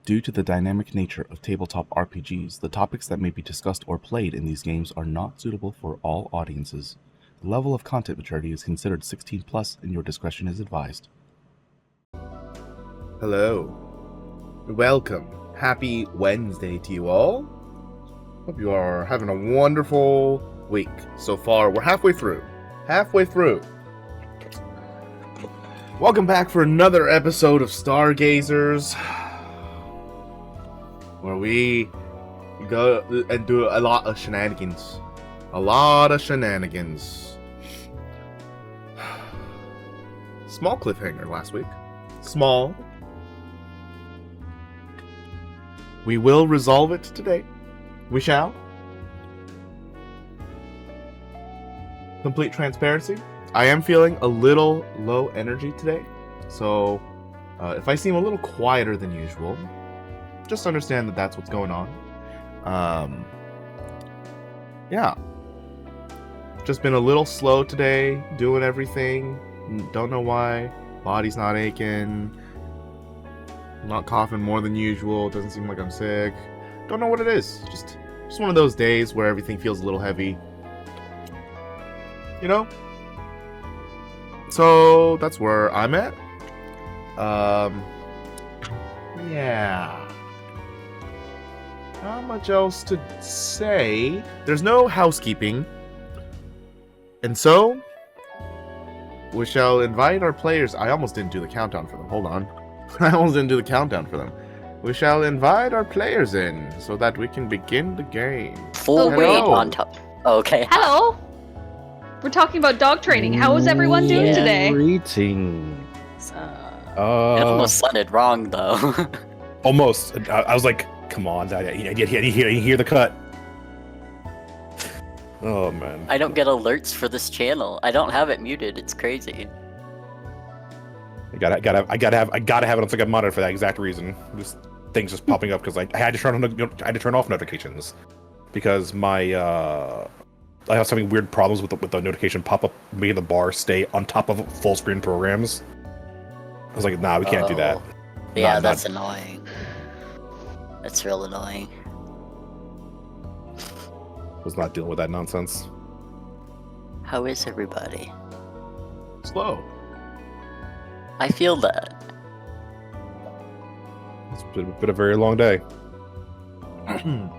Due to the dynamic nature of tabletop RPGs, the topics that may be discussed or played in these games are not suitable for all audiences. The level of content maturity is considered 16 plus and your discretion is advised. Hello. Welcome. Happy Wednesday to you all. Hope you are having a wonderful week so far. We're halfway through. Welcome back for another episode of Stargazers, where we go and do a lot of shenanigans. Small cliffhanger last week. Small. We will resolve it today. We shall. Complete transparency. I am feeling a little low energy today, so if I seem a little quieter than usual, just understand that that's what's going on. Yeah. Just been a little slow today, doing everything. Don't know why. Body's not aching. Not coughing more than usual. Doesn't seem like I'm sick. Don't know what it is. Just one of those days where everything feels a little heavy. You know? So that's where I'm at. Yeah. Not much else to say. There's no housekeeping. And so we shall invite our players. I almost didn't do the countdown for them. Hold on. We shall invite our players in so that we can begin the game. Full weight on top. Okay. Hello. We're talking about dog training. How is everyone doing today? Greetings. It almost sounded wrong though. Almost. I was like, come on, I hear the cut. Oh man. I don't get alerts for this channel. I don't have it muted. It's crazy. I gotta have it on second monitor for that exact reason. Just things just popping up because I had to turn off notifications because my I have something weird problems with the notification pop up, making the bar stay on top of full screen programs. I was like, nah, we can't do that. Yeah, that's annoying. That's real annoying. Was not dealing with that nonsense. How is everybody? Slow. I feel that. It's been a very long day.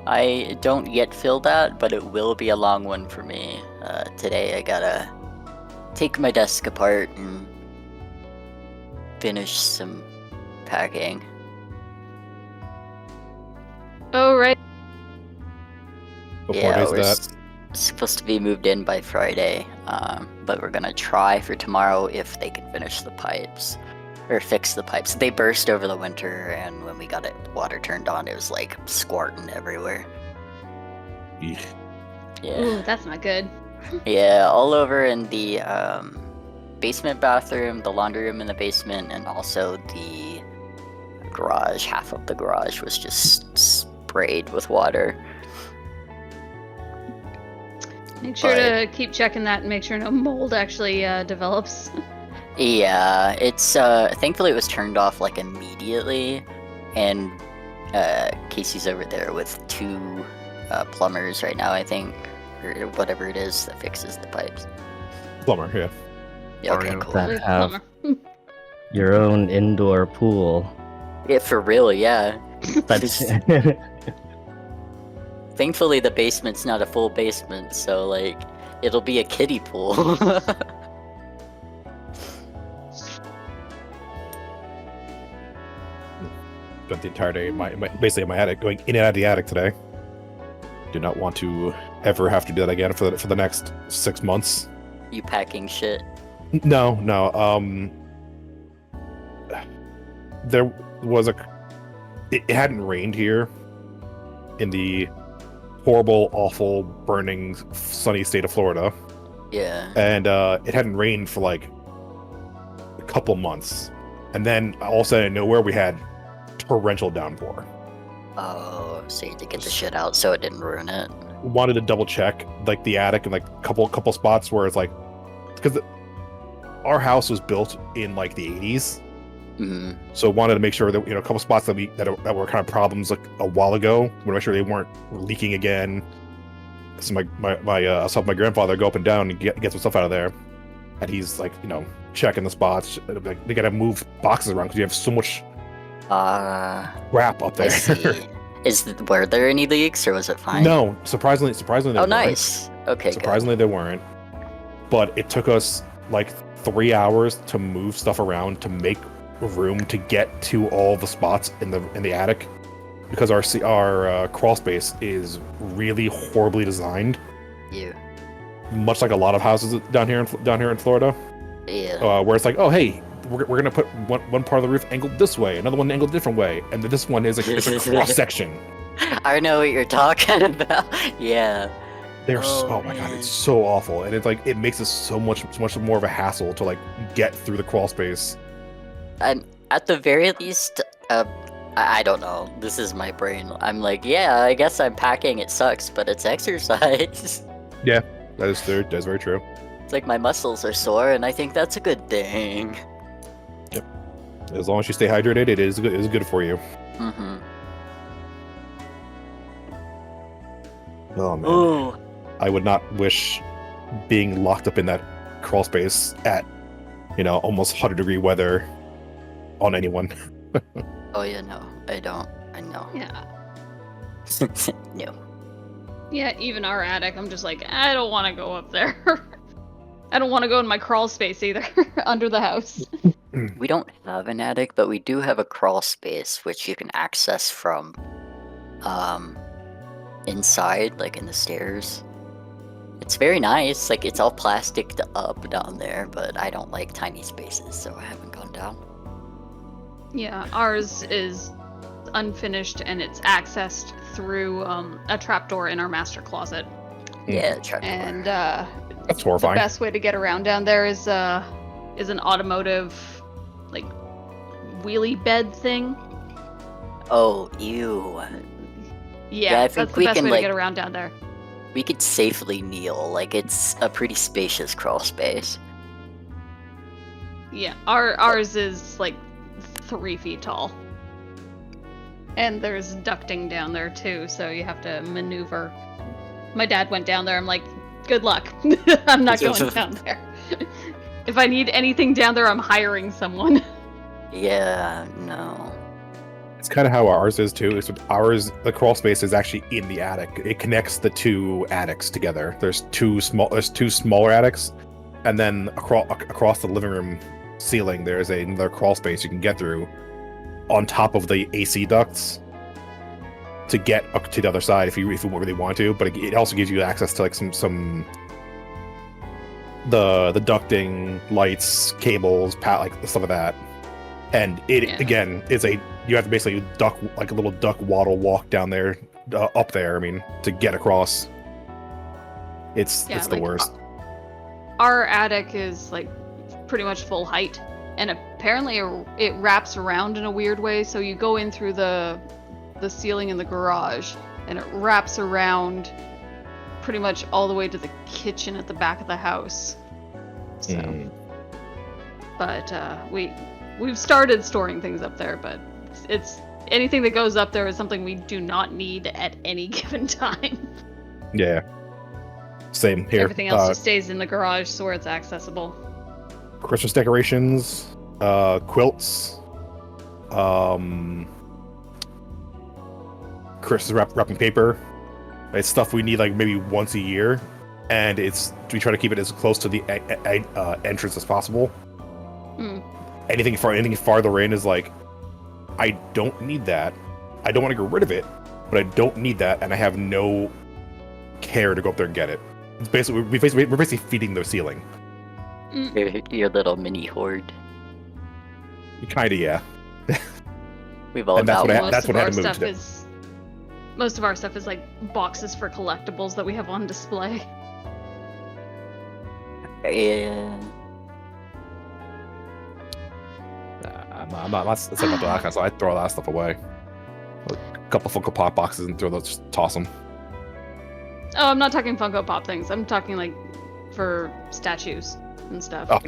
I don't yet feel that, but it will be a long one for me. Today I gotta take my desk apart and finish some packing. Oh, right. Yeah, we're supposed to be moved in by Friday, but we're gonna try for tomorrow if they can finish the pipes. Or fix the pipes. They burst over the winter, and when we got it water turned on, it was like squirting everywhere. Eesh. Yeah. Ooh, that's not good. Yeah, all over in the basement bathroom, the laundry room in the basement, and also the garage. Half of the garage was just sprayed with water. Make sure to keep checking that and make sure no mold actually develops. Yeah, it's thankfully it was turned off like immediately, and Casey's over there with two plumbers right now, I think, or whatever it is that fixes the pipes. Plumber, yeah. Yeah, okay, cool. That have your own indoor pool. Yeah, for real, yeah. That's Thankfully the basement's not a full basement, so like it'll be a kiddie pool. Spent the entire day basically in my attic, going in and out of the attic today. Do not want to ever have to do that again for the next 6 months. You packing shit? No. There was it hadn't rained here in the horrible, awful, burning, sunny state of Florida. Yeah. And it hadn't rained for like a couple months, and then all of a sudden, nowhere, we had torrential downpour. Oh, so you had to get the shit out so it didn't ruin it. Wanted to double check like the attic and like a couple spots where it's like, because our house was built in like the 80s, Mhm. So wanted to make sure that a couple spots that were kind of problems like a while ago. Want to make sure they weren't leaking again. So I saw my grandfather go up and down and get some stuff out of there, and he's like checking the spots. Like, they gotta move boxes around because you have so much crap up there. I see. Were there any leaks or was it fine? No, surprisingly there Oh, weren't. nice. Okay, Surprisingly there weren't. But it took us like 3 hours to move stuff around to make room to get to all the spots in the attic, because our crawl space is really horribly designed. Yeah. Much like a lot of houses down here in Florida. Yeah. Where it's like, oh hey, we're gonna put one part of the roof angled this way, another one angled a different way, and then this one is it's a cross section. I know what you're talking about. Yeah. Oh my god, it's so awful, and it's like it makes it so much more of a hassle to like get through the crawl space. At the very least, I don't know. This is my brain. I'm like, yeah, I guess I'm packing. It sucks, but it's exercise. Yeah, that's very true. It's like my muscles are sore, and I think that's a good thing. Yep. As long as you stay hydrated, it is good for you. Mm-hmm. Oh man. Ooh. I would not wish being locked up in that crawl space at, almost 100-degree weather on anyone. Oh yeah, no, I don't. I know. Yeah. No. Yeah, even our attic, I'm just like, I don't want to go up there. I don't want to go in my crawl space either, under the house. We don't have an attic, but we do have a crawl space, which you can access from, inside, like in the stairs. It's very nice. Like, it's all plasticed up down there, but I don't like tiny spaces, so I haven't gone down. Yeah, ours is unfinished and it's accessed through a trapdoor in our master closet. Yeah, trapdoor. And That's the horrifying. best way to get around down there is an automotive, like, wheelie bed thing. Oh, ew. Yeah, I think that's the we best can, way like- to get around down there. We could safely kneel. Like, it's a pretty spacious crawl space. Yeah, ours is like 3 feet tall. And there's ducting down there too, so you have to maneuver. My dad went down there, I'm like, good luck. I'm not going down there. If I need anything down there, I'm hiring someone. Yeah, no. It's kind of how ours is too. The crawl space is actually in the attic. It connects the two attics together. There's two smaller attics, and then across the living room ceiling, there's another crawl space you can get through on top of the AC ducts to get up to the other side if you really want to. But it also gives you access to like some the ducting, lights, cables, like stuff like that. And again, you have to basically duck like a little duck waddle walk down there, up there. I mean, to get across. It's the worst. Our attic is like pretty much full height, and apparently it wraps around in a weird way. So you go in through the ceiling in the garage, and it wraps around pretty much all the way to the kitchen at the back of the house. So, but we've started storing things up there, but it's anything that goes up there is something we do not need at any given time. Yeah. Same here. Everything else just stays in the garage so where it's accessible. Christmas decorations, quilts, Christmas wrapping paper. It's stuff we need like maybe once a year, and we try to keep it as close to the entrance as possible. Anything farther in is like, I don't need that. I don't want to get rid of it, but I don't need that, and I have no care to go up there and get it. It's basically we're basically feeding the ceiling. Your little mini hoard. Kinda, yeah. We've all And that's got what I- one. that's what I had to move stuff to do. Most of our stuff is like boxes for collectibles that we have on display. Yeah. I'm not setting up that kind, so I throw all that stuff away. A couple Funko Pop boxes and just toss them. Oh, I'm not talking Funko Pop things. I'm talking like for statues and stuff. Oh,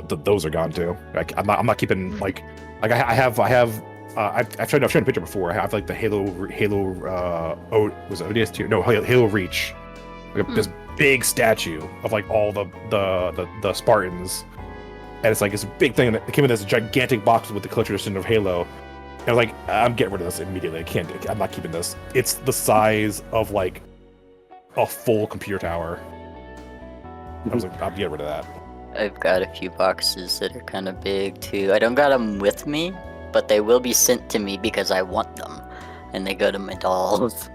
those are gone too. I'm not keeping like Like I've shown a picture before. I have like the Halo was it ODST? No, Halo Reach. Like this big statue of like all the Spartans, and it's like this big thing that came in this gigantic box with the culture tradition of Halo. And I was like, I'm getting rid of this immediately. I'm not keeping this. It's the size of like a full computer tower. I was like, I'm getting rid of that. I've got a few boxes that are kind of big too. I don't got them with me, but they will be sent to me because I want them, and they go to my dolls.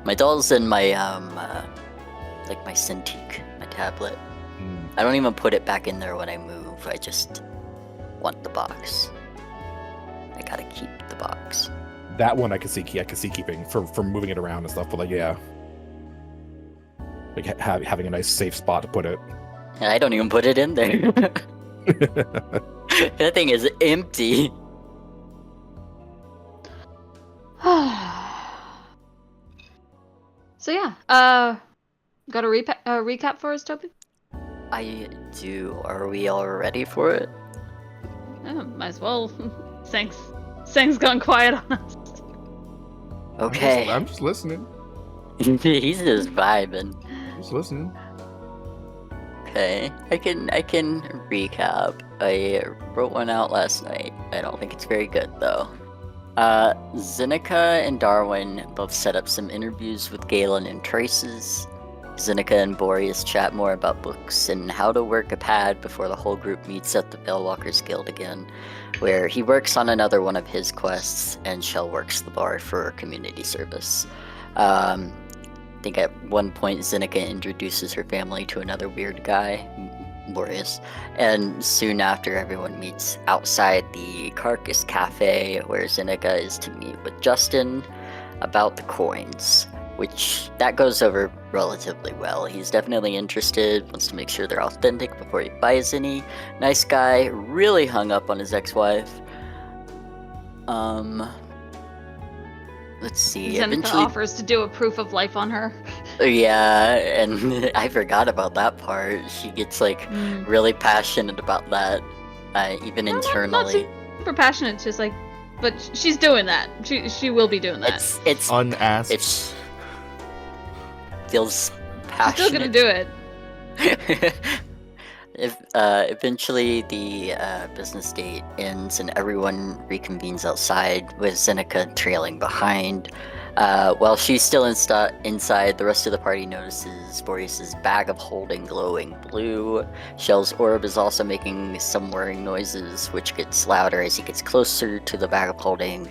My dolls and my like my Cintiq, my tablet. I don't even put it back in there when I move. I just want the box. I gotta keep the box. That one I can see keeping for moving it around and stuff. But like, yeah, like having a nice safe spot to put it. And I don't even put it in there. That thing is empty. So yeah, got a recap for us, Toby? I do. Are we all ready for it? Might as well. Sang's gone quiet on us. Okay. I'm just listening. He's just vibing. Just listening. Okay, I can recap. I wrote one out last night. I don't think it's very good though. Zeneca and Darwin both set up some interviews with Galen and Traces. Zeneca and Boreas chat more about books and how to work a pad before the whole group meets at the Veilwalkers Guild again, where he works on another one of his quests and Shell works the bar for community service. I think at one point Zeneca introduces her family to another weird guy, Boreas, and soon after everyone meets outside the Carcass Cafe, where Zeneca is to meet with Justin about the coins, which that goes over relatively well. He's definitely interested, wants to make sure they're authentic before he buys any. Nice guy, really hung up on his ex-wife. Let's see. Zeneca Eventually, offers to do a proof of life on her. yeah, and I forgot about that part. She gets like really passionate about that, even Not internally. super passionate, just like, but she's doing that. She will be doing that. It's Unasked. it's feels She's passionate. still gonna do it. Eventually the business date ends and everyone reconvenes outside with Zeneca trailing behind. While she's still inside, the rest of the party notices Boreas' bag of holding glowing blue. Shell's orb is also making some whirring noises, which gets louder as he gets closer to the bag of holding,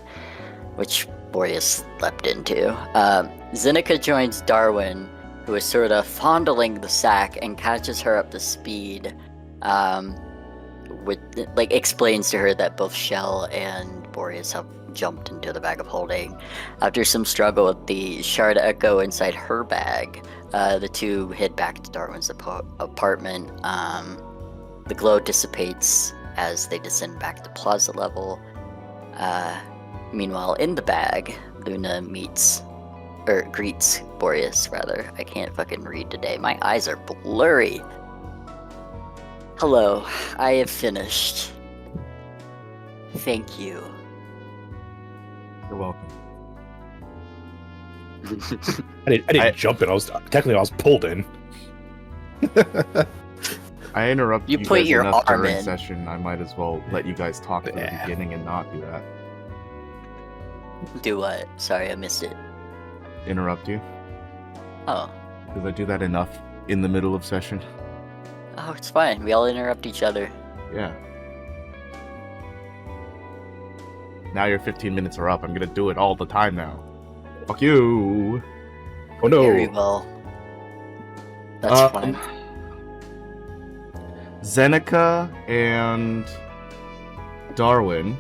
which Boreas leapt into. Zeneca joins Darwin, who is sort of fondling the sack and catches her up to speed. Explains to her that both Shell and Boreas have jumped into the bag of holding. After some struggle with the shard echo inside her bag, the two head back to Darwin's apartment. The glow dissipates as they descend back to plaza level. Meanwhile, in the bag, Luna greets Boreas, rather. I can't fucking read today. My eyes are blurry. Hello, I have finished. Thank you. You're welcome. I didn't jump in. I was pulled in. I interrupted You you put guys your enough arm during in. session. I might as well let you guys talk at the Yeah. beginning and not do that. Do what? Sorry, I missed it. Interrupt you Oh. because I do that enough in the middle of session. Oh, it's fine. We all interrupt each other. Yeah. Now your 15 minutes are up. I'm gonna do it all the time now. Fuck you. Oh no! Very well. That's fine. Zeneca and Darwin,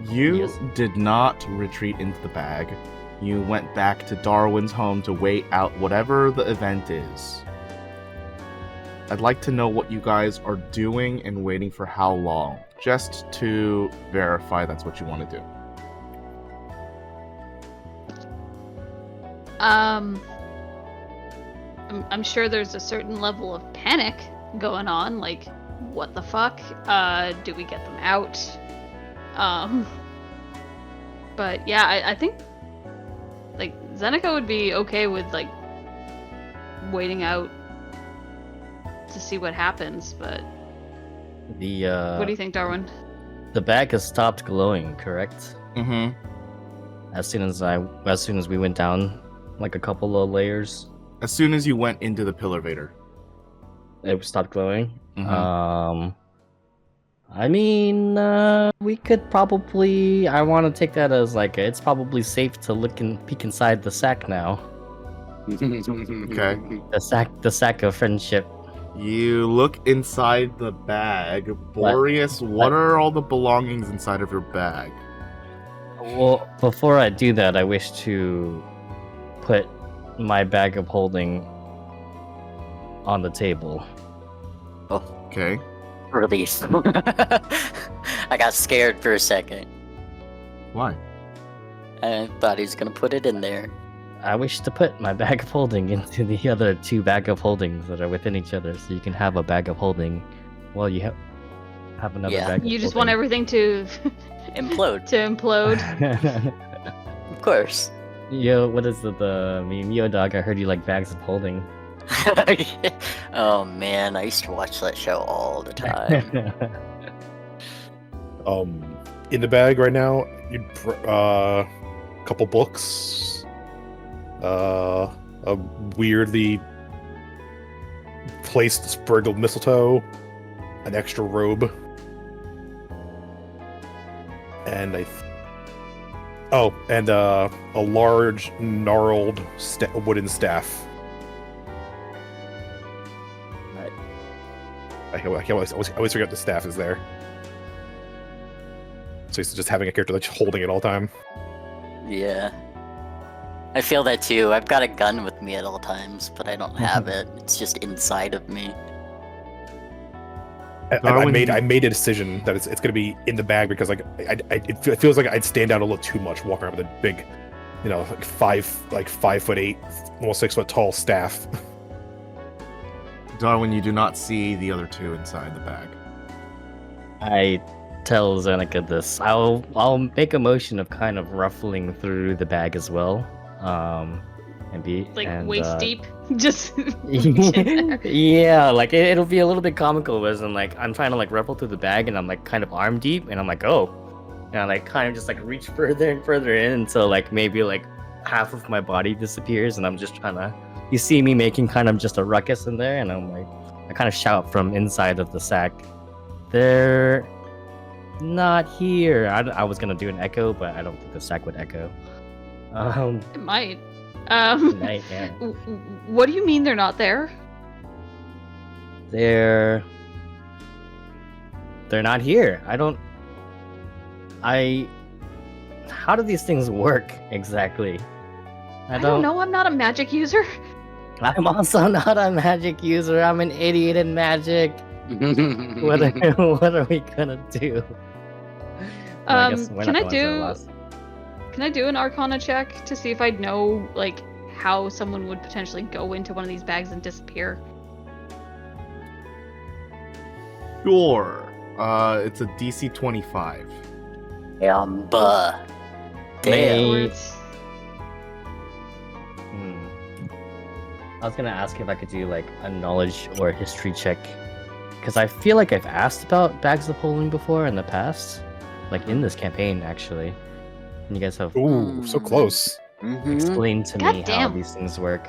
you Yes. did not retreat into the bag. You went back to Darwin's home to wait out whatever the event is. I'd like to know what you guys are doing and waiting for how long, just to verify that's what you want to do. I'm sure there's a certain level of panic going on. Like, what the fuck? Do we get them out? But yeah, I think like Zeneca would be okay with like waiting out to see what happens. But what do you think, Darwin? The bag has stopped glowing, correct? Mm-hmm. As soon as we went down like a couple of layers, As soon as you went into the pillar vader. it stopped glowing. Mhm. I mean, we could probably. I want to take that as like it's probably safe to look and peek inside the sack now. Okay. The sack of friendship. You look inside the bag. Boreas, what are all the belongings inside of your bag? Well, before I do that, I wish to put my bag of holding on the table. Okay. Release. I got scared for a second. Why? I thought he was gonna put it in there. I wish to put my bag of holding into the other two bag of holdings that are within each other, so you can have a bag of holding while you have another Yeah. bag of You just want everything to Implode. to implode. everything. Of course. Yo, what is the meme? Yo, dog, I heard you like bags of holding. Oh man, I used to watch that show all the time. In the bag right now, a couple books, a weirdly placed sprig of mistletoe, an extra robe, and a large gnarled wooden staff. I always forget the staff is there. So he's just having a character like holding it all the time. Yeah. I feel that too. I've got a gun with me at all times, but I don't have it. It's just inside of me. I made a decision that it's going to be in the bag because like it feels like I'd stand out a little too much walking around with a big, like 5'8", almost 6 foot tall staff. Darwin, you do not see the other two inside the bag. I tell Zeneca this. I'll make a motion of kind of ruffling through the bag as well. Waist deep. Just yeah, like it'll be a little bit comical as in like I'm trying to like ruffle through the bag and I'm like kind of arm deep and I'm like, oh, and I like kind of just like reach further and further in until like maybe like half of my body disappears and I'm just trying to. You see me making kind of just a ruckus in there, and I'm like, I kind of shout from inside of the sack, "They're not here." I was gonna do an echo, but I don't think the sack would echo. it might. Night, yeah. What do you mean they're not there? They're not here. How do these things work exactly? I don't know. I'm not a magic user. I'm also not a magic user. I'm an idiot in magic. What are we gonna do? Can I do an Arcana check to see if I know like how someone would potentially go into one of these bags and disappear? Sure. It's a DC 25. Damn. I was gonna ask if I could do like a knowledge or history check, because I feel like I've asked about bags of holding before in the past, like in this campaign actually. And you guys have so close. explained to me how Goddamn. these things work.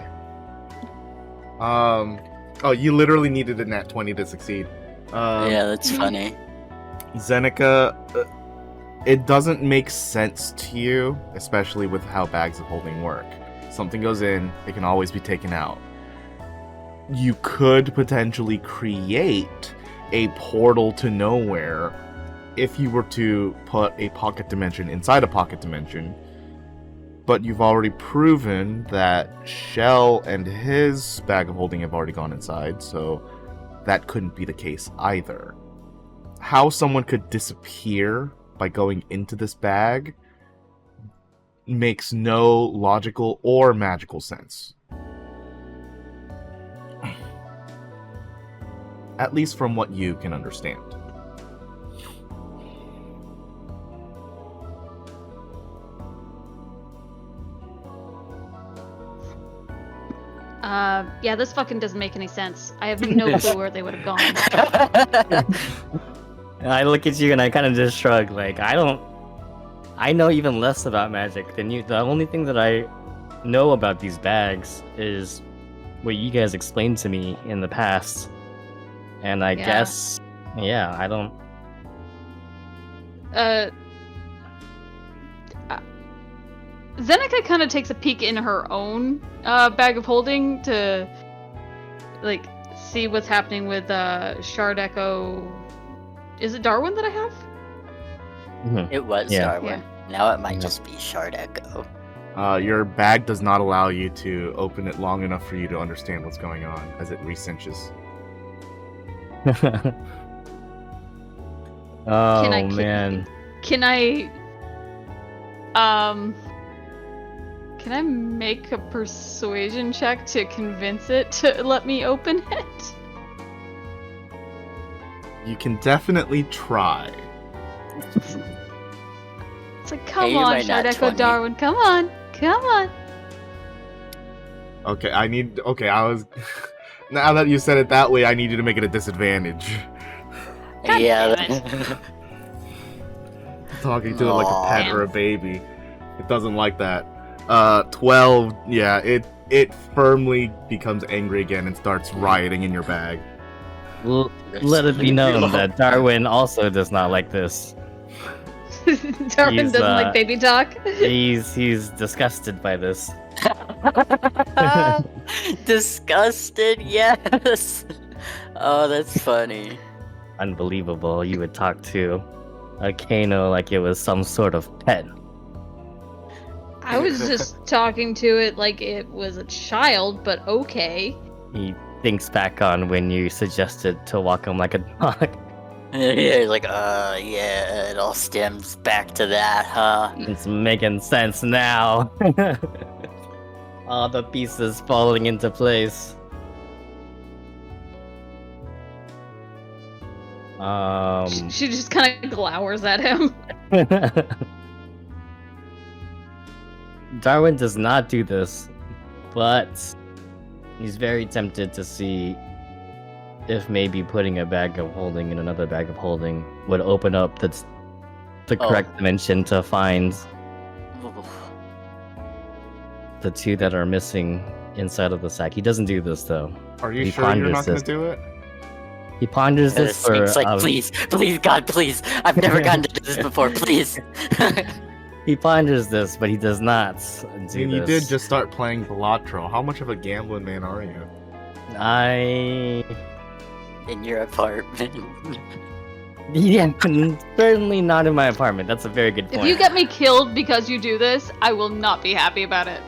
Oh, you literally needed a nat 20 to succeed. Yeah, that's funny. Zeneca, it doesn't make sense to you, especially with how bags of holding work. Something goes in, it can always be taken out. You could potentially create a portal to nowhere if you were to put a pocket dimension inside a pocket dimension, but you've already proven that Shell and his bag of holding have already gone inside, so that couldn't be the case either. How someone could disappear by going into this bag makes no logical or magical sense. At least from what you can understand. Yeah, this fucking doesn't make any sense. I have no clue where they would have gone. And I look at you and I kind of just shrug, like, I know even less about magic than you. The only thing that I know about these bags is what you guys explained to me in the past. And I guess, yeah, I don't... Zeneca kind of takes a peek in her own bag of holding to, like, see what's happening with Shard Echo. Is it Darwin that I have? Mhm. It was Yeah. Darwin. Now it might just be Shard Echo. Your bag does not allow you to open it long enough for you to understand what's going on as it recinches. Oh, I- man. Can I make a persuasion check to convince it to let me open it? You can definitely try. It's like, come Hey, on, my Shard nat Echo 20. Darwin, come on. Okay, I was... Now that you said it that way, I need you to make it a disadvantage. God Yeah. damn Talking to it like a pet Aw. or a baby. It doesn't like that. 12, yeah, it firmly becomes angry again and starts rioting in your bag. Let it be known that Darwin also does not like this. Darwin He's, doesn't like baby talk. He's disgusted by this. Disgusted, yes. Oh, that's funny. Unbelievable. You would talk to a Kano like it was some sort of pet. I was just talking to it like it was a child, but okay. He thinks back on when you suggested to walk him like a dog. Yeah, like, yeah, it all stems back to that, huh? It's making sense now. All the pieces falling into place. She just kind of glowers at him. Darwin does not do this, but he's very tempted to see if maybe putting a bag of holding in another bag of holding would open up the correct dimension to find the two that are missing inside of the sack. He doesn't do this though. Are you He sure you're not ponders going this. to do it? He ponders this for It's like, please, God, please. I've never gotten to do this before, please. he ponders this, but he does not do And this. you did just start playing Velatro. How much of a gambling man are you? In your apartment. Yeah, certainly not in my apartment. That's a very good point. If you get me killed because you do this, I will not be happy about it.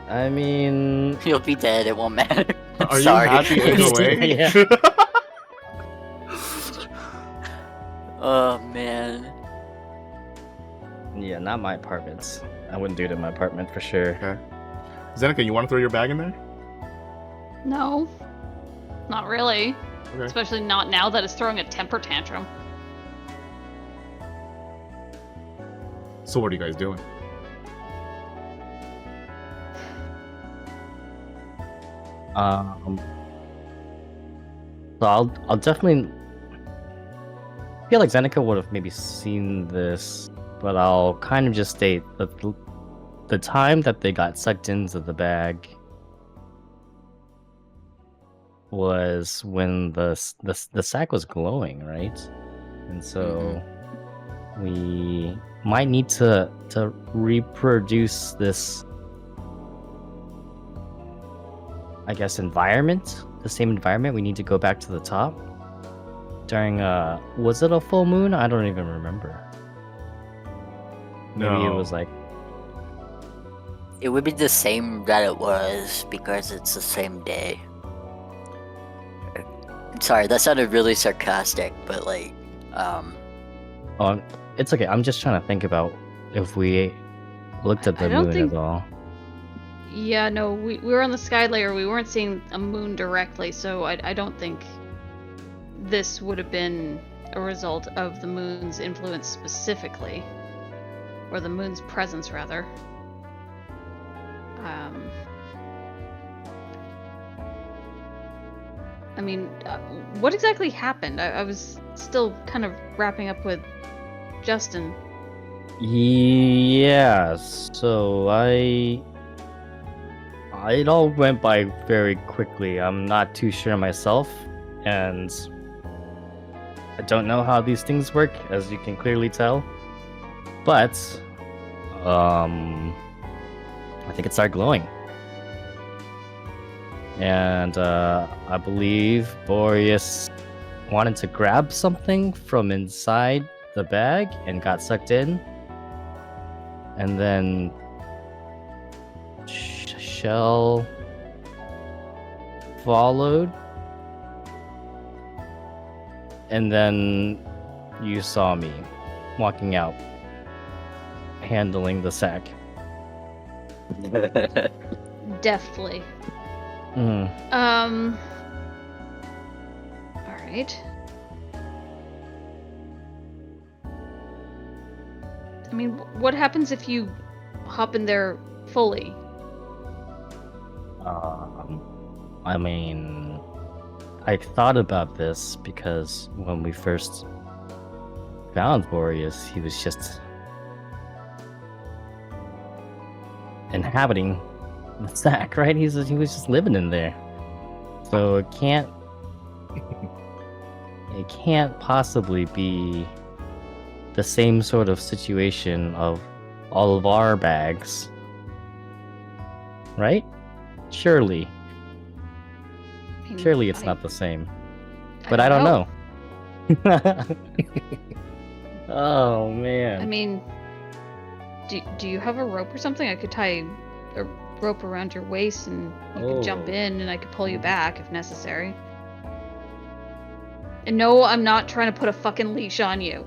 I mean, You'll be dead, it won't matter. Are you Sorry. happy either way? Yeah. Oh, man. yeah, not my apartment. I wouldn't do it in my apartment for sure. Okay. Zeneca, you want to throw your bag in there? No. Not really. Okay. Especially not now that it's throwing a temper tantrum. So what are you guys doing? So I'll definitely feel like Zeneca would have maybe seen this, but I'll kind of just state that the time that they got sucked into the bag was when the sack was glowing, right? And so we might need to reproduce this, I guess, environment, the same environment. We need to go back to the top during was it a full moon? I don't even remember. Maybe it was like, It would be the same that it was because it's the same day. Sorry, that sounded really sarcastic, but like, oh, it's okay. I'm just trying to think about if we looked at the I don't moon think- at all. Yeah, no, we were on the sky layer. We weren't seeing a moon directly, so I don't think this would have been a result of the moon's influence specifically. Or the moon's presence, rather. I mean, what exactly happened? I was still kind of wrapping up with Justin. Yeah, so it all went by very quickly. I'm not too sure myself, and I don't know how these things work, as you can clearly tell. But I think it started glowing. And I believe Boreas wanted to grab something from inside the bag and got sucked in. And then Shell followed. And then you saw me walking out, handling the sack. Deftly. Mm. All right. I mean, what happens if you hop in there fully? I mean, I thought about this because when we first found Boreas, he was just inhabiting the sack, right? He was just living in there. So it can't possibly be the same sort of situation of all of our bags, right? Surely it's not the same. But I don't know. Oh man. I mean, do you have a rope or something? I could tie a rope around your waist and you could jump in and I could pull you back if necessary. And no, I'm not trying to put a fucking leash on you.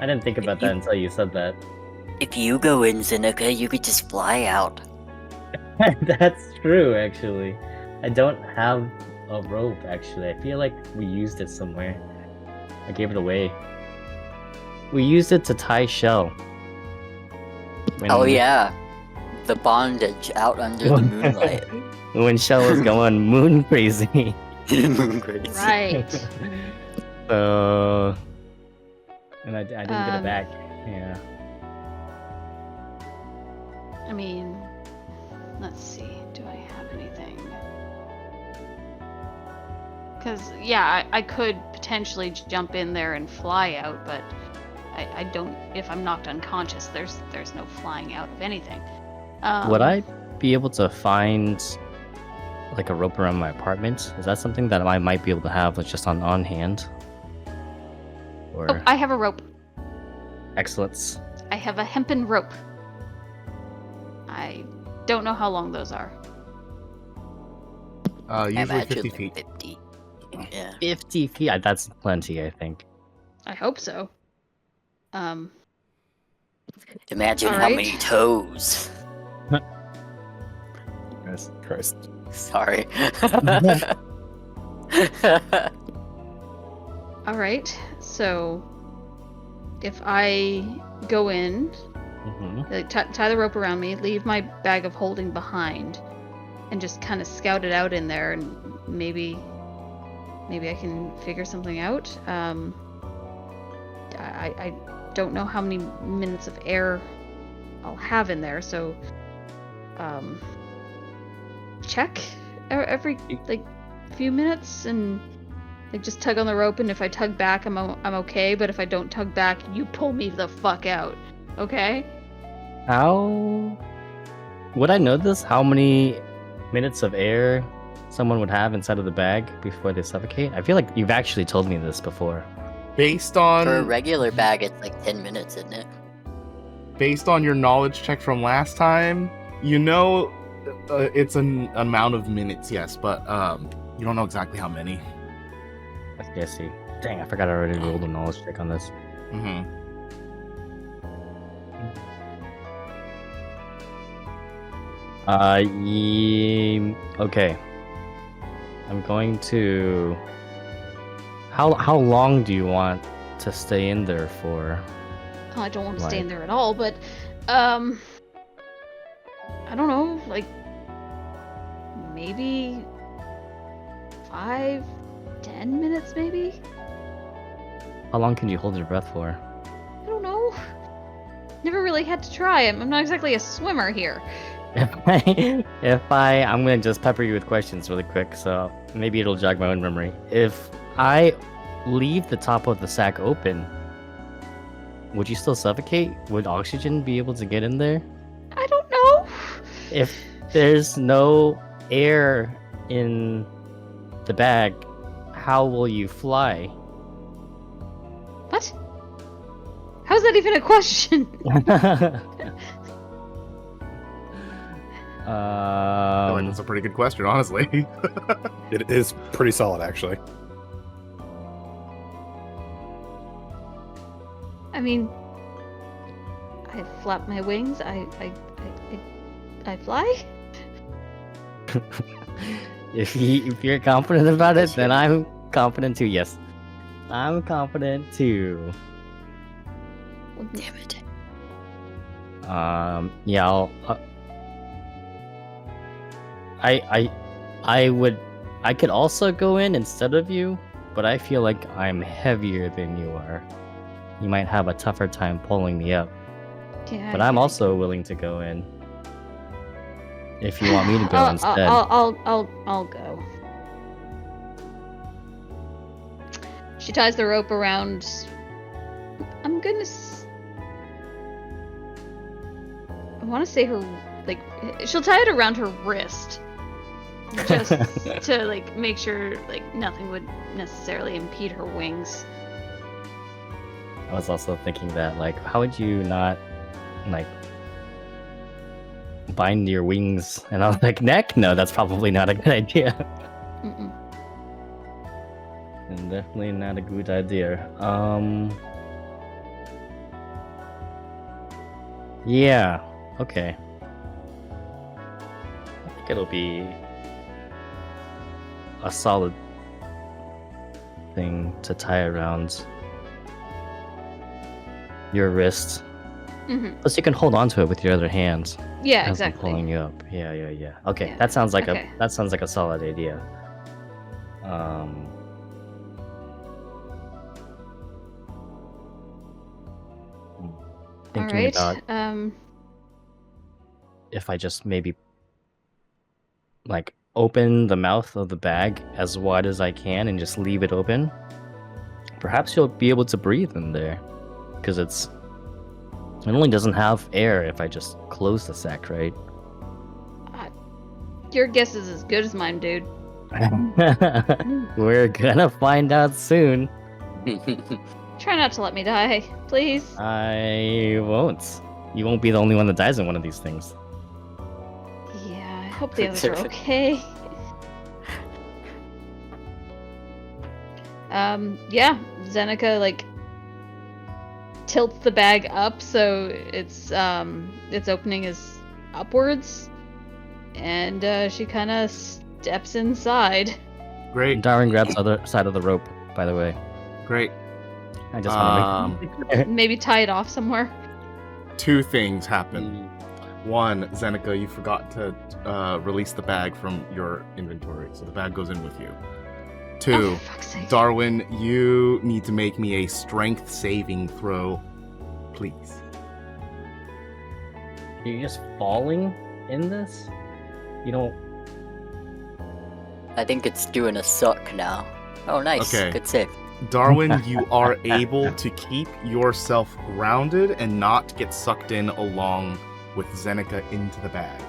I didn't think about that until you said that. If you go in, Zeneca, you could just fly out. That's true, actually. I don't have a rope, actually. I feel like we used it somewhere. I gave it away. We used it to tie Shell. Oh yeah, the bondage out under the moonlight. When Shell was going moon crazy. Moon crazy. Right. So... And I didn't get it back. Yeah. I mean, let's see. Do I have anything? Because, yeah, I could potentially jump in there and fly out, but I don't. If I'm knocked unconscious, there's no flying out of anything. Would I be able to find like a rope around my apartment? Is that something that I might be able to have just on hand? Or... Oh, I have a rope. Excellence. I have a hempen rope. I don't know how long those are. Usually 50 feet. 50. Yeah. 50 feet? That's plenty, I think. I hope so. Imagine how Alright. many toes. Christ. Sorry. All right. So, if I go in, like, tie the rope around me, leave my bag of holding behind, and just kind of scout it out in there, and maybe I can figure something out. I don't know how many minutes of air I'll have in there, so check every like few minutes and like just tug on the rope, and if I tug back, I'm okay. But if I don't tug back, you pull me the fuck out, okay? How would I know this? How many minutes of air someone would have inside of the bag before they suffocate? I feel like you've actually told me this before. Based on For a regular bag, it's like 10 minutes, isn't it? based on your knowledge check from last time, you know it's an amount of minutes, yes, but you don't know exactly how many. I see. Dang, I forgot I already rolled a knowledge check on this. Mm-hmm. Okay. I'm going to... How long do you want to stay in there for? Oh, I don't want to stay in there at all, but I don't know, like maybe 5, 10 minutes maybe? How long can you hold your breath for? I don't know. Never really had to try. I'm not exactly a swimmer here. I'm gonna just pepper you with questions really quick, so maybe it'll jog my own memory. If I leave the top of the sack open, would you still suffocate? Would oxygen be able to get in there? I don't know. If there's no air in the bag, how will you fly? What? How's that even a question? I feel like that's a pretty good question, honestly. It is pretty solid, actually. I mean, I flap my wings. I fly. If you're confident about it, then I'm confident too. Yes, I'm confident too. Well, damn it. Yeah, I could also go in instead of you, but I feel like I'm heavier than you are. You might have a tougher time pulling me up. Yeah, But I'm also willing to go in. If you want me to go instead. I'll go. She ties the rope around. I'm gonna. I want to say her, like, she'll tie it around her wrist, just to like make sure like nothing would necessarily impede her wings. I was also thinking that, like, how would you not, like, bind your wings? And I was like, neck? No, that's probably not a good idea. Mm-mm. And definitely not a good idea. Yeah, okay. I think it'll be a solid thing to tie around your wrist. Mm-hmm. Plus, you can hold on to it with your other hand. Yeah, as I'm exactly. pulling you up. Yeah. Okay, Yeah, that sounds like okay. a solid idea. All Thinking right. about if I just maybe like open the mouth of the bag as wide as I can and just leave it open. Perhaps you'll be able to breathe in there, because it only doesn't have air if I just close the sack, right? Your guess is as good as mine, dude. We're gonna find out soon. Try not to let me die, please. I won't. You won't be the only one that dies in one of these things. Yeah, I hope the others are okay. Yeah, Zeneca like tilts the bag up so its opening is upwards, and she kind of steps inside. Great, Darwin grabs the other side of the rope, by the way. great. I just want to make Maybe tie it off somewhere. Two things happen. One, Zeneca, you forgot to release the bag from your inventory, so the bag goes in with you. Two, Oh, for fuck's sake. Darwin, you need to make me a strength saving throw, please. You're just falling in this? You don't... I think it's doing a suck now. Oh, nice. Okay. Good save. Darwin, you are able to keep yourself grounded and not get sucked in along with Zeneca into the bag.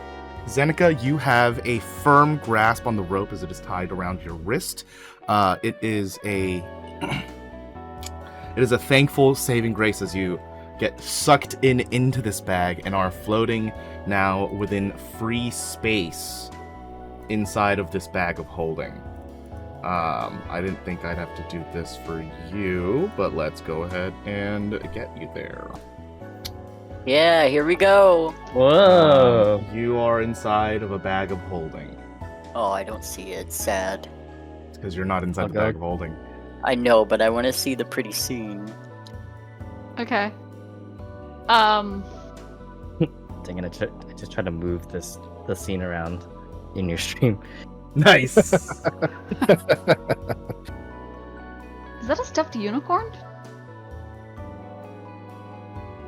Zeneca, you have a firm grasp on the rope as it is tied around your wrist. It is a thankful saving grace as you get sucked into this bag and are floating now within free space inside of this bag of holding. I didn't think I'd have to do this for you, but let's go ahead and get you there. Yeah, here we go. Whoa! You are inside of a bag of holding. Oh, I don't see it. Sad. It's because you're not inside the Okay. bag of holding. I know, but I want to see the pretty scene. Okay. Dang it, I just try to move the scene around in your stream. Nice. Is that a stuffed unicorn?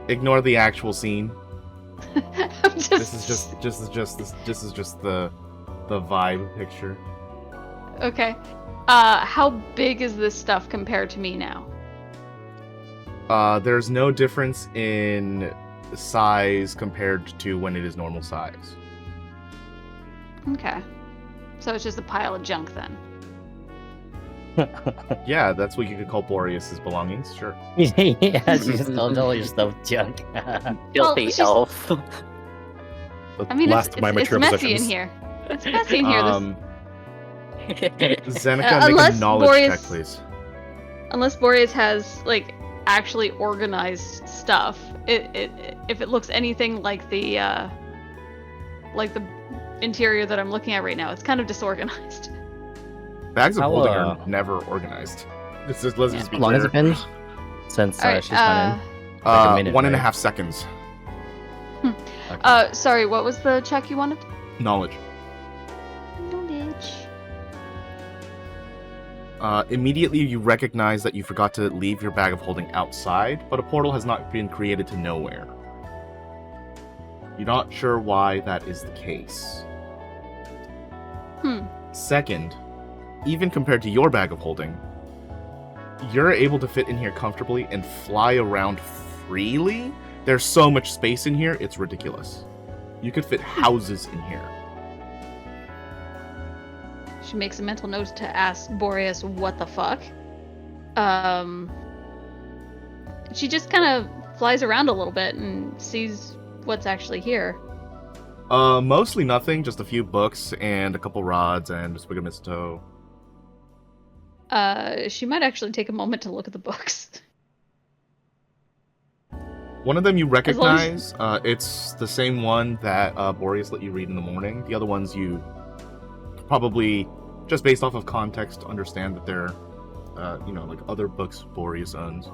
Ignore the actual scene. I'm just... This is just the vibe picture. Okay. How big is this stuff compared to me now? There's no difference in size compared to when it is normal size. Okay. So it's just a pile of junk then. Yeah, that's what you could call Boreas' belongings, sure. Yeah, you just don't all your stuff junk. Filthy she's- elf. The I mean, last of my it's mature messy possessions. in here. It's messy in here. Zeneca, make a Unless knowledge Boreas- check, please. Unless Boreas has, like, actually organized stuff. If it looks anything like the interior that I'm looking at right now, it's kind of disorganized. Bags of How, holding are never organized. Let's just be How long has clear. it been since Alright, she's gone in? Like a minute, 1.5 right? seconds. Okay. Sorry, what was the check you wanted? Knowledge. Knowledge. Immediately you recognize that you forgot to leave your bag of holding outside, but a portal has not been created to nowhere. You're not sure why that is the case. Second, even compared to your bag of holding, you're able to fit in here comfortably and fly around freely. There's so much space in here, it's ridiculous. You could fit houses in here. She makes a mental note to ask Boreas what the fuck. She just kind of flies around a little bit and sees what's actually here. Mostly nothing, just a few books and a couple rods and a swig of mistletoe. She might actually take a moment to look at the books. One of them you long as- recognize, it's the same one that Boreas let you read in the morning. The other ones you probably, just based off of context, understand that they're, like other books Boreas owns.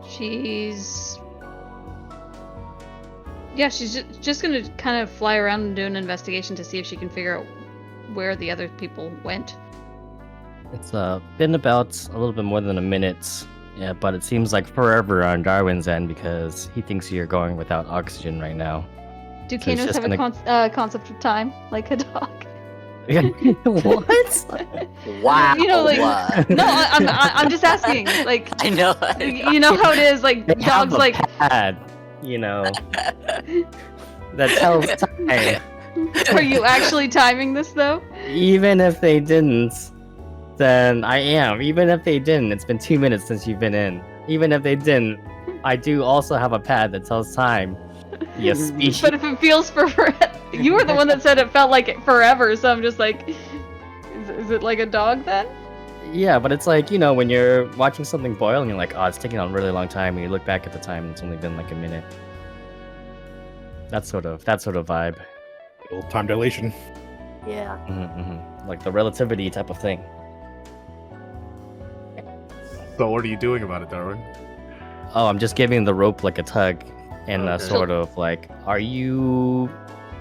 She's just gonna kind of fly around and do an investigation to see if she can figure out where the other people went. It's been about a little bit more than a minute, yeah, but it seems like forever on Darwin's end because he thinks you're going without oxygen right now. Do So it's Kanos just have gonna- a concept of time, like a dog? What? Wow. You know, like no, I'm just asking. Like, I know. you know how it is. Like They have dogs, a like pad, that tells time. are you actually timing this though? Even if they didn't, then I am. Even if they didn't, it's been 2 minutes since you've been in. Even if they didn't, I do also have a pad that tells time. You species. But if it feels you were the one that said it felt like it forever, so I'm just like, is it like a dog then? Yeah, but it's like, when you're watching something boil and you're like, oh, it's taking a really long time, and you look back at the time and it's only been like a minute. That sort of vibe. Old time dilation. Yeah. Like the relativity type of thing. So what are you doing about it, Darwin? Oh, I'm just giving the rope like a tug and Okay. sort of like, are you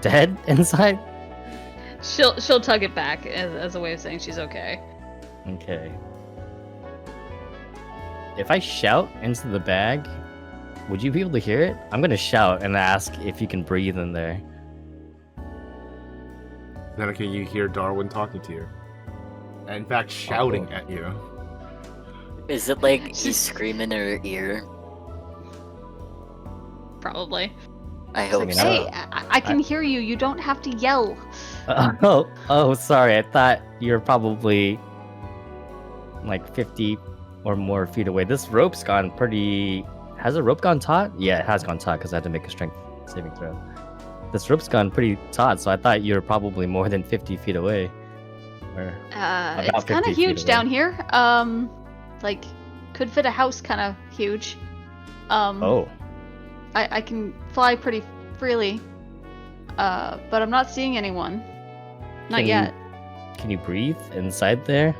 dead inside? She'll tug it back as a way of saying she's okay. Okay. If I shout into the bag, would you be able to hear it? I'm gonna shout and ask if you can breathe in there. Zeneca, you hear Darwin talking to you. And in fact, shouting at you. Is it like he's screaming in her ear? Probably. I It's hope like, so. hey, I can hear you. You don't have to yell. Oh, sorry. I thought you're probably like 50 or more feet away. This rope's gone pretty. Has the rope gone taut? Yeah, it has gone taut because I had to make a strength saving throw. This rope's gone pretty taut, so I thought you were probably more than 50 feet away. Or It's kind 50 of feet huge away. down here. Like, could fit a house kind of huge. oh, I can fly pretty freely. But I'm not seeing anyone. Not Can you- yet. can you breathe inside there?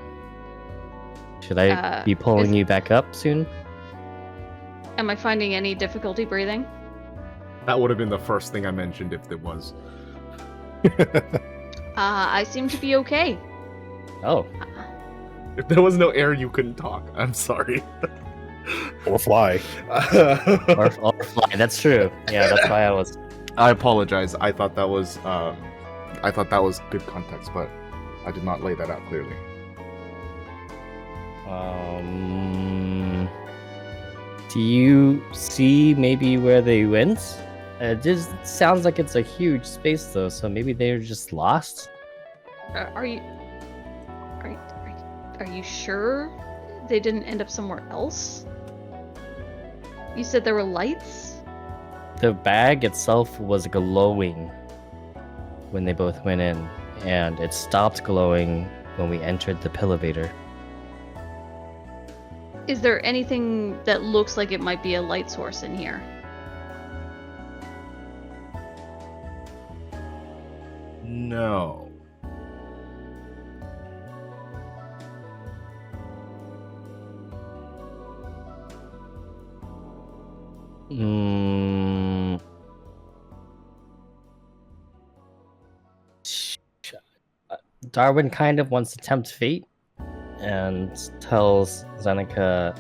Should I be pulling you back up soon? Am I finding any difficulty breathing? That would have been the first thing I mentioned if there was. I seem to be okay. Oh, If there was no air, you couldn't talk. I'm sorry. Or fly. or fly. That's true. Yeah, that's why I was. I apologize. I thought that was good context, but I did not lay that out clearly. Do you see maybe where they went? It just sounds like it's a huge space though, so maybe they're just lost. Are you sure they didn't end up somewhere else? You said there were lights? The bag itself was glowing when they both went in, and it stopped glowing when we entered the elevator. Is there anything that looks like it might be a light source in here? No. Darwin kind of wants to tempt fate and tells Zeneca,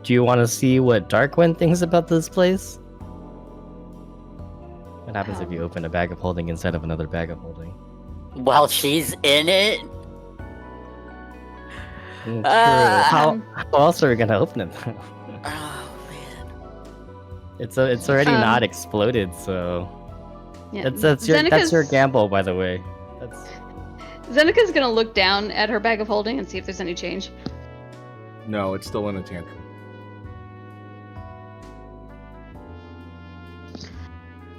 "Do you want to see what Darwin thinks about this place?" What happens if you open a bag of holding instead of another bag of holding? While she's in it? True. How else are we gonna open it? Oh, man. It's already not exploded, so Yeah. that's your gamble, by the way. Zeneca's gonna look down at her bag of holding and see if there's any change. No, it's still in a tantrum.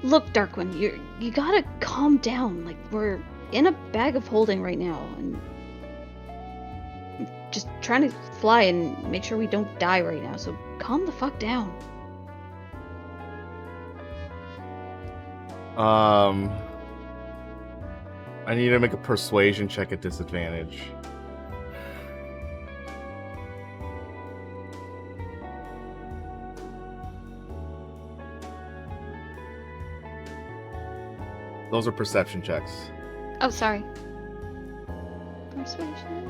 Look, Darwin, you gotta calm down. Like, we're in a bag of holding right now, and I'm just trying to fly and make sure we don't die right now. So calm the fuck down. I need to make a persuasion check at disadvantage. Those are perception checks. Oh, sorry. Persuasion.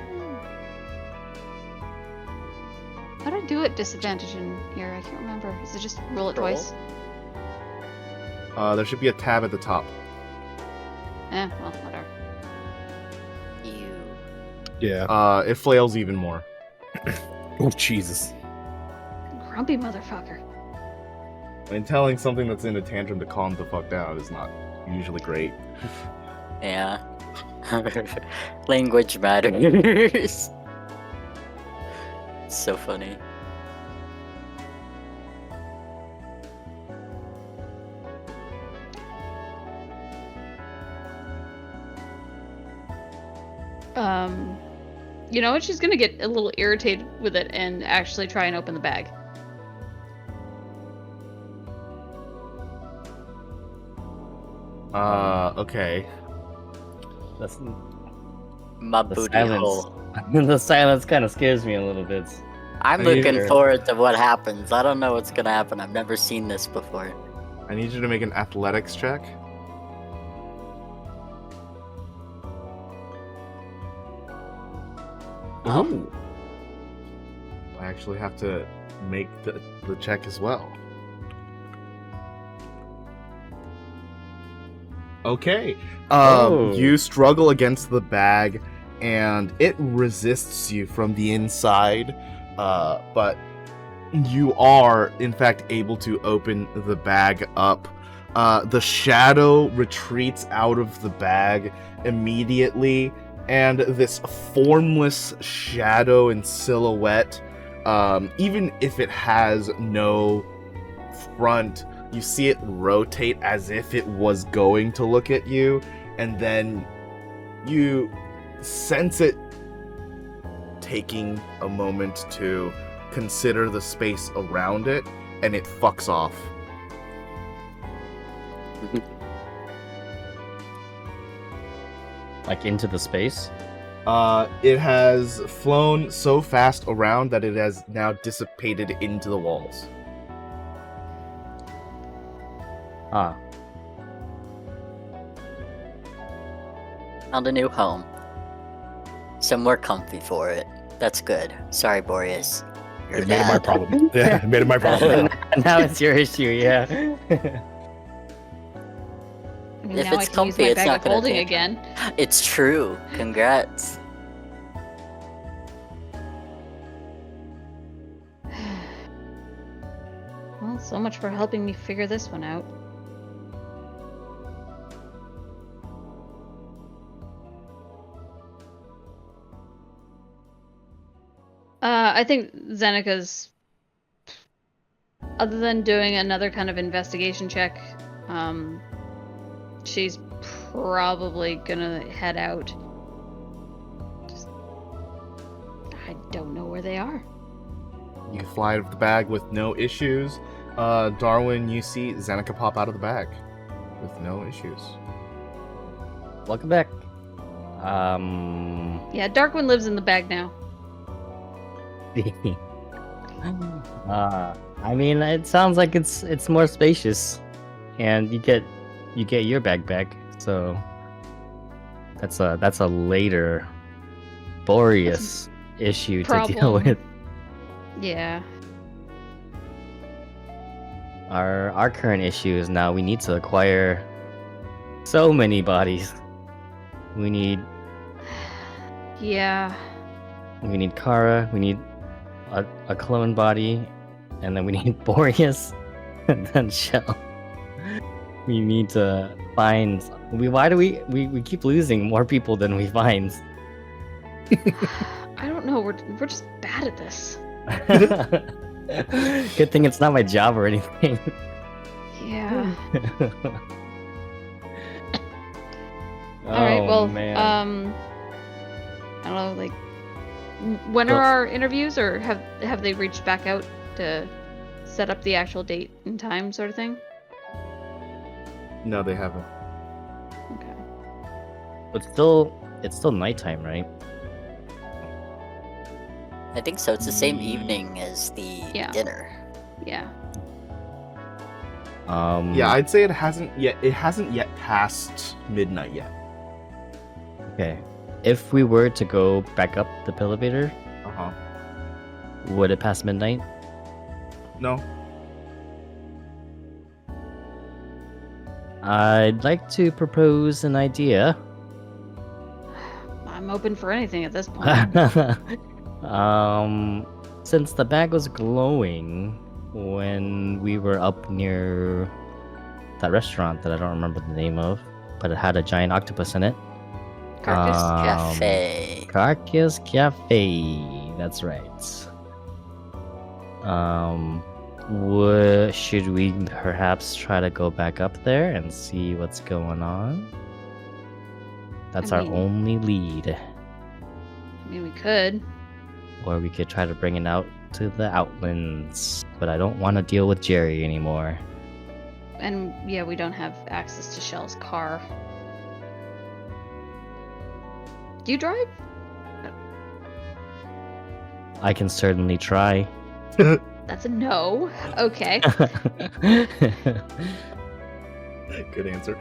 How do I do it disadvantage in here? I can't remember. Is it just roll it twice? There should be a tab at the top. Well, whatever. You. Yeah. It flails even more. Oh, Jesus. Grumpy motherfucker. I mean, telling something that's in a tantrum to calm the fuck down is not usually great. Yeah. Language matters. So funny. You know what? She's gonna get a little irritated with it and actually try and open the bag. Okay. That's My the booty silence. hole. The silence kind of scares me a little bit. I'm I need looking her- forward to what happens. I don't know what's gonna happen. I've never seen this before. I need you to make an athletics check. Oh. I actually have to make the check as well. Okay. You struggle against the bag, and it resists you from the inside, but you are, in fact, able to open the bag up. The shadow retreats out of the bag immediately, and this formless shadow and silhouette, even if it has no front, you see it rotate as if it was going to look at you, and then you sense it taking a moment to consider the space around it, and it fucks off. Like into the space? It has flown so fast around that it has now dissipated into the walls. Ah, Found a new home. Somewhere comfy for it. That's good. Sorry, Boreas. You're It made it my bad. problem. Yeah, it made it my problem. now it's your issue, yeah. I mean, If now I it's can use comfy, my it's bag not of gonna holding take- again. It's true. Congrats. Well, so much for helping me figure this one out. I think Zenika's, other than doing another kind of investigation check, she's probably gonna head out. Just, I don't know where they are. You can fly out of the bag with no issues. Darwin, you see Zeneca pop out of the bag with no issues. Welcome back. Yeah, Darkwing lives in the bag now. I mean, it sounds like it's more spacious, and you get your bag back. So that's a later Boreas issue to deal problem. with. Yeah. Our current issue is now we need to acquire so many bodies. We need Yeah. Kara. We need a clone body, and then we need Boreas, and then Shell. We need to find. Why do we keep losing more people than we find? I don't know. We're just bad at this. Good thing it's not my job or anything. Yeah. All right. Oh, Well, man. I don't know. Like, when are our interviews, or have they reached back out to set up the actual date and time, sort of thing? No, they haven't. Okay. It's still nighttime, right? I think so. It's the same evening as the Yeah. dinner. Yeah. Yeah, I'd say it hasn't yet passed midnight yet. Okay. If we were to go back up the elevator, Uh-huh. would it pass midnight? No. I'd like to propose an idea. I'm open for anything at this point. Since the bag was glowing when we were up near that restaurant that I don't remember the name of, but it had a giant octopus in it. Carcass. Cafe. Carcass Cafe. That's right. Should we perhaps try to go back up there and see what's going on? That's I our mean- only lead. I mean, we could. Or we could try to bring it out to the Outlands. But I don't want to deal with Jerry anymore. And yeah, we don't have access to Shell's car. Do you drive? I can certainly try. That's a no. Okay. Good answer.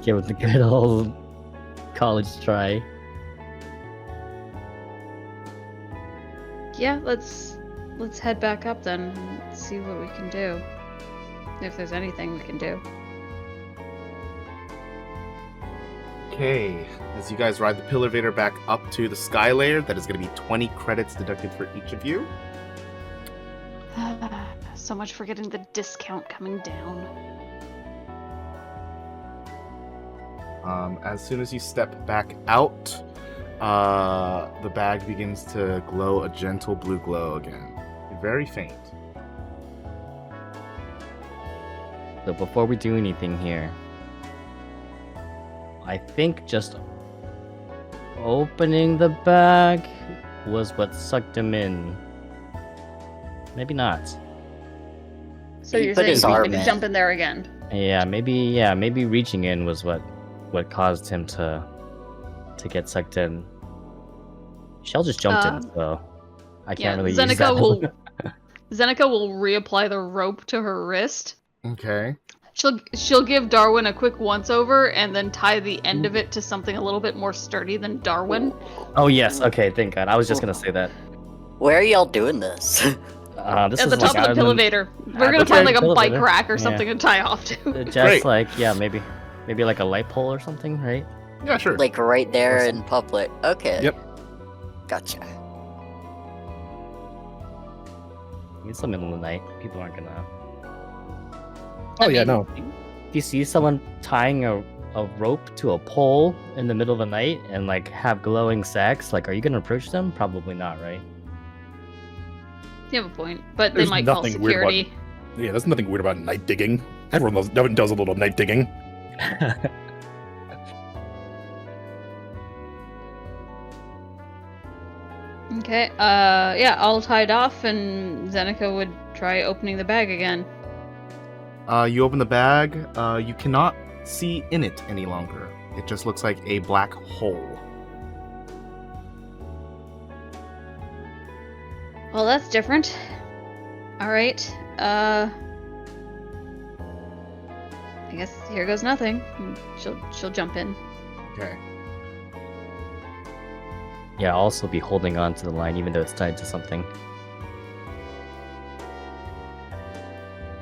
Give it the good old college try. Yeah, let's head back up then and see what we can do. If there's anything we can do. Okay, as you guys ride the Pillarvator back up to the sky layer, that is going to be 20 credits deducted for each of you. So much for getting the discount coming down. As soon as you step back out, the bag begins to glow a gentle blue glow again. Very faint. So before we do anything here, I think just opening the bag was what sucked him in. Maybe not. So He you're put saying his we arm can in. jump in there again? Yeah, maybe reaching in was what what caused him to get sucked in. Shell just jumped in, so I can't really use that. Zeneca will reapply the rope to her wrist. Okay. She'll give Darwin a quick once-over and then tie the end of it to something a little bit more sturdy than Darwin. Oh yes, okay, thank God. I was just gonna say that. Where are y'all doing this? This At is the top like of the elevator. We're gonna find like a bike rack or something to tie off to. Just Great. like maybe like a light pole or something, right? Yeah, sure. Like right there in public. Okay. Yep. Gotcha. It's the middle of the night. People aren't gonna. Oh yeah, no. If you see someone tying a rope to a pole in the middle of the night and like have glowing sacks, like, are you gonna approach them? Probably not, right? You have a point, but There's they might call nothing weird about- security. Yeah, there's nothing weird about night digging. Everyone does a little night digging. Okay, yeah, all tied off, and Zeneca would try opening the bag again. You open the bag. You cannot see in it any longer. It just looks like a black hole. Well, that's different. Alright, I guess here goes nothing. She'll jump in. Okay. Yeah, I'll also be holding on to the line even though it's tied to something.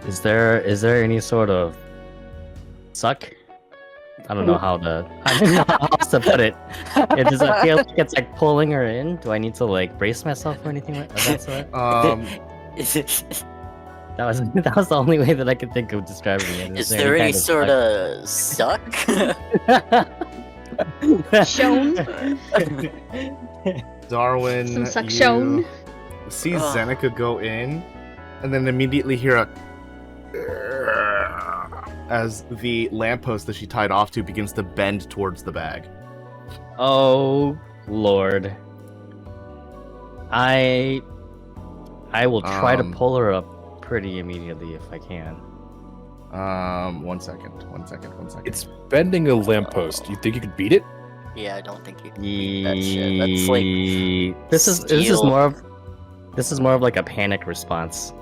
Is there any sort of suck? I don't know how to put it. Does it feel like it's like pulling her in? Do I need to like brace myself or anything like that sort? That was the only way that I could think of describing it. Is there any sort of suck? Shown? Darwin, Some suck shown? you see Zeneca go in, and then immediately hear a as the lamppost that she tied off to begins to bend towards the bag. Oh Lord. I will try to pull her up pretty immediately if I can. 1 second. It's bending a lamppost. You think you could beat it? Yeah, I don't think you can beat that shit. That's like this is steel. more of like a panic response.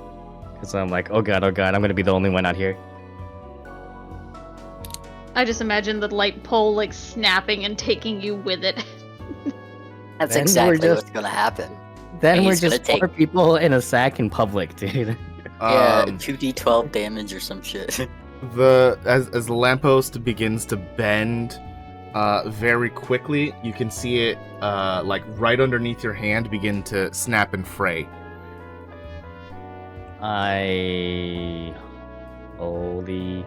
Because I'm like, oh god, I'm gonna be the only one out here. I just imagine the light pole like snapping and taking you with it. That's Then exactly what's gonna happen. Then And we're he's gonna just 4 people in a sack in public, dude. Yeah, 2d12 damage or some shit. As the lamppost begins to bend very quickly, you can see it like right underneath your hand begin to snap and fray. Holy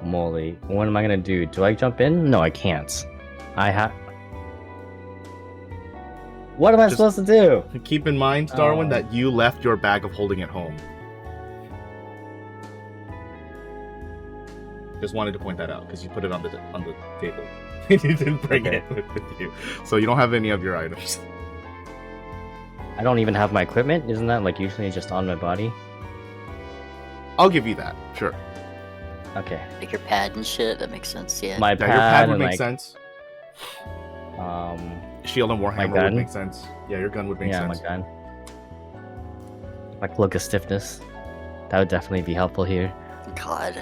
moly. What am I gonna do? Do I jump in? No, I can't. What am I supposed to do? Keep in mind, Darwin, that you left your bag of holding at home. Just wanted to point that out because you put it on the table. You didn't bring it with you, so you don't have any of your items. I don't even have my equipment. Isn't that like usually just on my body? I'll give you that. Sure. Okay. Like your pad and shit, that makes sense, yeah. My Yeah, pad, your pad would and make like, sense. Shield and Warhammer gun? would make sense. Yeah, your gun would make sense. my gun. My cloak of stiffness. That would definitely be helpful here. God.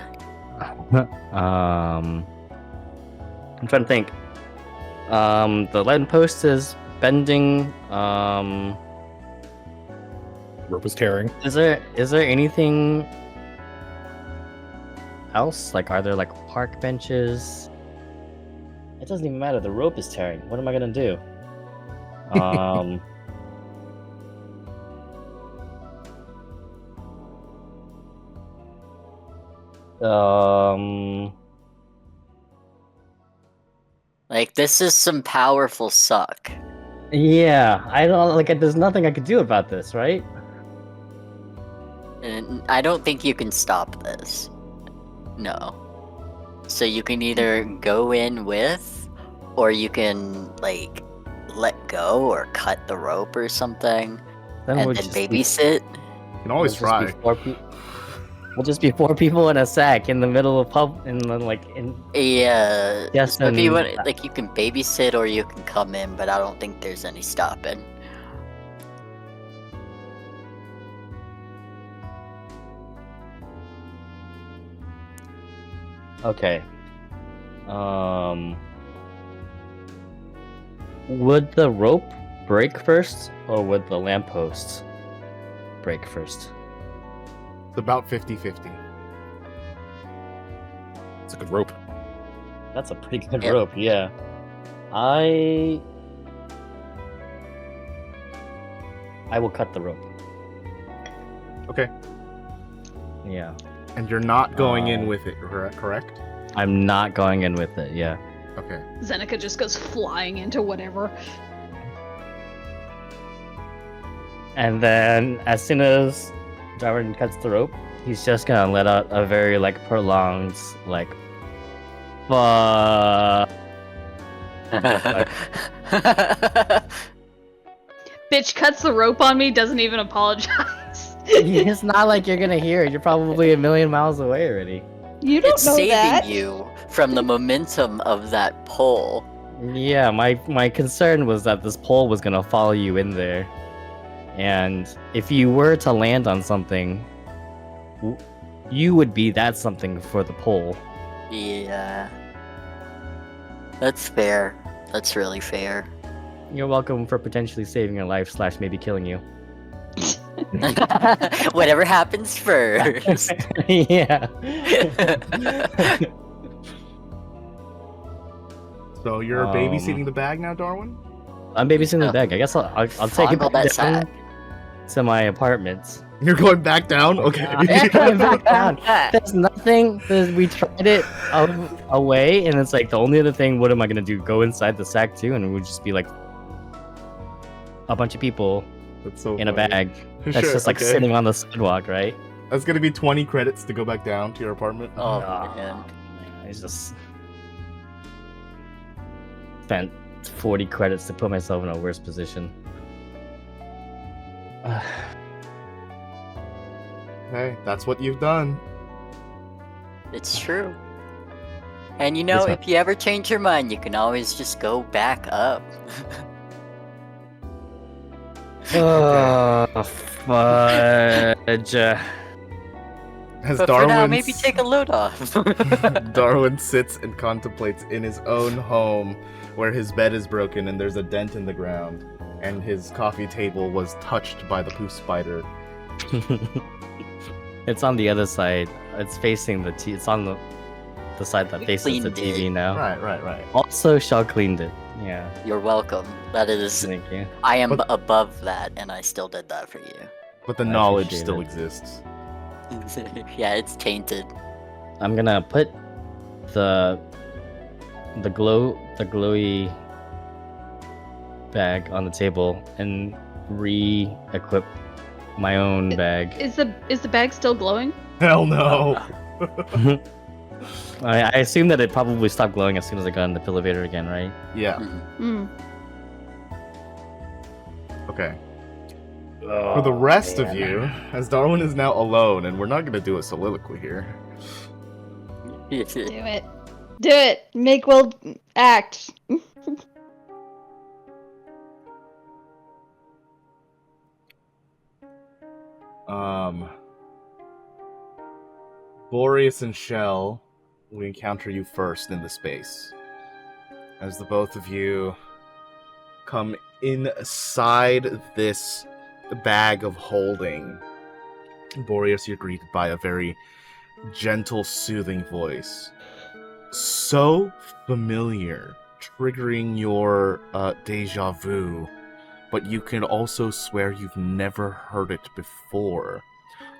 I'm trying to think. The lamppost is bending. Rope is tearing. Is there anything else? Like, are there like park benches? It doesn't even matter. The rope is tearing. What am I gonna do? Like, this is some powerful suck. Yeah, I don't like. There's nothing I could do about this, right? And I don't think you can stop this. No. So you can either go in with, or you can, like, let go or cut the rope or something, Then and we'll then just be- babysit. You can always we'll just try. be 4 people. We'll just be 4 people in a sack in the middle of Yeah. Yes, If you and- want, like, you can babysit or you can come in, but I don't think there's any stopping. Okay. Would the rope break first, or would the lamppost break first? It's about 50-50. It's a good rope. That's a pretty good Yep. rope, yeah. I will cut the rope. Okay. Yeah. And you're not going in Um, with it, correct? I'm not going in with it, yeah. Okay. Zeneca just goes flying into whatever. And then as soon as Darwin cuts the rope, he's just gonna let out a very prolonged fuck. Bitch cuts the rope on me, doesn't even apologize. It's not like you're gonna hear it. You're probably a million miles away already. You don't It's know saving that. you from the momentum of that pole. Yeah, my concern was that this pole was gonna follow you in there, and if you were to land on something, you would be that something for the pole. Yeah. That's fair. That's really fair. You're welcome for potentially saving your life / maybe killing you. Whatever happens first. Yeah. So you're Um, babysitting the bag now, Darwin? I'm babysitting the bag. I guess I'll take it Fondle back that down sack. to my apartment. You're going back down? Okay. I'm going back down. There's nothing. We tried it away, and it's like the only other thing. What am I gonna do? Go inside the sack too, and it would just be like a bunch of people That's so in a funny. bag that's Sure, just okay. sitting on the sidewalk, right? That's gonna be 20 credits to go back down to your apartment. Oh, Ah, man. I just spent 40 credits to put myself in a worse position. Hey, that's what you've done. It's true. And you know, It's not- if you ever change your mind, you can always just go back up. Oh, fudge. As But for Darwin now, maybe take a load off. Darwin sits and contemplates in his own home where his bed is broken and there's a dent in the ground and his coffee table was touched by the poo spider. It's on the other side. It's facing the T. It's on the side that We faces the cleaned TV it. now. Right. Also, Shaw cleaned it. Yeah, You're welcome. That is, thank you. I am But- above that, and I still did that for you. But the I knowledge appreciate still it. exists. Yeah, it's tainted. I'm gonna put the glowy bag on the table and re-equip my own bag. Is the bag still glowing? Hell no. I assume that it probably stopped glowing as soon as I got in the elevator again, right? Yeah. Mhm. Hmm. Okay. For the rest of you, as Darwin is now alone, and we're not gonna do a soliloquy here. Do it. Do it. Make Will act. Boreas and Shell, we encounter you first in the space. As the both of you come inside this bag of holding, Boreas, you're greeted by a very gentle, soothing voice. So familiar, triggering your deja vu, but you can also swear you've never heard it before.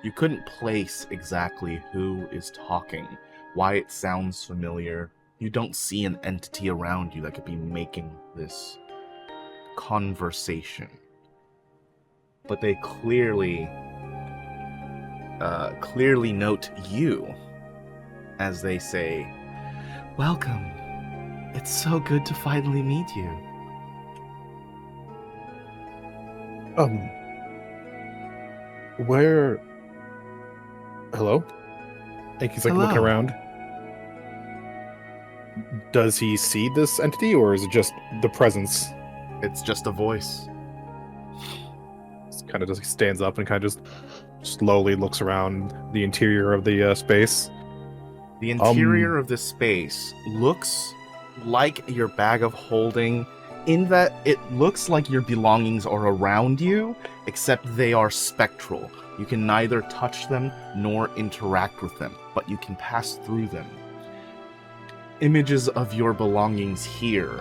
You couldn't place exactly who is talking, why it sounds familiar. You don't see an entity around you that could be making this conversation. But they clearly note you as they say, "Welcome. It's so good to finally meet you." Where? Hello? think he's like Hello. looking around. Does he see this entity, or is it just the presence? It's just a voice. Kind of just stands up and kind of just slowly looks around the interior of the space. The interior of this space looks like your bag of holding, in that it looks like your belongings are around you, except they are spectral. You can neither touch them nor interact with them, but you can pass through them. Images of your belongings here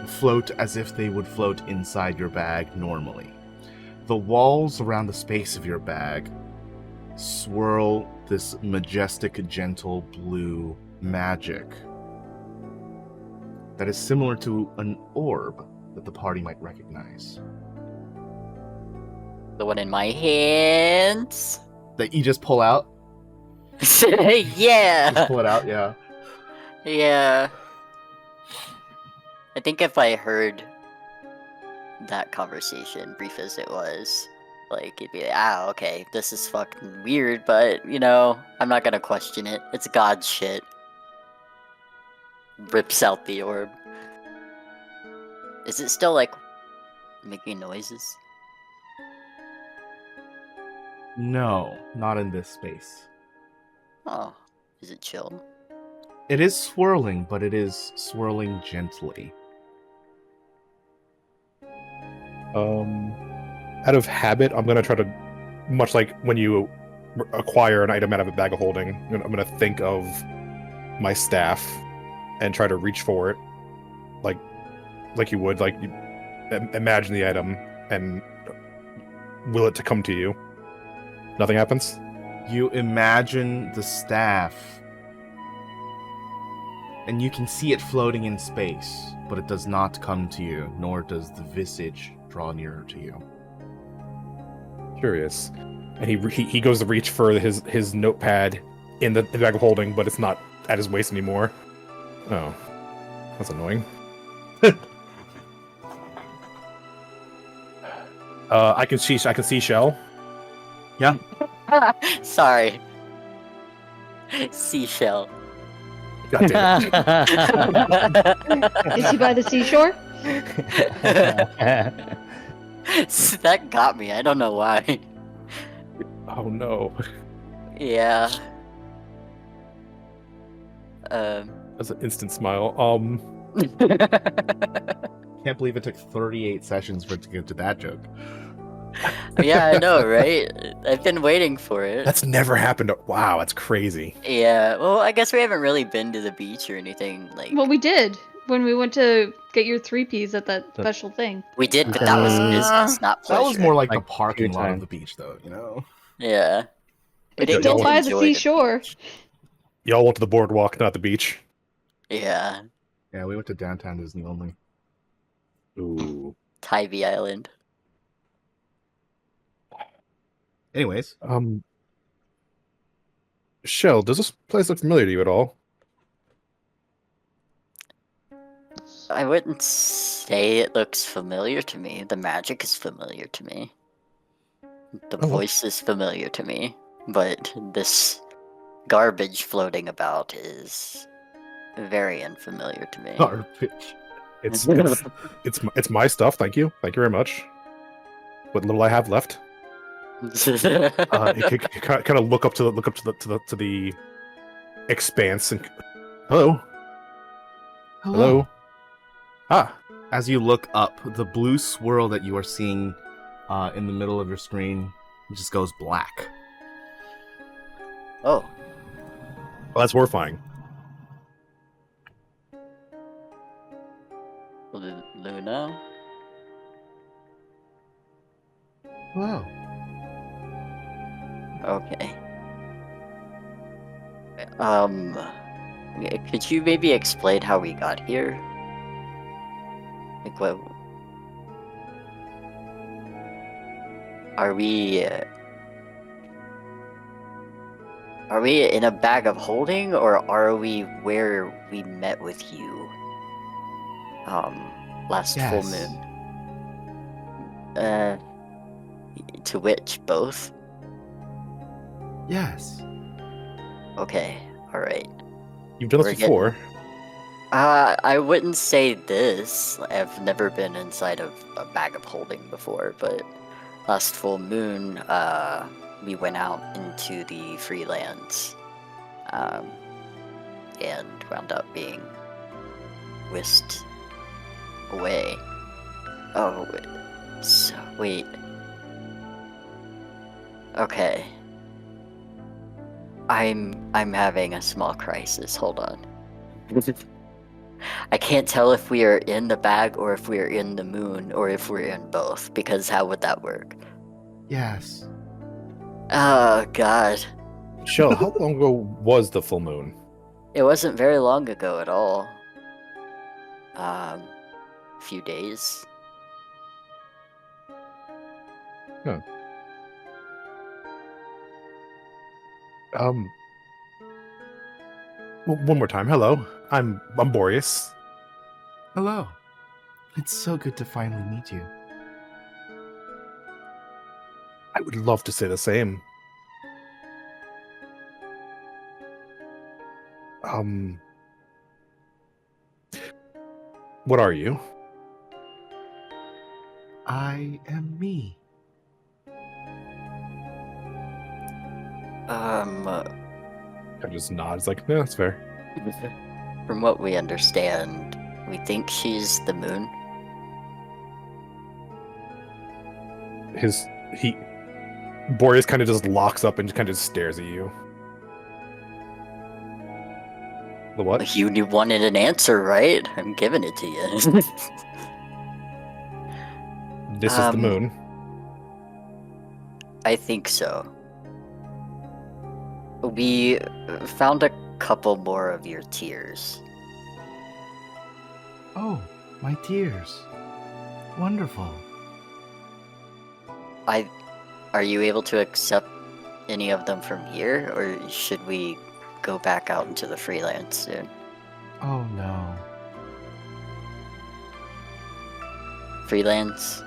float as if they would float inside your bag normally. The walls around the space of your bag swirl this majestic, gentle blue magic that is similar to an orb that the party might recognize. The one in my hands. That you just pull out? Yeah. Just pull it out, yeah. Yeah. I think if I heard that conversation, brief as it was, like, it'd be like, okay, this is fucking weird, but, you know, I'm not gonna question it. It's God shit. Rips out the orb. Is it still, like, making noises? No, not in this space. Oh, is it chill? It is swirling, but it is swirling gently. Out of habit, I'm gonna try to, much like when you acquire an item out of a bag of holding, I'm gonna think of my staff and try to reach for it, like you would, like you imagine the item and will it to come to you. Nothing happens. You imagine the staff, and you can see it floating in space, but it does not come to you, nor does the visage draw nearer to you. Curious. And he goes to reach for his notepad in the bag of holding, but it's not at his waist anymore. Oh, that's annoying. I can see Shell. Yeah. Sorry. Seashell. God damn it. Is he by the seashore? That got me. I don't know why. Oh no. Yeah. That's an instant smile. Can't believe it took 38 sessions for it to get to that joke. Yeah, I know, right? I've been waiting for it. That's never happened. Wow, that's crazy. Yeah, well, I guess we haven't really been to the beach or anything. Like, Well, we did when we went to get your 3Ps at that special thing. we did, but that was business, not pleasure. That was more like the Like, parking two lot of times. the beach, though, you know? Yeah. We It's didn't still get to by the enjoy seashore. Y'all went to the boardwalk, not the beach. Yeah, Yeah, we went to downtown Disney only. Ooh. Tybee Island. Anyways, Shell, does this place look familiar to you at all? I wouldn't say it looks familiar to me. The magic is familiar to me. The Oh, well. voice is familiar to me. But this garbage floating about is very unfamiliar to me. garbage. It's my stuff. Thank you very much. What little I have left. It kind of look up to the expanse and hello. Ah, As you look up, the blue swirl that you are seeing in the middle of your screen just goes black. Oh, well, that's horrifying. Luna? Wow. Okay. Could you maybe explain how we got here? Like, what? Are we in a bag of holding, or are we where we met with you? Last full Yes. moon. To which, both? Yes. Okay, alright. You've done this We're before. I wouldn't say this. I've never been inside of a bag of holding before, but last full moon, we went out into the freelands, and wound up being whisked away. Oh, wait. Okay. I'm having a small crisis. Hold on. I can't tell if we are in the bag or if we are in the moon or if we're in both, because how would that work? Yes. Oh god. Shell, how long ago was the full moon? It wasn't very long ago at all. A few days. One more time. Hello, I'm Boreas. Hello. It's so good to finally meet you. I would love to say the same. What are you? I am me. I just nods like, yeah, that's fair. From what we understand, we think she's the moon. Boreas kind of just locks up and just kind of stares at you. The what? You wanted an answer, right? I'm giving it to you. This is the moon. I think so. We found a couple more of your tears. Oh, my tears. Wonderful. Are you able to accept any of them from here, or should we go back out into the freelance soon? Oh no. Freelance?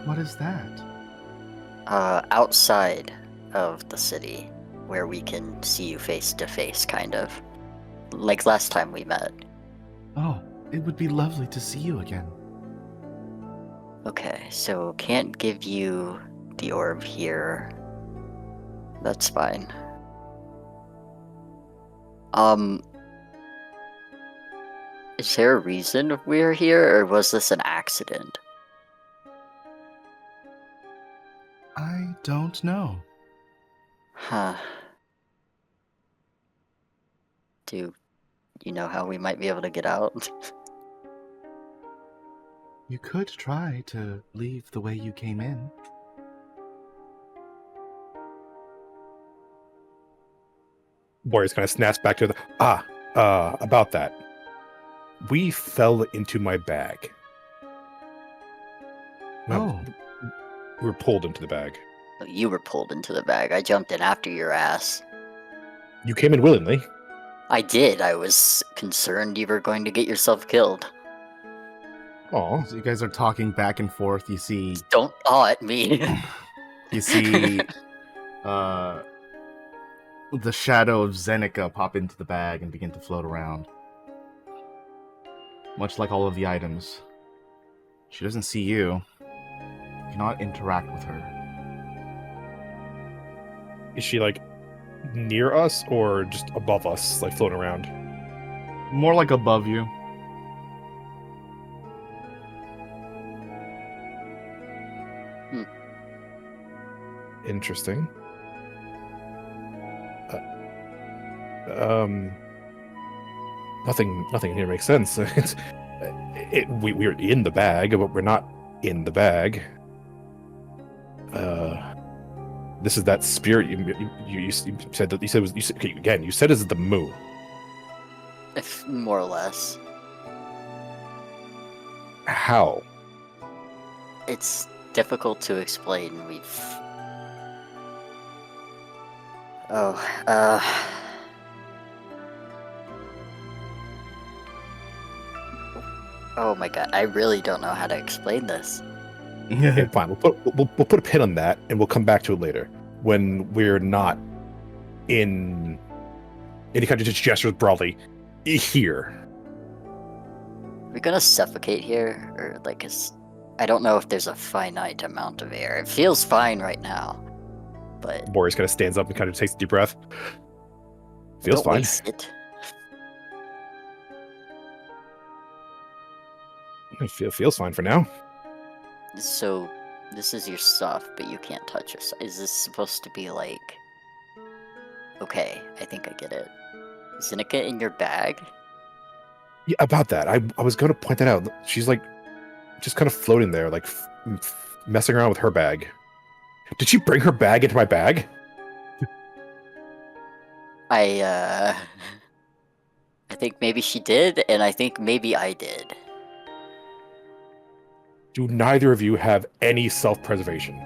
What is that? Outside of the city, where we can see you face to face, kind of. Like last time we met. Oh, it would be lovely to see you again. Okay, so can't give you the orb here. That's fine. Is there a reason we're here, or was this an accident? I don't know. Huh. Do you know how we might be able to get out? You could try to leave the way you came in. Boreas kind of snaps back to about that. We fell into my bag. No, we were pulled into the bag. You were pulled into the bag. I jumped in after your ass. You came in willingly. I did. I was concerned you were going to get yourself killed. Oh, So you guys are talking back and forth. You see Don't awe at me. you see the shadow of Zeneca pop into the bag and begin to float around. Much like all of the items. She doesn't see you. You cannot interact with her. is she like near us or just above us, like floating around? More like above you. Interesting. Nothing here makes sense. We're in the bag, but we're not in the bag. This is that spirit you said that you said was you said is the moon. If more or less. How? It's difficult to explain. Oh my god, I really don't know how to explain this. Okay, fine. We'll put a pin on that, and we'll come back to it later. when we're not in any kind of gestures broadly here. We're gonna suffocate here, or like, I don't know if there's a finite amount of air. It feels fine right now, but Boreas kind of stands up and kind of takes a deep breath. Feels don't fine. waste it. It feels fine for now. So, this is your stuff, but you can't touch your stuff. Is this supposed to be like... Okay, I think I get it. Is Zeneca in your bag? Yeah, about that. I was going to point that out. She's like just kind of floating there, like messing around with her bag. Did she bring her bag into my bag? I think maybe she did, and I think maybe I did. Do neither of you have any self-preservation?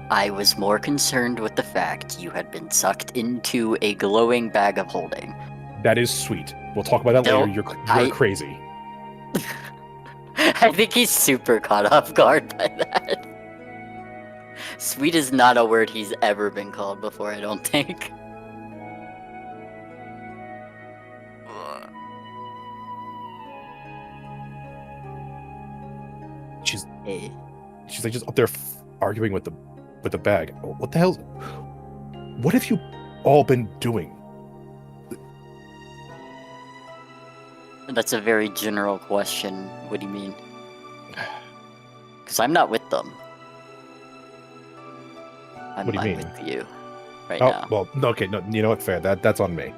I was more concerned with the fact you had been sucked into a glowing bag of holding. That is sweet. We'll talk about that No, later. You're crazy. I think he's super caught off guard by that. Sweet is not a word he's ever been called before, I don't think. Hey. She's like just up there arguing with the bag. What the hell? What have you all been doing? That's a very general question. What do you mean? Because I'm not with them. I'm What do you mean? with you right Oh, now. well, okay, no, you know what? Fair. That's on me.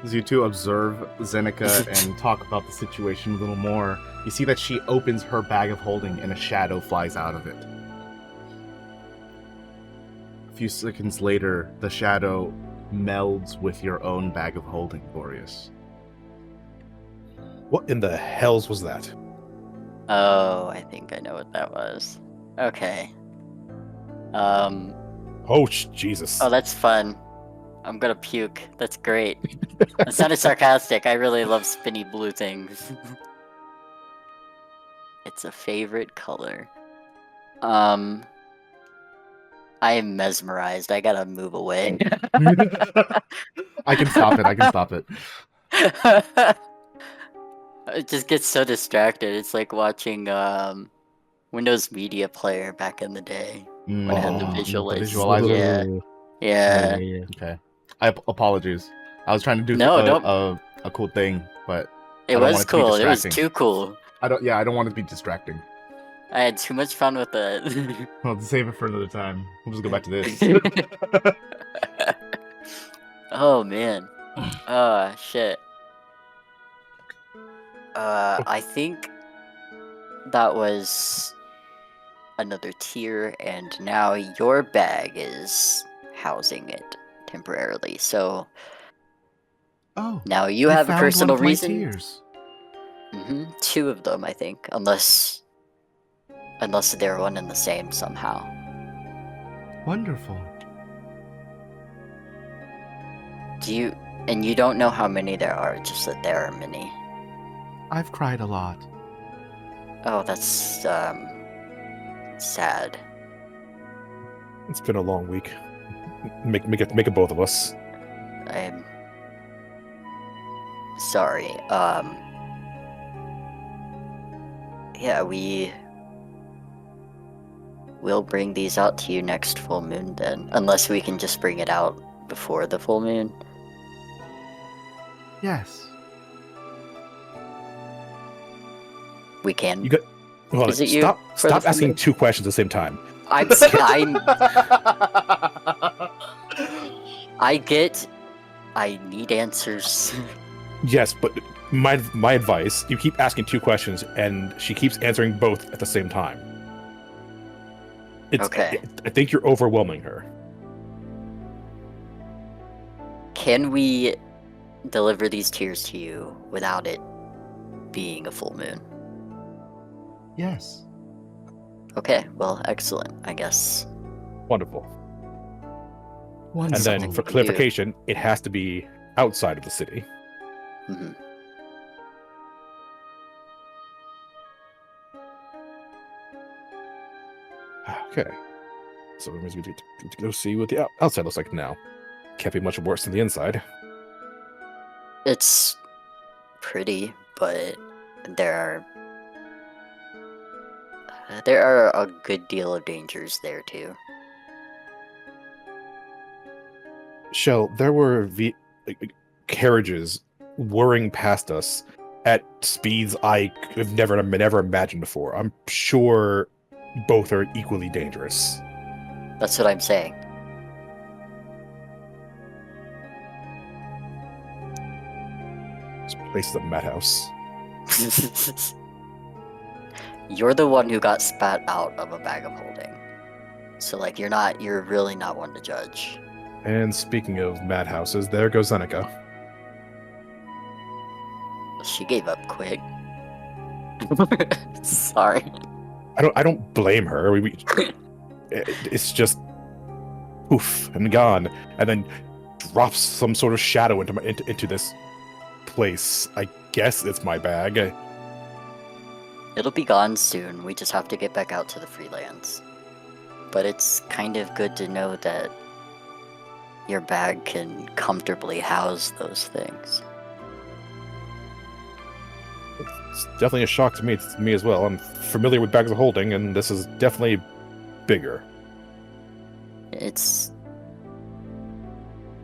As you two observe Zeneca and talk about the situation a little more, you see that she opens her bag of holding and a shadow flies out of it. A few seconds later, the shadow melds with your own bag of holding, Boreas. What in the hells was that? Oh, I think I know what that was. Okay. Oh, Jesus. Oh, that's fun. I'm gonna puke. That's great. That sounded sarcastic. I really love spinny blue things. It's a favorite color. I am mesmerized. I gotta move away. I can stop it. I can stop it. It just gets so distracted. It's like watching Windows Media Player back in the day when it had the visualizer. Yeah. Okay. Apologies. I was trying to do No, a cool thing, but It I don't was want it to be cool. It was distracting. too cool. I don't want it to be distracting. I had too much fun with it. I'll save it for another time. We'll just go back to this. Oh man. Shit. I think that was another tier, and now your bag is housing it temporarily. So Oh, now you have a found personal one of my reason. tiers. Two of them, I think, unless they're one and the same somehow. Wonderful. And you don't know how many there are, just that there are many. I've cried a lot. Oh, that's sad. It's been a long week. Make it both of us. I'm sorry. Yeah, we'll bring these out to you next full moon then, unless we can just bring it out before the full moon. Yes. We can. You got. Hold Is on, it you stop for the asking full two questions at the same time. I'm I need answers. Yes, but my advice: you keep asking two questions, and she keeps answering both at the same time. Okay. I think you're overwhelming her. Can we deliver these tears to you without it being a full moon? Yes. Okay, well, excellent, I guess. Wonderful. And then, Something for we can clarification, it has to be outside of the city. hmm Okay. So it means we get to go see what the outside looks like now. Can't be much worse than the inside. It's pretty, but there are a good deal of dangers there too. Shell, there were carriages whirring past us at speeds I have never imagined before. I'm sure both are equally dangerous. That's what I'm saying. This place is a madhouse. You're the one who got spat out of a bag of holding. So like you're really not one to judge. And speaking of madhouses, there goes Zeneca. She gave up quick. Sorry. I don't blame her. It's just poof and gone, and then drops some sort of shadow into this place. I guess it's my bag. It'll be gone soon. We just have to get back out to the freelands. But it's kind of good to know that your bag can comfortably house those things. It's definitely a shock to me as well. I'm familiar with bags of holding, and this is definitely bigger. It's...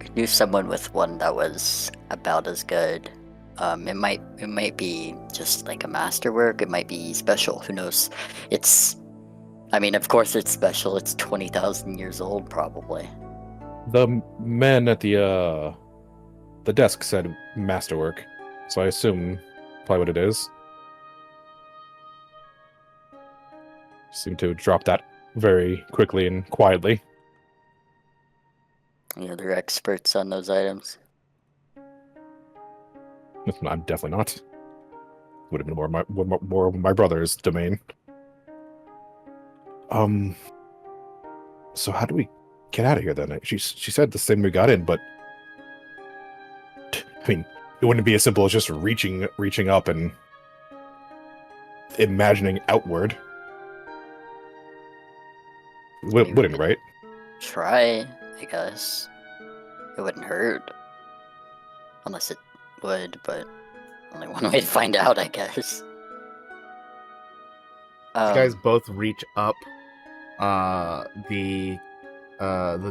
I knew someone with one that was about as good. It might be just like a masterwork. It might be special. Who knows? Of course it's special. It's 20,000 years old, probably. The men at the desk said masterwork, so I assume probably what it is. Seem to drop that very quickly and quietly. Yeah, they're experts on those items. I'm definitely not. Would have been more of my brother's domain. So how do we get out of here then? She said the same we got in, but I mean, it wouldn't be as simple as just reaching up and imagining outward. Wouldn't, right? Try, I guess. It wouldn't hurt. Unless it would, but only one way to find out, I guess. You guys both reach up. The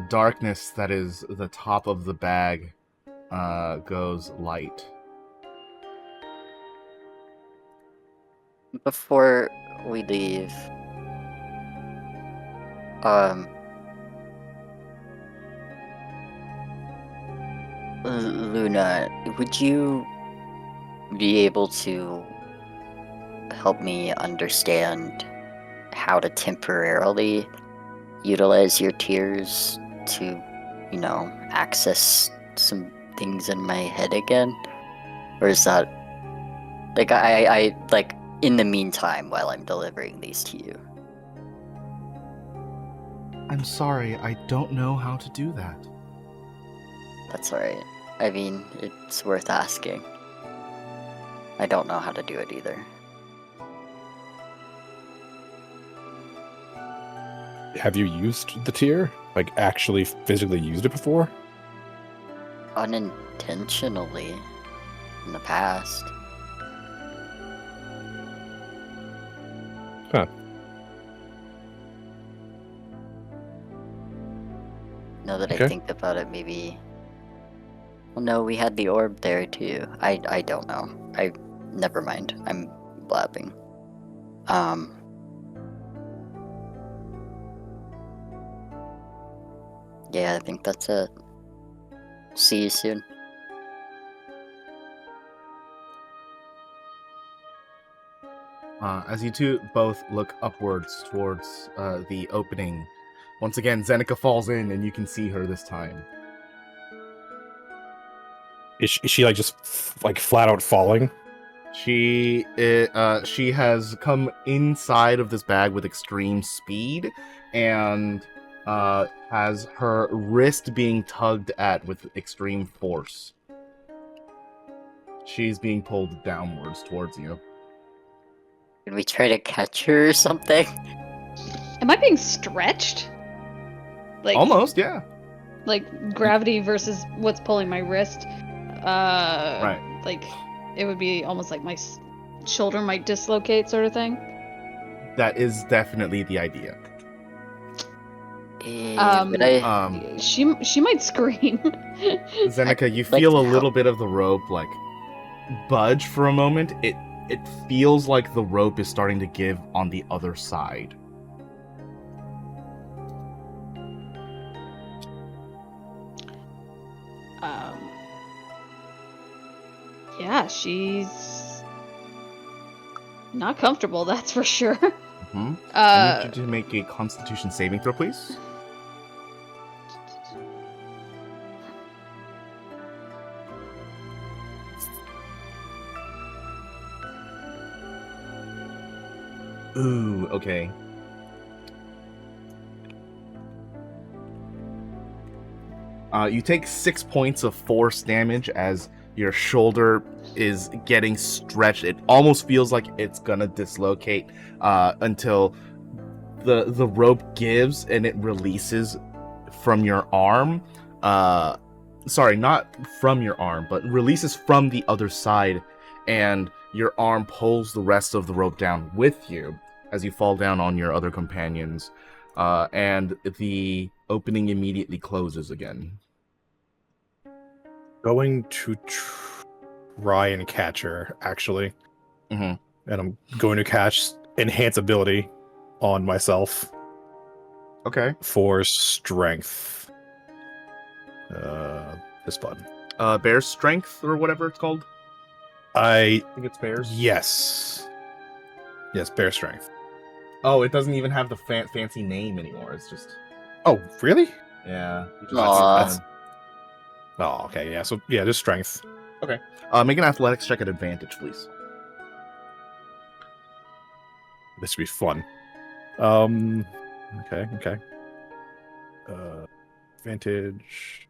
darkness that is the top of the bag goes light. Before we leave, Luna, would you be able to help me understand how to temporarily utilize your tears to, access some things in my head again? Or is that, like, I in the meantime, while I'm delivering these to you? I'm sorry, I don't know how to do that. That's alright. I mean, it's worth asking. I don't know how to do it either. Have you used the tear? Like, actually physically used it before? Unintentionally. In the past. Huh. Now that Okay. I think about it, maybe... Well, no, we had the orb there too. I don't know. Never mind. I'm blabbing. Yeah, I think that's it. See you soon. As you two both look upwards towards the opening, once again, Zeneca falls in, and you can see her this time. Is she like just flat out falling? She has come inside of this bag with extreme speed, and has her wrist being tugged at with extreme force. She's being pulled downwards towards you. Can we try to catch her or something? Am I being stretched? Like Almost, yeah. like gravity versus what's pulling my wrist. Right. Like it would be almost like my shoulder might dislocate, sort of thing. That is definitely the idea. But I, She might scream. Zeneca, you like feel a to little bit of the rope like budge for a moment. It feels like the rope is starting to give on the other side. Yeah, she's not comfortable, that's for sure. Mm-hmm. I need you to make a Constitution saving throw, please. Ooh, okay. You take 6 points of force damage as your shoulder is getting stretched. It almost feels like it's gonna dislocate until the rope gives and it releases from your arm. Sorry, not from your arm, but releases from the other side, and your arm pulls the rest of the rope down with you as you fall down on your other companions, and the opening immediately closes again. Going to try and catch her, actually. Mm-hmm. And I'm going to catch enhance ability on myself Okay. for strength. This button. Bear's strength or whatever it's called. I think it's bear's. Yes, bear strength. Oh, it doesn't even have the fancy name anymore. It's just. Oh, really? Yeah. Aw. Oh, okay, yeah. So yeah, just strength. Okay. Make an athletics check at advantage, please. This should be fun. Okay. Advantage.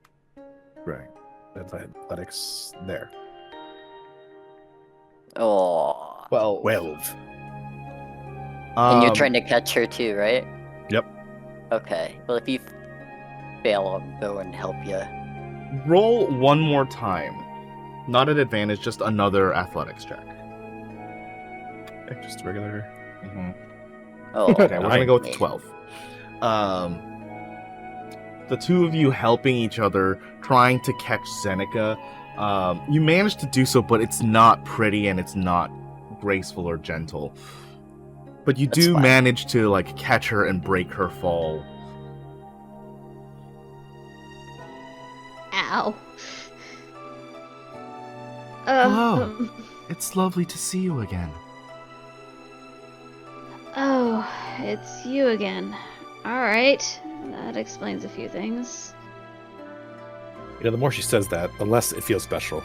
Right. Athletics there. oh, 12. and you're trying to catch her too, right? Yep. Okay. Well, if you fail, I'll go and help you. Roll one more time. Not at advantage, just another athletics check. Okay, just regular. Mm-hmm. Oh, Okay, we're gonna go with me. 12. The two of you helping each other, trying to catch Zeneca. You manage to do so, but it's not pretty and it's not graceful or gentle. But you That's do fine. manage to like catch her and break her fall. Ow. Hello. It's lovely to see you again. Oh, it's you again. Alright, that explains a few things. You know, the more she says that, the less it feels special.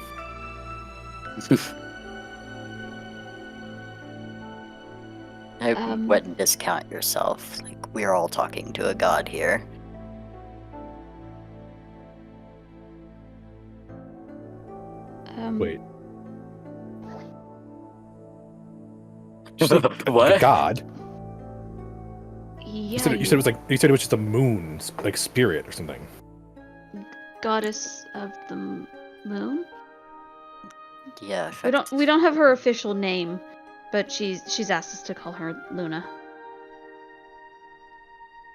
I Um, wouldn't discount yourself. Like, we're all talking to a god here. Wait. What? God. Yeah, You said it was like you said it was just a moon, like spirit or something. goddess of the moon? Yeah. We don't have her official name, but she's asked us to call her Luna.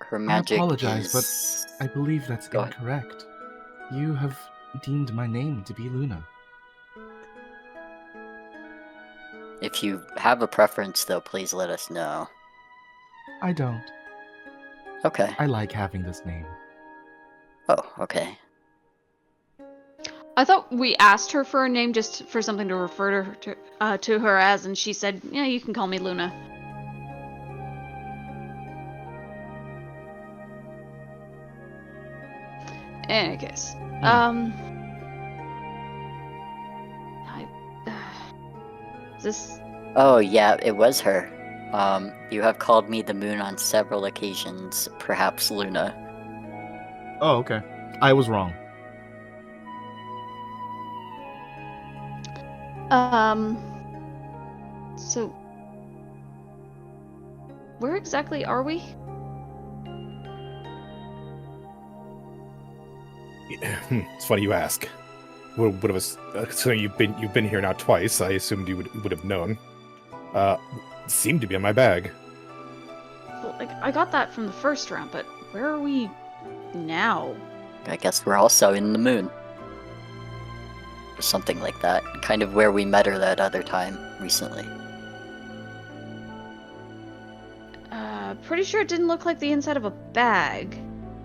Her magic apologize, but is... I believe that's Go ahead. incorrect. You have deemed my name to be Luna. If you have a preference, though, please let us know. I don't. Okay. I like having this name. Oh, okay. I thought we asked her for a name just for something to refer to her as, and she said, "Yeah, you can call me Luna." In any case, is this? Oh, yeah, it was her. You have called me the moon on several occasions, perhaps Luna. Oh, okay. I was wrong. So, where exactly are we? It's funny you ask. Would have so you've been here now twice. I assumed you would have known. Seemed to be in my bag. Well, like, I got that from the first round, but where are we now? I guess we're also in the moon. Or something like that. Kind of where we met her that other time recently. Pretty sure it didn't look like the inside of a bag.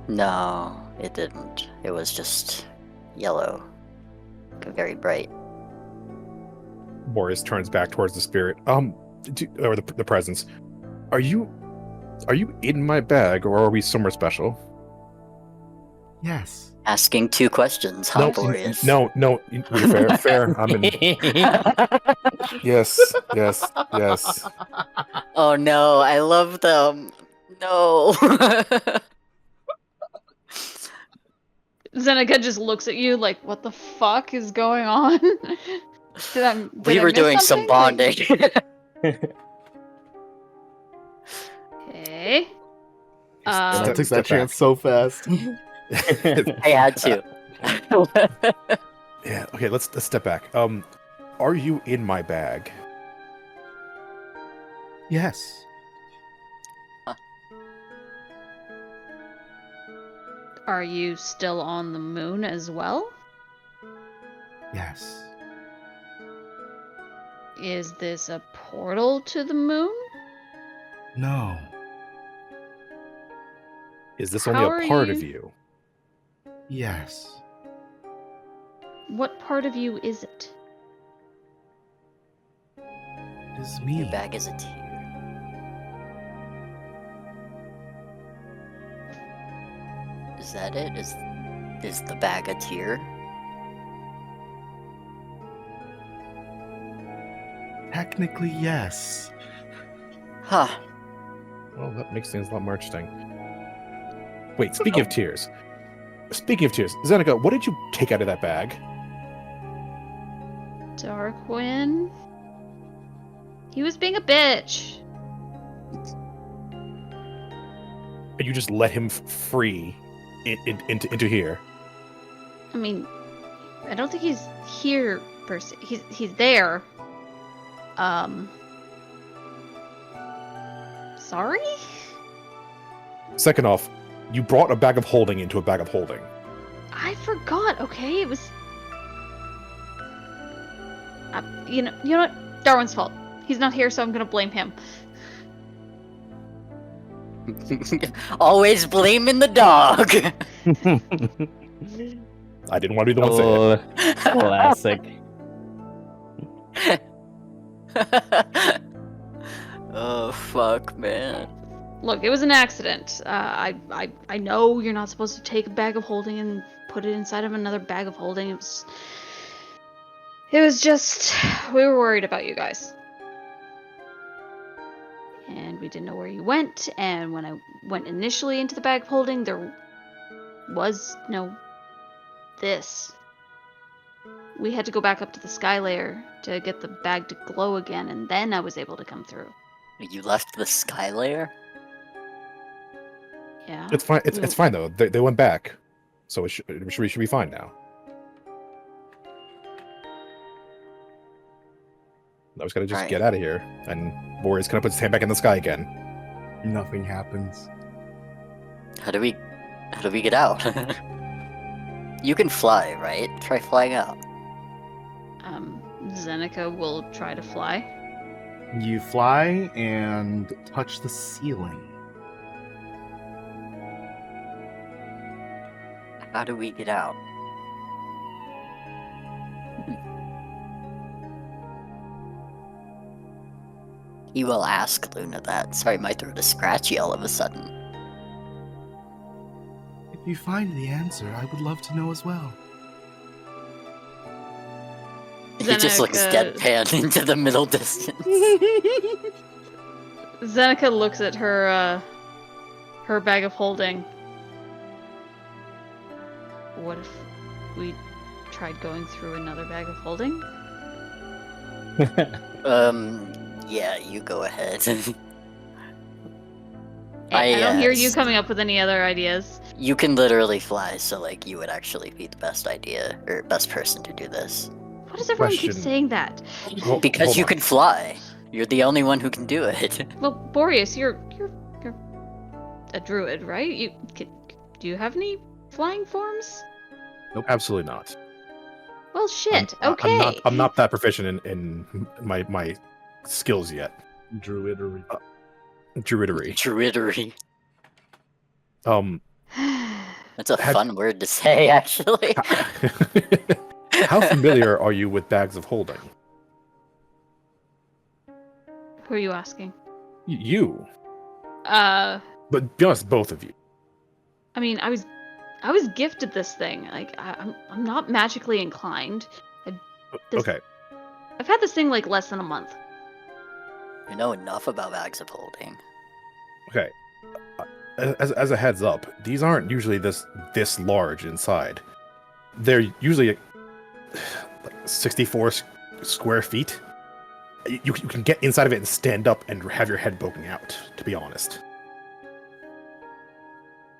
No, it didn't. It was just yellow. Very bright. Boreas turns back towards the spirit. Or the presence. Are you in my bag, or are we somewhere special? Yes. Asking 2 questions, huh, Boreas? No, fair. I'm in. Yes. Oh no, I love them. No. Zeneca just looks at you like, what the fuck is going on? Did We I were miss doing some something? bonding. Okay. I took Step that chance so fast. I had to. Yeah. Okay. Let's step back. Are you in my bag? Yes. Are you still on the moon as well? Yes. Is this a portal to the moon? No. Is this How only are a part you- of you? Yes. What part of you is it? It is me. Your bag is a tear. Is that it? Is the bag a tear? Technically, yes. Huh. Well, that makes things a lot more interesting. Wait, speaking of tears. Zeneca, what did you take out of that bag? Darwin? He was being a bitch. And you just let him free into here? I mean, I don't think he's here per se. He's there. Sorry? Second off, you brought a bag of holding into a bag of holding. I forgot, okay? It was... you know what? Darwin's fault. He's not here, so I'm gonna blame him. Always blaming the dog. I didn't want to be the one saying it. Classic. Oh fuck, man. Look, it was an accident. I know you're not supposed to take a bag of holding and put it inside of another bag of holding. It was just... we were worried about you guys. And we didn't know where you went, and when I went initially into the bag of holding, there was no... this. We had to go back up to the sky layer to get the bag to glow again, and then I was able to come through. You left the sky layer? Yeah. It's fine. It's fine though. They went back, so it should be fine now. I was gonna just Right. get out of here, and Boreas gonna put his hand back in the sky again. Nothing happens. How do we get out? You can fly, right? Try flying out. Zeneca will try to fly. You fly and touch the ceiling. How do we get out? You will ask Luna that. Sorry, my throat is scratchy all of a sudden. If you find the answer, I would love to know as well. He just looks Zeneca- deadpan into the middle distance. Zeneca looks at her bag of holding. What if we tried going through another bag of holding? Yeah, you go ahead. I don't hear you yes. coming up with any other ideas. You can literally fly, so like you would actually be the best idea or best person to do this. Why does everyone keep Question. saying that? Well, Because hold you on. can fly. You're the only one who can do it. Well, Boreas, you're a druid, right? Do you have any flying forms? Nope, absolutely not. Well, shit. I'm Okay. not that proficient in my skills yet. Druidery. Druidery. Druidery. That's a Have- fun word to say, actually. How familiar are you with bags of holding? Who are you asking? You. Uh, But be honest, both of you. I mean, I was gifted this thing. Like, I'm not magically inclined. This- Okay. I've had this thing like less than a month. I know enough about bags of holding. Okay. As a heads up, these aren't usually this large inside. They're usually like 64 square feet. You can get inside of it and stand up and have your head poking out, to be honest.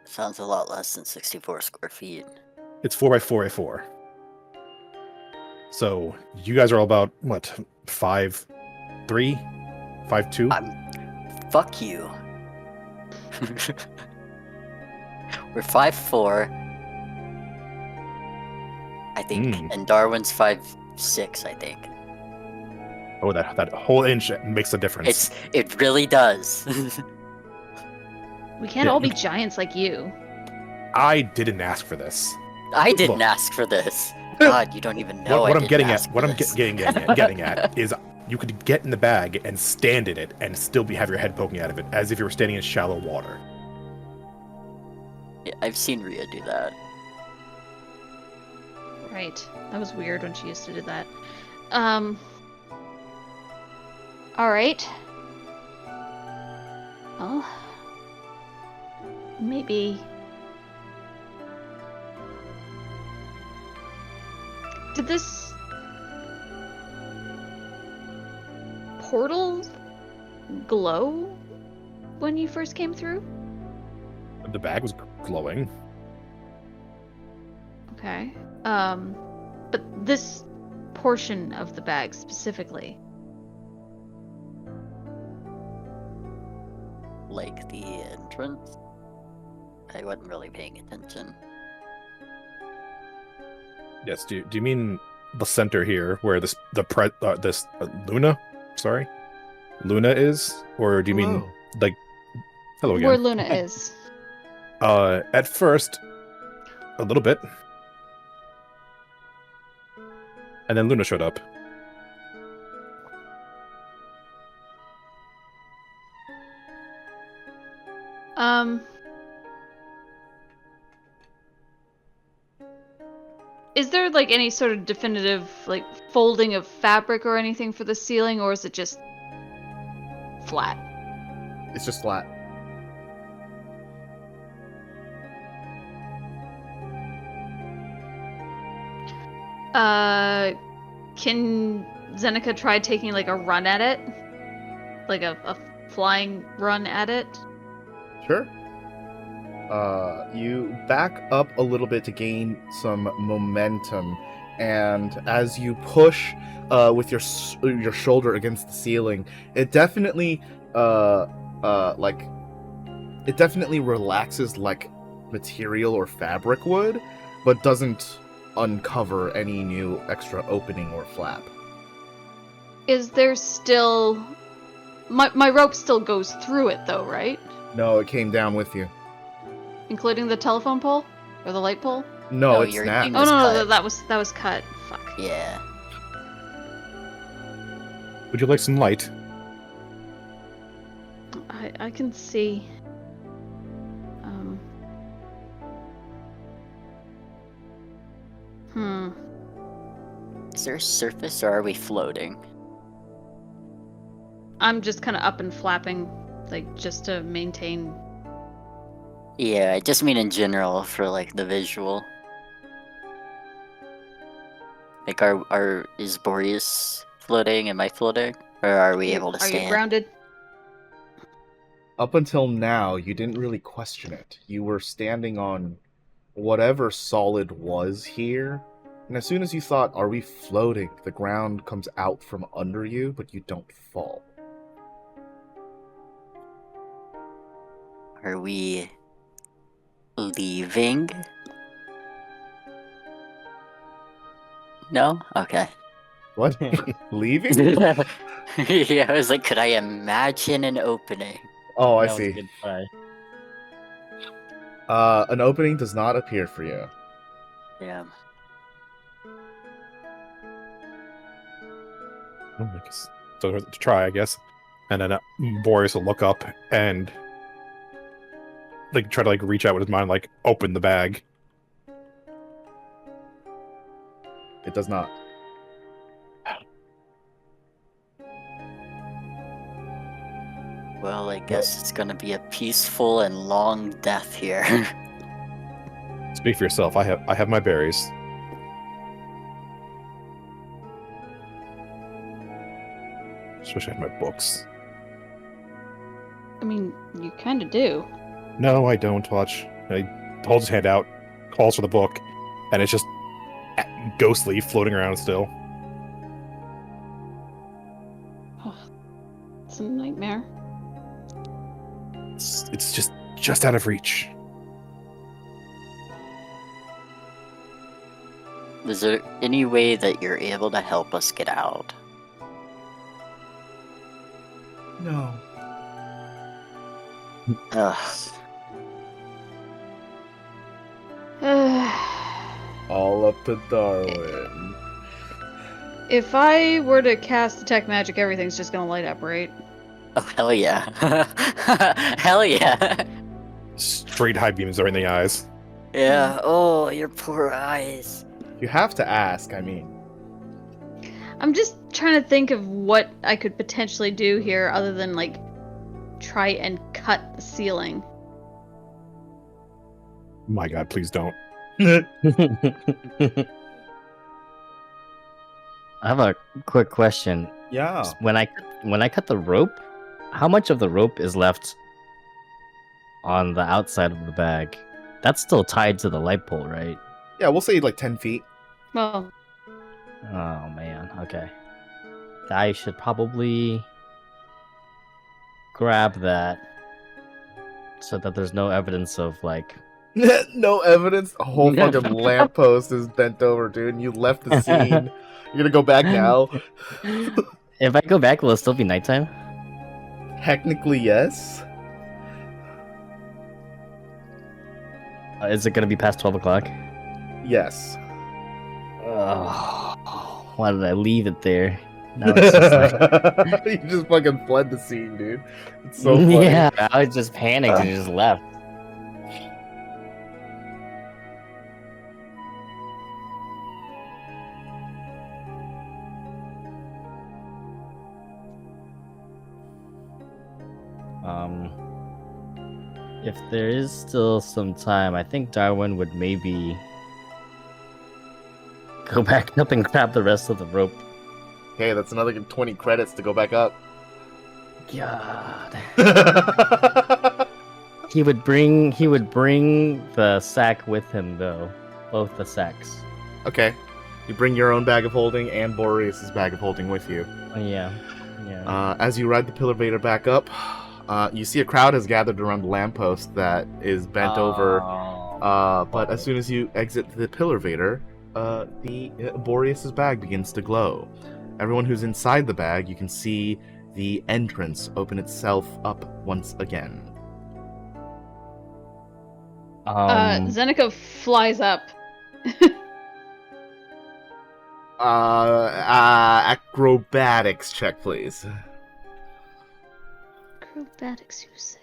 Sounds a lot less than 64 square feet. It's 4x4x4. So you guys are all about, what, 5'3"? 5'2"? Fuck you. We're 5'4". I think, and Darwin's 5'6", I think. Oh, that whole inch makes a difference. It really does. We can't Yeah, all be you- giants like you. I didn't ask for this. I didn't Look. ask for this. God, you don't even know. What I I'm didn't getting ask at, what for I'm this. getting at is you could get in the bag and stand in it and still have your head poking out of it, as if you were standing in shallow water. Yeah, I've seen Rhea do that. Right. That was weird when she used to do that. Alright. Well, maybe... Did this... portal glow when you first came through? The bag was glowing. Okay. But this portion of the bag specifically. Like the entrance? I wasn't really paying attention. Yes. Do you mean the center here, where this Luna? Sorry, Luna is, or do you mean Hello. like? Hello again. Where Luna is. At first, a little bit, and then Luna showed up. Is there like any sort of definitive like folding of fabric or anything for the ceiling, or is it just flat? It's just flat. Can Zeneca try taking like a run at it? Like a flying run at it? Sure. You back up a little bit to gain some momentum, and as you push with your shoulder against the ceiling, it definitely relaxes like material or fabric would, but doesn't uncover any new extra opening or flap. Is there still my rope still goes through it though, right? No, it came down with you. Including the telephone pole or the light pole? No, No, it you're snapped. doing Oh was no, cut. that was cut. Fuck. Yeah. Would you like some light? I can see. Is there a surface or are we floating? I'm just kind of up and flapping, like just to maintain. Yeah, I just mean in general for like the visual. Like, is Boreas floating? Am I floating? Or are we able to Are stand? you grounded? Up until now, you didn't really question it. You were standing on whatever solid was here, and as soon as you thought, are we floating, the ground comes out from under you, but you don't fall. Are we leaving? No? Okay. What? Leaving? Yeah, I was like, could I imagine an opening? Oh, I That was a see. good try. An opening does not appear for you. Damn. Oh, I guess so to try, I guess. And then Boreas will look up and like try to like reach out with his mind, like open the bag. It does not. Well, I guess it's gonna be a peaceful and long death here. Speak for yourself. I have my berries. Just wish I had my books. I mean, you kind of do. No, I don't. Watch. He holds his hand out, calls for the book, and it's just ghostly floating around still. Oh, it's a nightmare. It's just out of reach. Is there any way that you're able to help us get out? No. Ugh. All up to Darwin. If I were to cast detect magic, everything's just gonna light up, right? Oh, hell yeah. Hell yeah. Straight high beams are in the eyes. Yeah, oh, your poor eyes. You have to ask, I mean. I'm just trying to think of what I could potentially do here other than, like, try and cut the ceiling. My God, please don't. I have a quick question. Yeah. When I cut the rope, how much of the rope is left on the outside of the bag? That's still tied to the light pole, right? Yeah, we'll say like 10 feet. Well, Oh man, okay. I should probably grab that so that there's no evidence of like No evidence. A whole fucking lamppost is bent over, dude. And you left the scene. You're gonna go back now? if I go back, will it still be nighttime? Technically, yes. Is it gonna be past 12 o'clock? Yes. Oh, why did I leave it there? Now it's just like, You just fucking fled the scene, dude. It's so funny. yeah, I was just panicked and just left. If there is still some time, I think Darwin would maybe go back up and grab the rest of the rope. Okay, that's another good 20 credits to go back up. God. He would bring the sack with him though. Both the sacks. Okay. You bring your own bag of holding and Boreas' bag of holding with you. Yeah. As you ride the Pillarvator back up, you see a crowd has gathered around the lamppost that is bent over. But as soon as you exit the Pillarvator, the Boreas' bag begins to glow. Everyone who's inside the bag, you can see the entrance open itself up once again. Zeneca flies up. Acrobatics check, please. Acrobatics, you say?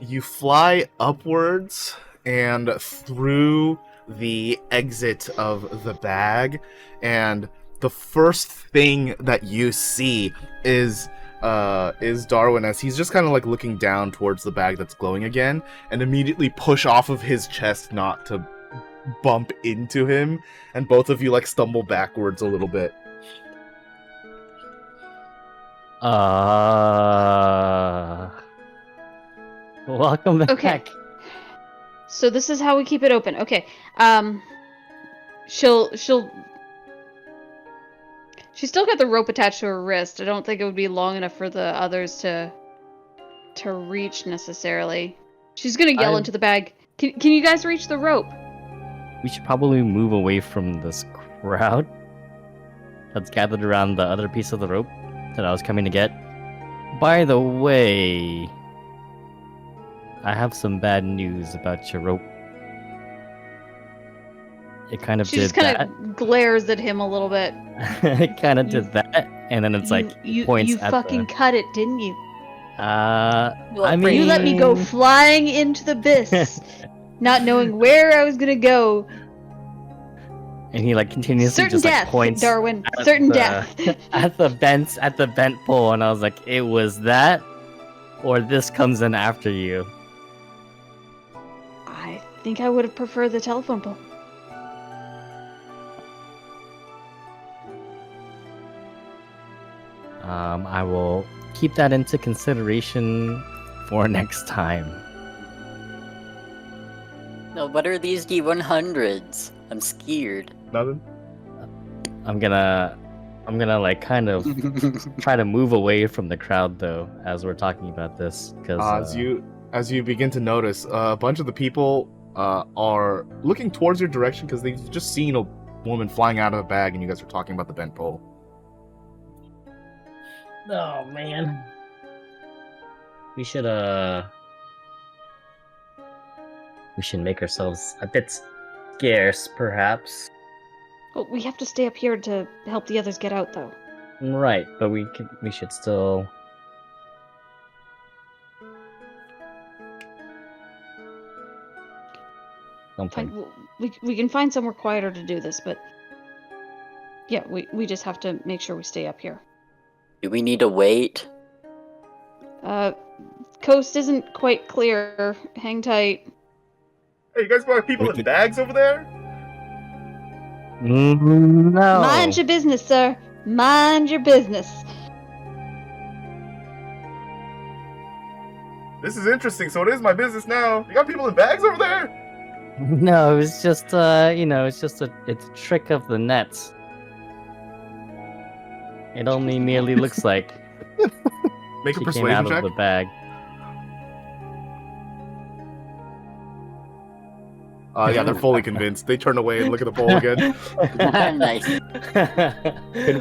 You fly upwards and through the exit of the bag, and the first thing that you see is Darwin as he's just kind of like looking down towards the bag that's glowing again, and immediately push off of his chest not to bump into him, and both of you like stumble backwards a little bit. Welcome back. Okay. So this is how we keep it open. Okay. She's still got the rope attached to her wrist. I don't think it would be long enough for the others to reach necessarily. She's gonna yell into the bag. Can you guys reach the rope? We should probably move away from this crowd that's gathered around the other piece of the rope that I was coming to get. By the way, I have some bad news about your rope. It kind of She did just kind that. of glares at him a little bit. It kind of did that, and then it's like you points you at fucking cut it, didn't you? I mean, You let me go flying into the abyss, not knowing where I was gonna go. And he like continuously Certain just death, like points Darwin. at Certain the- death. at the bent pole, and I was like, it was that, or this comes in after you. I think I would have preferred the telephone pole. I will keep that into consideration for next time. No, what are these D100s? I'm scared. Nothing. I'm gonna like kind of try to move away from the crowd though as we're talking about this because As you begin to notice, a bunch of the people are looking towards your direction because they've just seen a woman flying out of a bag, and you guys are talking about the bent pole. oh man, we should make ourselves a bit scarce, perhaps. Well, we have to stay up here to help the others get out, though. Right, but we should still. Something. Fine, we can find somewhere quieter to do this, but yeah, we just have to make sure we stay up here. Do we need to wait? Coast isn't quite clear. Hang tight. Hey, you guys got people in bags over there? No. Mind your business, sir. Mind your business. This is interesting. So it is my business now. You got people in bags over there? No, it's just it's just it's a trick of the nets. It only merely looks like Make a she came persuasion out check. of the bag. Yeah, they're fully convinced. They turn away and look at the pole again. Nice.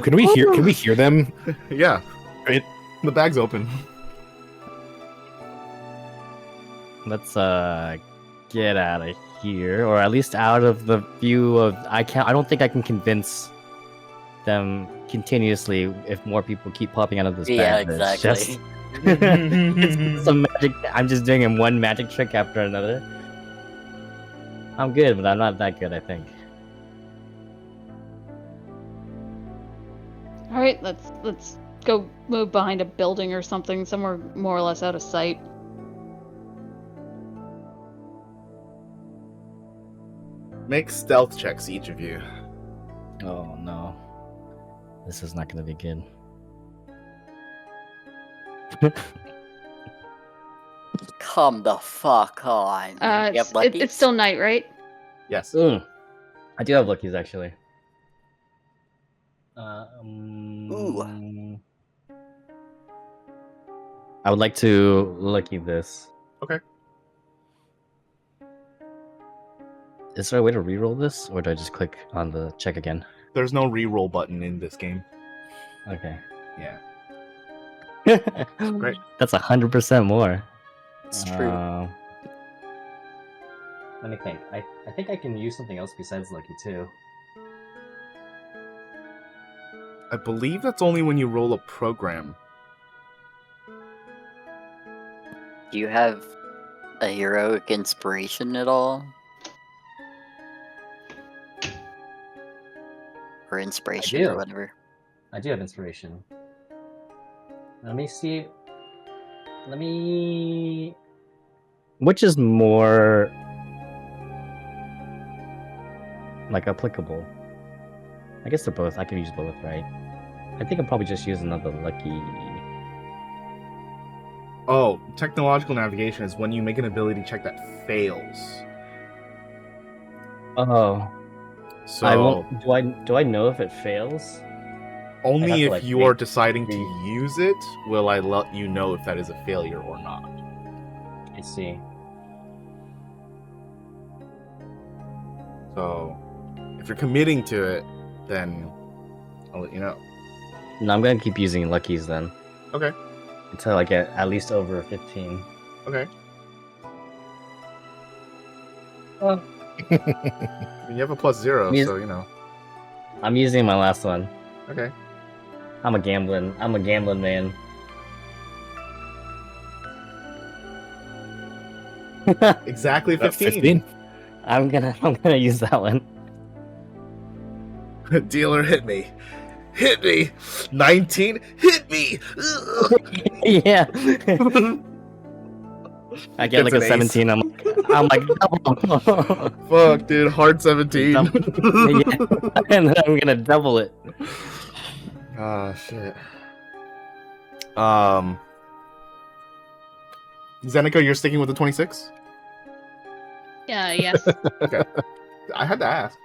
Can we hear them? Yeah. Right. The bag's open. Let's get out of here, or at least out of the view of. I don't think I can convince them continuously if more people keep popping out of this Yeah, bag. It's exactly. it's some magic. I'm just doing one magic trick after another. I'm good, but I'm not that good, I think. All right, let's go move behind a building or something, somewhere more or less out of sight. Make stealth checks, each of you. Oh no. This is not gonna be good. Come the fuck on. You have luckies? It's still night, right? Yes. I do have luckies actually. Ooh. I would like to lucky this. Okay. Is there a way to reroll this, or do I just click on the check again? There's no reroll button in this game. Okay. Yeah. Great. That's 100% more. It's true. Let me think. I think I can use something else besides lucky too. I believe that's only when you roll a program. Do you have a heroic inspiration at all? Or inspiration do. or whatever. I do have inspiration. Let me see. Which is more like applicable? I guess they're both. I can use both, right? I think I'll probably just use another lucky. Oh, technological navigation is when you make an ability check that fails. Oh, So I won't. Do I know if it fails? I have only to, if like, you are think deciding to through. use it will I let you know if that is a failure or not. I see. So if you're committing to it, then I'll let you know. No, I'm gonna keep using luckies then Okay. until I get at least over 15. Okay. Well, I mean, you have a +0, Yes. so you know. I'm using my last one. Okay. I'm a gambling man. Exactly 15. 15? I'm gonna use that one. Dealer, hit me. Hit me. 19. Hit me. Yeah. I get It's like a an ace. 17. I'm like double. Fuck, dude. Hard 17. Yeah. And then I'm gonna double it. Ah, shit. Zeneca, you're sticking with the 26? Yes. Okay. I had to ask.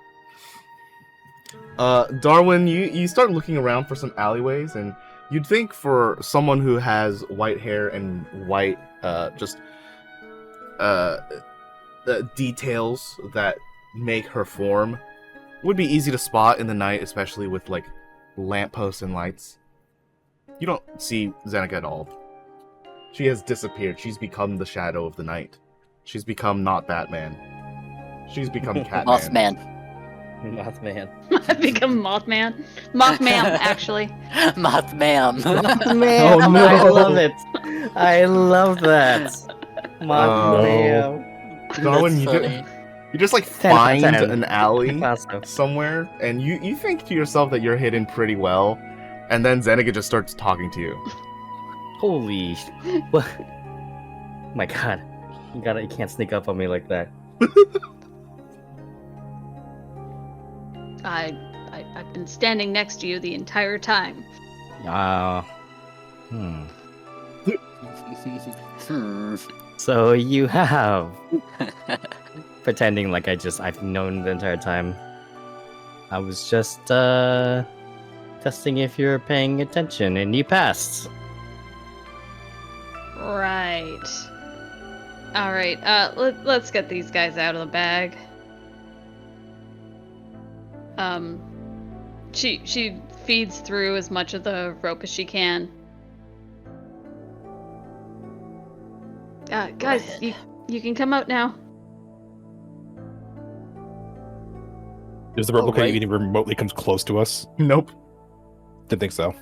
Darwin, you start looking around for some alleyways, and you'd think for someone who has white hair and white, details that make her form, would be easy to spot in the night, especially with, like, lampposts and lights. You don't see Zeneca at all. She has disappeared. She's become the shadow of the night. She's become not Batman. She's become Catman. Mothman. Mothman. I've become Mothman. Mothman, actually. Mothman. Mothman. Oh, no. I love it. I love that. Mothman. Darwin, That's you funny. you just like 10 out of find 10. an alley Awesome. somewhere, and you think to yourself that you're hidden pretty well, and then Zeneca just starts talking to you. Holy. What? My God. You can't sneak up on me like that. I've been standing next to you the entire time. Hmm. Hmm. So you have pretending like I've known the entire time. I was just testing if you're paying attention, and you passed. Right. All right. Let's get these guys out of the bag. She feeds through as much of the rope as she can. Guys, ahead. you can come out now. Does the replicate right. even remotely comes close to us? Nope. Didn't think so.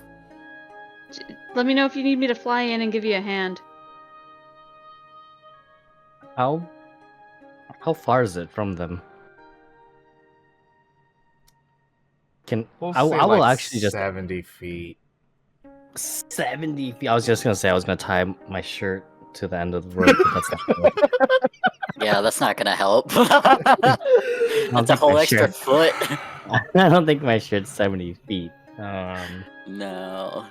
Let me know if you need me to fly in and give you a hand. How far is it from them? I will actually just 70 feet. 70 feet. I was just gonna say I was gonna tie my shirt to the end of the rope. But that's not Yeah, that's not gonna help. I don't That's a think whole my extra shirt- foot. I don't think my shirt's 70 feet. No.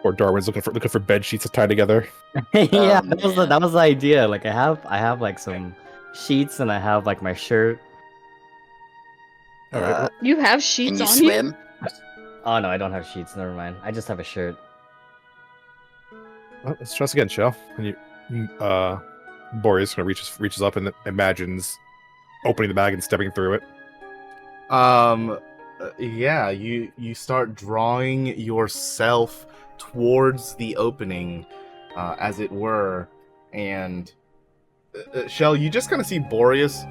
Or Darwin's looking for bed sheets to tie together. Yeah, Oh, that was the idea. Like I have like some sheets and I have like my shirt. All right. You have Can sheets you on swim? Oh no, I don't have sheets. Never mind. I just have a shirt. Well, let's try this again, Shell. And Boreas kind of reaches up and imagines opening the bag and stepping through it. Yeah, you start drawing yourself towards the opening, as it were, and Shell, you just kind of see Boreas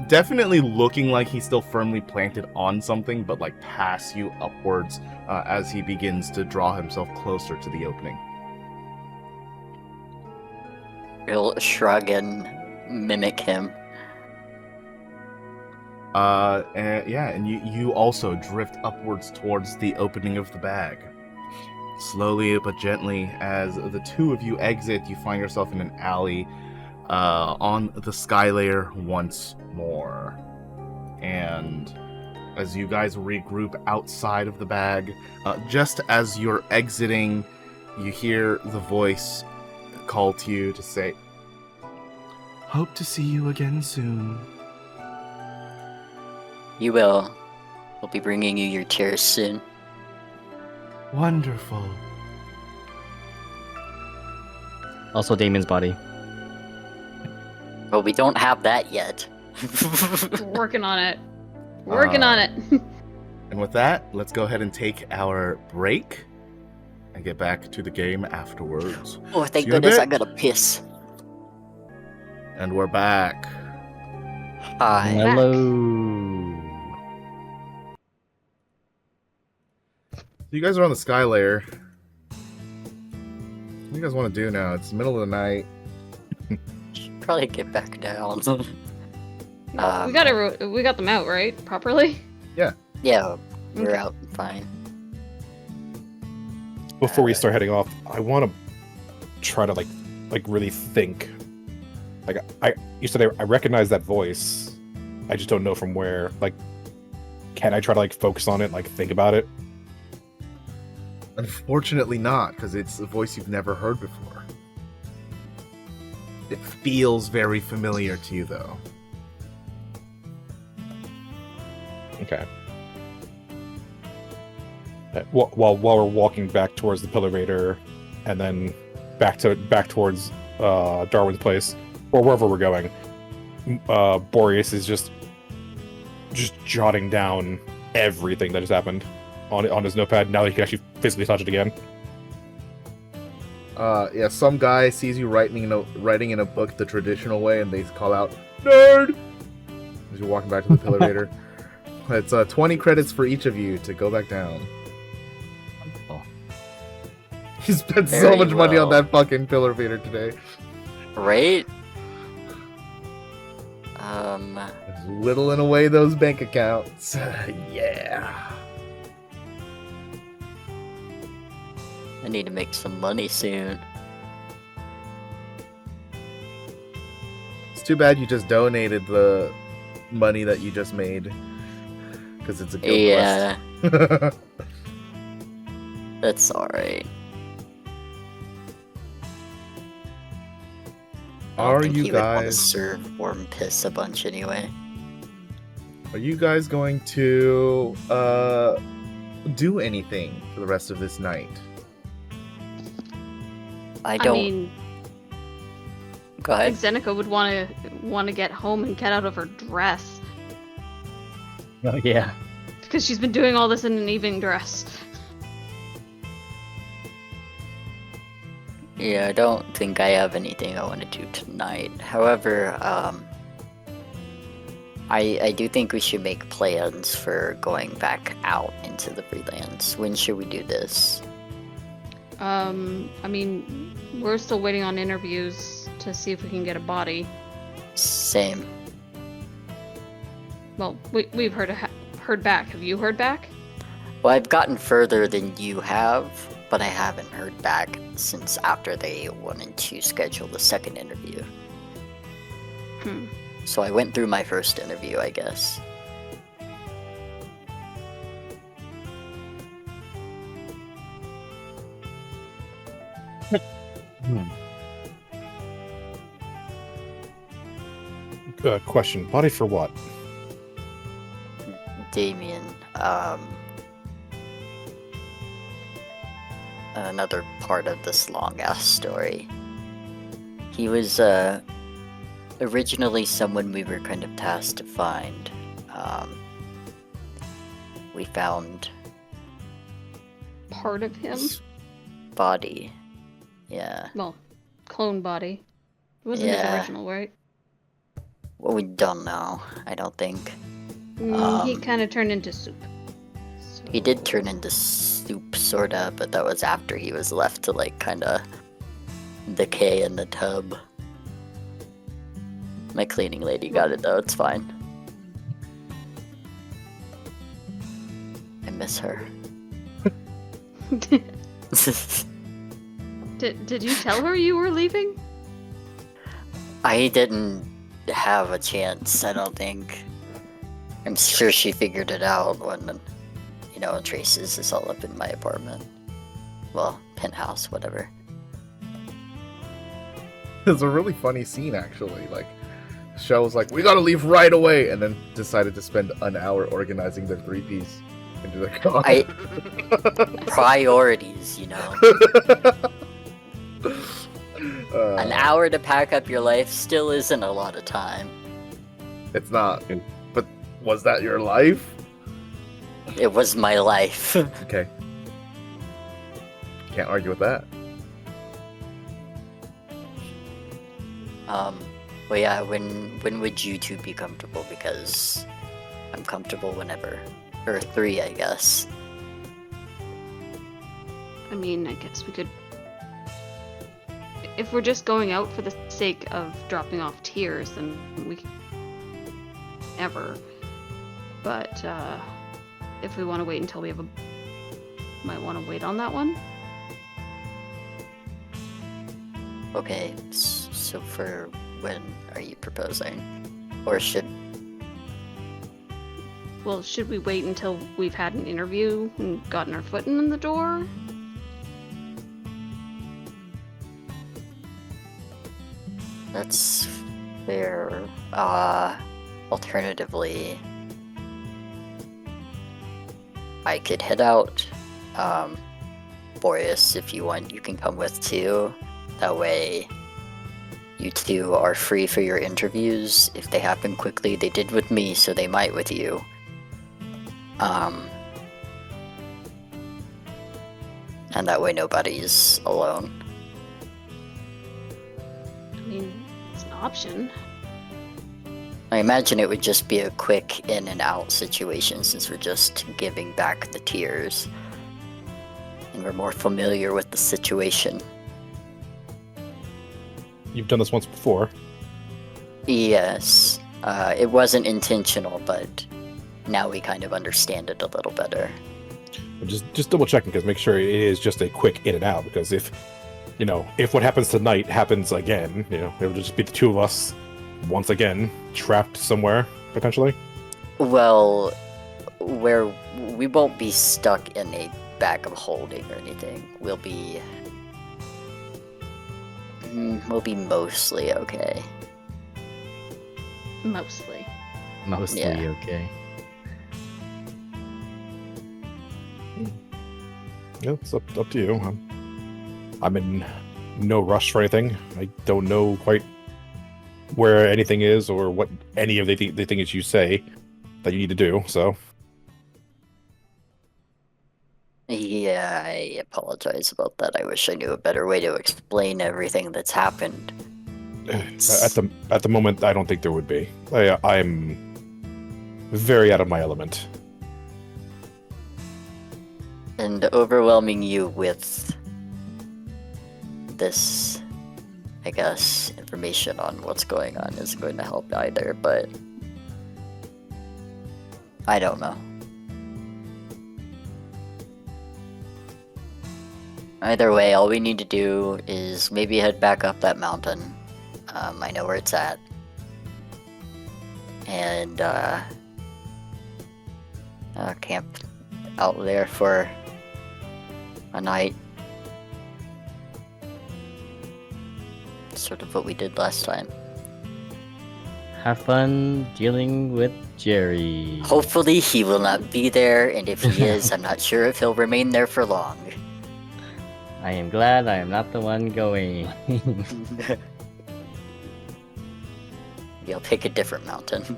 definitely looking like he's still firmly planted on something, but like pass you upwards as he begins to draw himself closer to the opening. He'll shrug and mimic him. And you also drift upwards towards the opening of the bag. Slowly but gently, as the two of you exit, you find yourself in an alley on the sky layer once more. And as you guys regroup outside of the bag. Just as you're exiting, you hear the voice call to you to say, "Hope to see you again soon." You will. We'll be bringing you your tears soon. Wonderful. Also, Damien's body. But we don't have that yet. Working on it. Working on it. And with that, let's go ahead and take our break and get back to the game afterwards. Oh, thank See you in a goodness bit. I gotta piss. And we're back. Hi. Hello. You guys are on the sky layer. What do you guys want to do now? It's the middle of the night. Probably get back down. We got them out, right? Properly? Yeah, we're Okay. out fine. Before we start heading off, I want to try to like really think. Like you said, I recognize that voice. I just don't know from where. Like, can I try to like focus on it, like think about it? Unfortunately not, because it's a voice you've never heard before. It feels very familiar to you, though. Okay. While we're walking back towards the Pillator, and then back towards Darwin's place, or wherever we're going, Boreas is just jotting down everything that has happened on his notepad. Now that he can actually physically touch it again. Yeah, some guy sees you writing in a book the traditional way, and they call out, "Nerd!" as you're walking back to the Pillator. It's 20 credits for each of you to go back down. Oh. You spent so Very much money on well. that fucking Pillator today. Right? It's whittling away those bank accounts. Yeah. I need to make some money soon. It's too bad you just donated the money that you just made. Because it's a guild Yeah, quest. that's alright. Are He you would want to guys serve warm piss a bunch anyway. going to do anything for the rest of this night? I I don't. mean, Go I ahead. think Zeneca would want to get home and get out of her dress Oh yeah. because she's been doing all this in an evening dress. Yeah, I don't think I have anything I want to do tonight. However, I do think we should make plans for going back out into the freelance. When should we do this? I mean, we're still waiting on interviews to see if we can get a body. Same. Well, we've heard back. Have you heard back? Well, I've gotten further than you have, but I haven't heard back since after they wanted to schedule the second interview. Hmm. So I went through my first interview, I guess. Question: body for what? Damien, another part of this long ass story. He was originally someone we were kind of tasked to find. We found Part of him? his body. Yeah. Well, clone body. It wasn't his Yeah. original, right? Well, we don't know. I don't think. He Um, kind of turned into soup. He did turn into soup, sorta, but that was after he was left to, like, kinda decay in the tub. My cleaning lady got it, though. It's fine. I miss her. Did you tell her you were leaving? I didn't have a chance, I don't think. I'm sure she figured it out when, Traces is all up in my apartment. Well, penthouse, whatever. It's a really funny scene, actually. Like, Shell was like, "We gotta leave right away," and then decided to spend an hour organizing their three-piece into their car. Priorities, An hour to pack up your life still isn't a lot of time. It's not. But was that your life? It was my life. Okay. Can't argue with that. Well, yeah, when would you two be comfortable? Because I'm comfortable whenever. Or 3, I guess. I mean, I guess we could... If we're just going out for the sake of dropping off tiers, then we can... Ever. But, if we want to wait until we have a... Might want to wait on that one. Okay, so for when are you proposing? Or should... Well, should we wait until we've had an interview and gotten our foot in the door? That's fair. Alternatively, I could head out. Boreas, if you want, you can come with too. That way, you two are free for your interviews. If they happen quickly, they did with me, so they might with you. And that way nobody's alone. I mean, it's an option. I imagine it would just be a quick in and out situation since we're just giving back the tiers. And we're more familiar with the situation. You've done this once before. Yes. It wasn't intentional, but now we kind of understand it a little better. Just double checking, because make sure it is just a quick in and out, because if what happens tonight happens again, it'll just be the two of us once again trapped somewhere potentially. Well, we won't be stuck in a bag of holding or anything. We'll be mostly okay. Mostly. Mostly Yeah. okay. Yeah, it's up to you. I'm in no rush for anything. I don't know quite where anything is or what any of the things you say that you need to do, so. Yeah, I apologize about that. I wish I knew a better way to explain everything that's happened. At the moment, I don't think there would be. I'm very out of my element. And overwhelming you with this, I guess, information on what's going on isn't going to help either, but I don't know. Either way, all we need to do is maybe head back up that mountain. I know where it's at. And camp out there for a night. Sort of what we did last time. Have fun dealing with Jerry. Hopefully he will not be there, and if he is, I'm not sure if he'll remain there for long. I am glad I am not the one going. You'll pick a different mountain.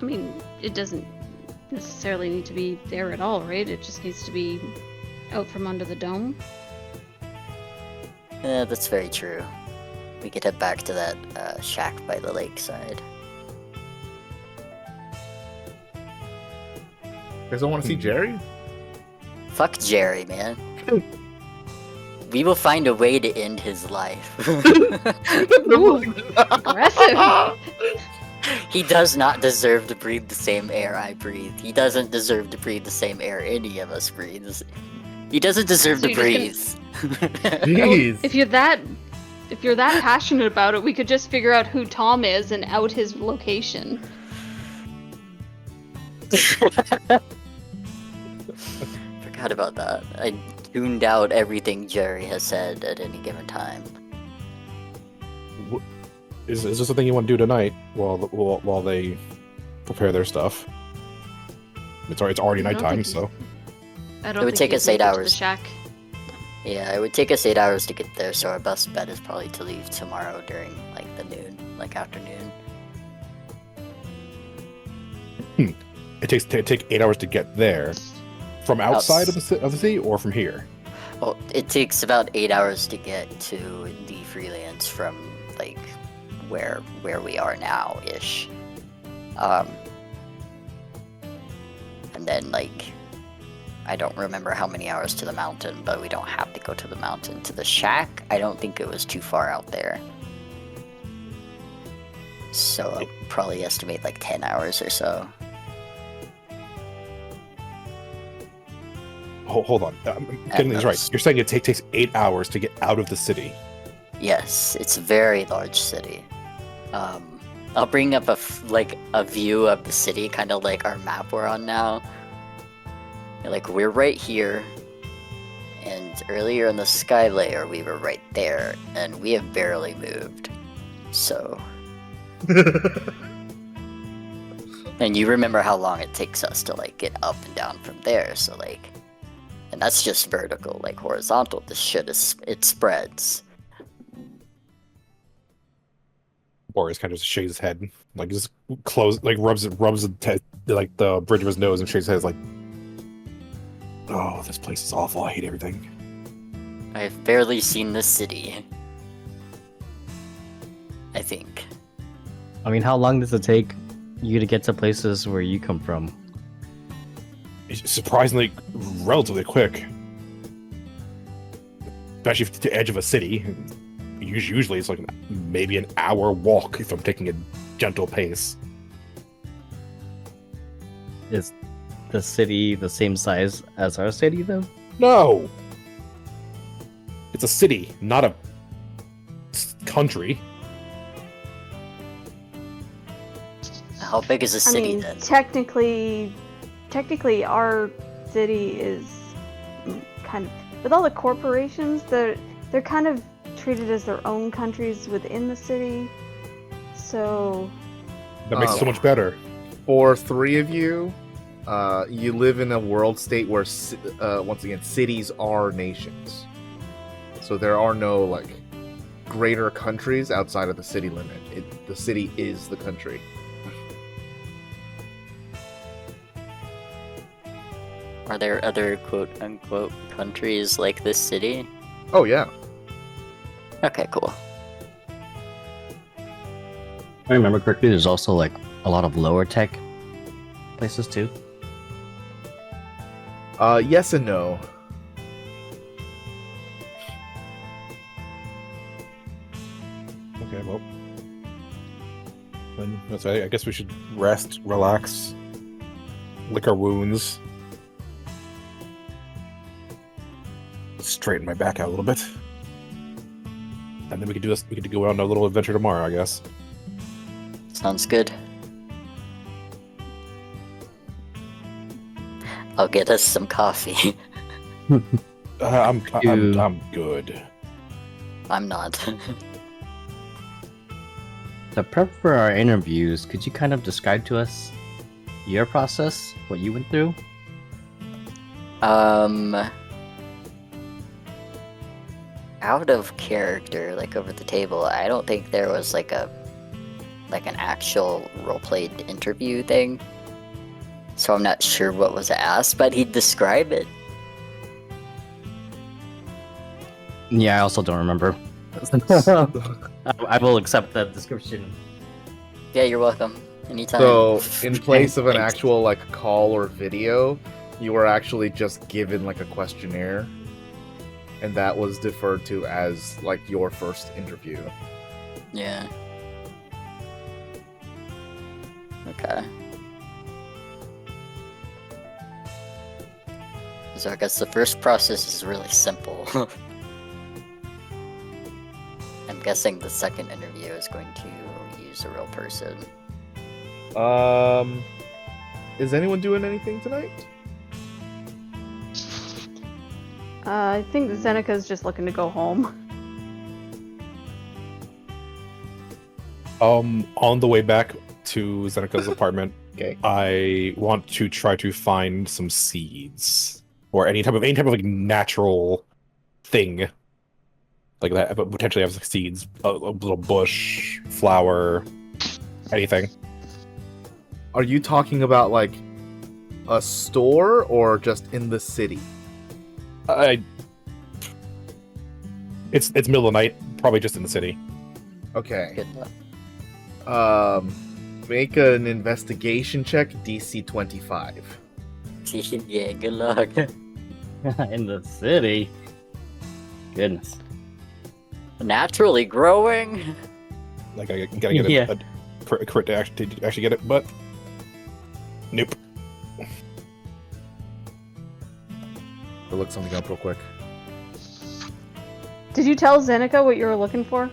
I mean, it doesn't necessarily need to be there at all, right? It just needs to be out from under the dome. Yeah, that's very true. We could head back to that shack by the lakeside. You guys don't want to see Jerry? Fuck Jerry, man. We will find a way to end his life. Aggressive. He does not deserve to breathe the same air I breathe. He doesn't deserve to breathe the same air any of us breathes. He doesn't deserve So to you're breathe. Jeez. If you're that If you're that passionate about it, we could just figure out who Tom is and out his location. Forgot about that. I tuned out everything Jerry has said at any given time. Is this something you want to do tonight while they prepare their stuff? It's already I don't nighttime, think so I don't It would think take us he'd 8 make it to the hours. shack. Yeah, it would take us 8 hours to get there, so our best bet is probably to leave tomorrow during like the noon, like afternoon. it take 8 hours to get there from outside of the city or from here. Well, it takes about 8 hours to get to the freelance from like where we are now ish. And then like I don't remember how many hours to the mountain, but we don't have to go to the mountain. To the shack, I don't think it was too far out there. So I'll probably estimate like 10 hours or so. Hold on, I'm getting this right. most. You're saying it takes 8 hours to get out of the city. Yes, it's a very large city. I'll bring up a view of the city, kind of like our map we're on now. Like we're right here, and earlier in the sky layer we were right there, and we have barely moved. So, and you remember how long it takes us to like get up and down from there. So like, and that's just vertical. Like horizontal, this shit it spreads. Boreas kind of just shakes his head, like just rubs like the bridge of his nose and shakes his head like, oh, this place is awful. I hate everything. I've barely seen this city. I think. I mean, how long does it take you to get to places where you come from? It's surprisingly relatively quick, especially to the edge of a city. Usually it's like maybe an hour walk if I'm taking a gentle pace. Is the city the same size as our city, though? No! It's a city, not a country. How big is the I city mean, then? technically, our city is kind of, with all the corporations, they're kind of treated as their own countries within the city. So That makes it so much better. For three of you, you live in a world state where, once again, cities are nations. So there are no like greater countries outside of the city limit. The city is the country. Are there other quote-unquote countries like this city? Oh yeah. Okay, cool. If I remember correctly, there's also like a lot of lower tech places too. Yes and no. Okay, well. Then that's right. I guess we should rest, relax, lick our wounds, straighten my back out a little bit. And then we could do this. We could go on a little adventure tomorrow, I guess. Sounds good. I'll get us some coffee. I'm good. I'm not. To prep for our interviews, could you kind of describe to us your process, what you went through? Out of character, like over the table, I don't think there was like an actual role-played interview thing. So I'm not sure what was asked, but he'd describe it. Yeah, I also don't remember. I will accept that description. Yeah, you're welcome. Anytime. So in place of an Thanks. actual like call or video, you were actually just given like a questionnaire, and that was deferred to as like your first interview. Yeah. Okay. So I guess the first process is really simple. And I'm guessing the second interview is going to use a real person. Is anyone doing anything tonight? I think Zeneca's just looking to go home. On the way back to Zeneca's apartment, Okay. I want to try to find some seeds or any type of like natural thing like that, but potentially have seeds, a little bush, flower, anything. Are you talking about like a store or just in the city? It's middle of the night, probably just in the city. Okay. Good luck. Make an investigation check, DC 25. Yeah, good luck. In the city. Goodness. Naturally growing. Like I gotta get Yeah. a crit to actually get it, but nope. I'll look something up real quick. Did you tell Zeneca what you were looking for?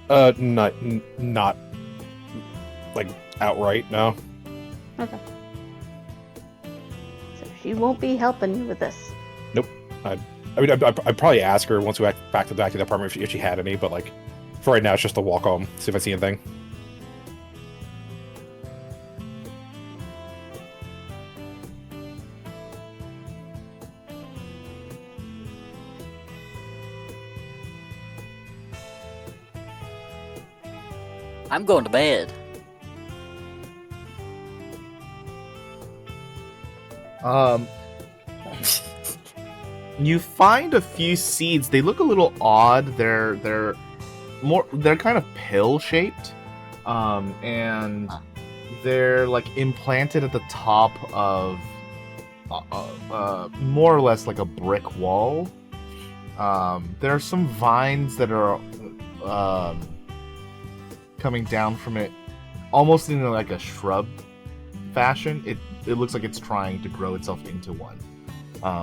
Not like outright, no. Okay. So she won't be helping you with this. I mean, I'd probably ask her once we went back to the apartment if she had any, but like for right now, it's just a walk home, see if I see anything. I'm going to bed. You find a few seeds. They look a little odd. They're kind of pill shaped, and they're like implanted at the top of more or less like a brick wall. There are some vines that are coming down from it, almost in like a shrub fashion. It looks like it's trying to grow itself into one.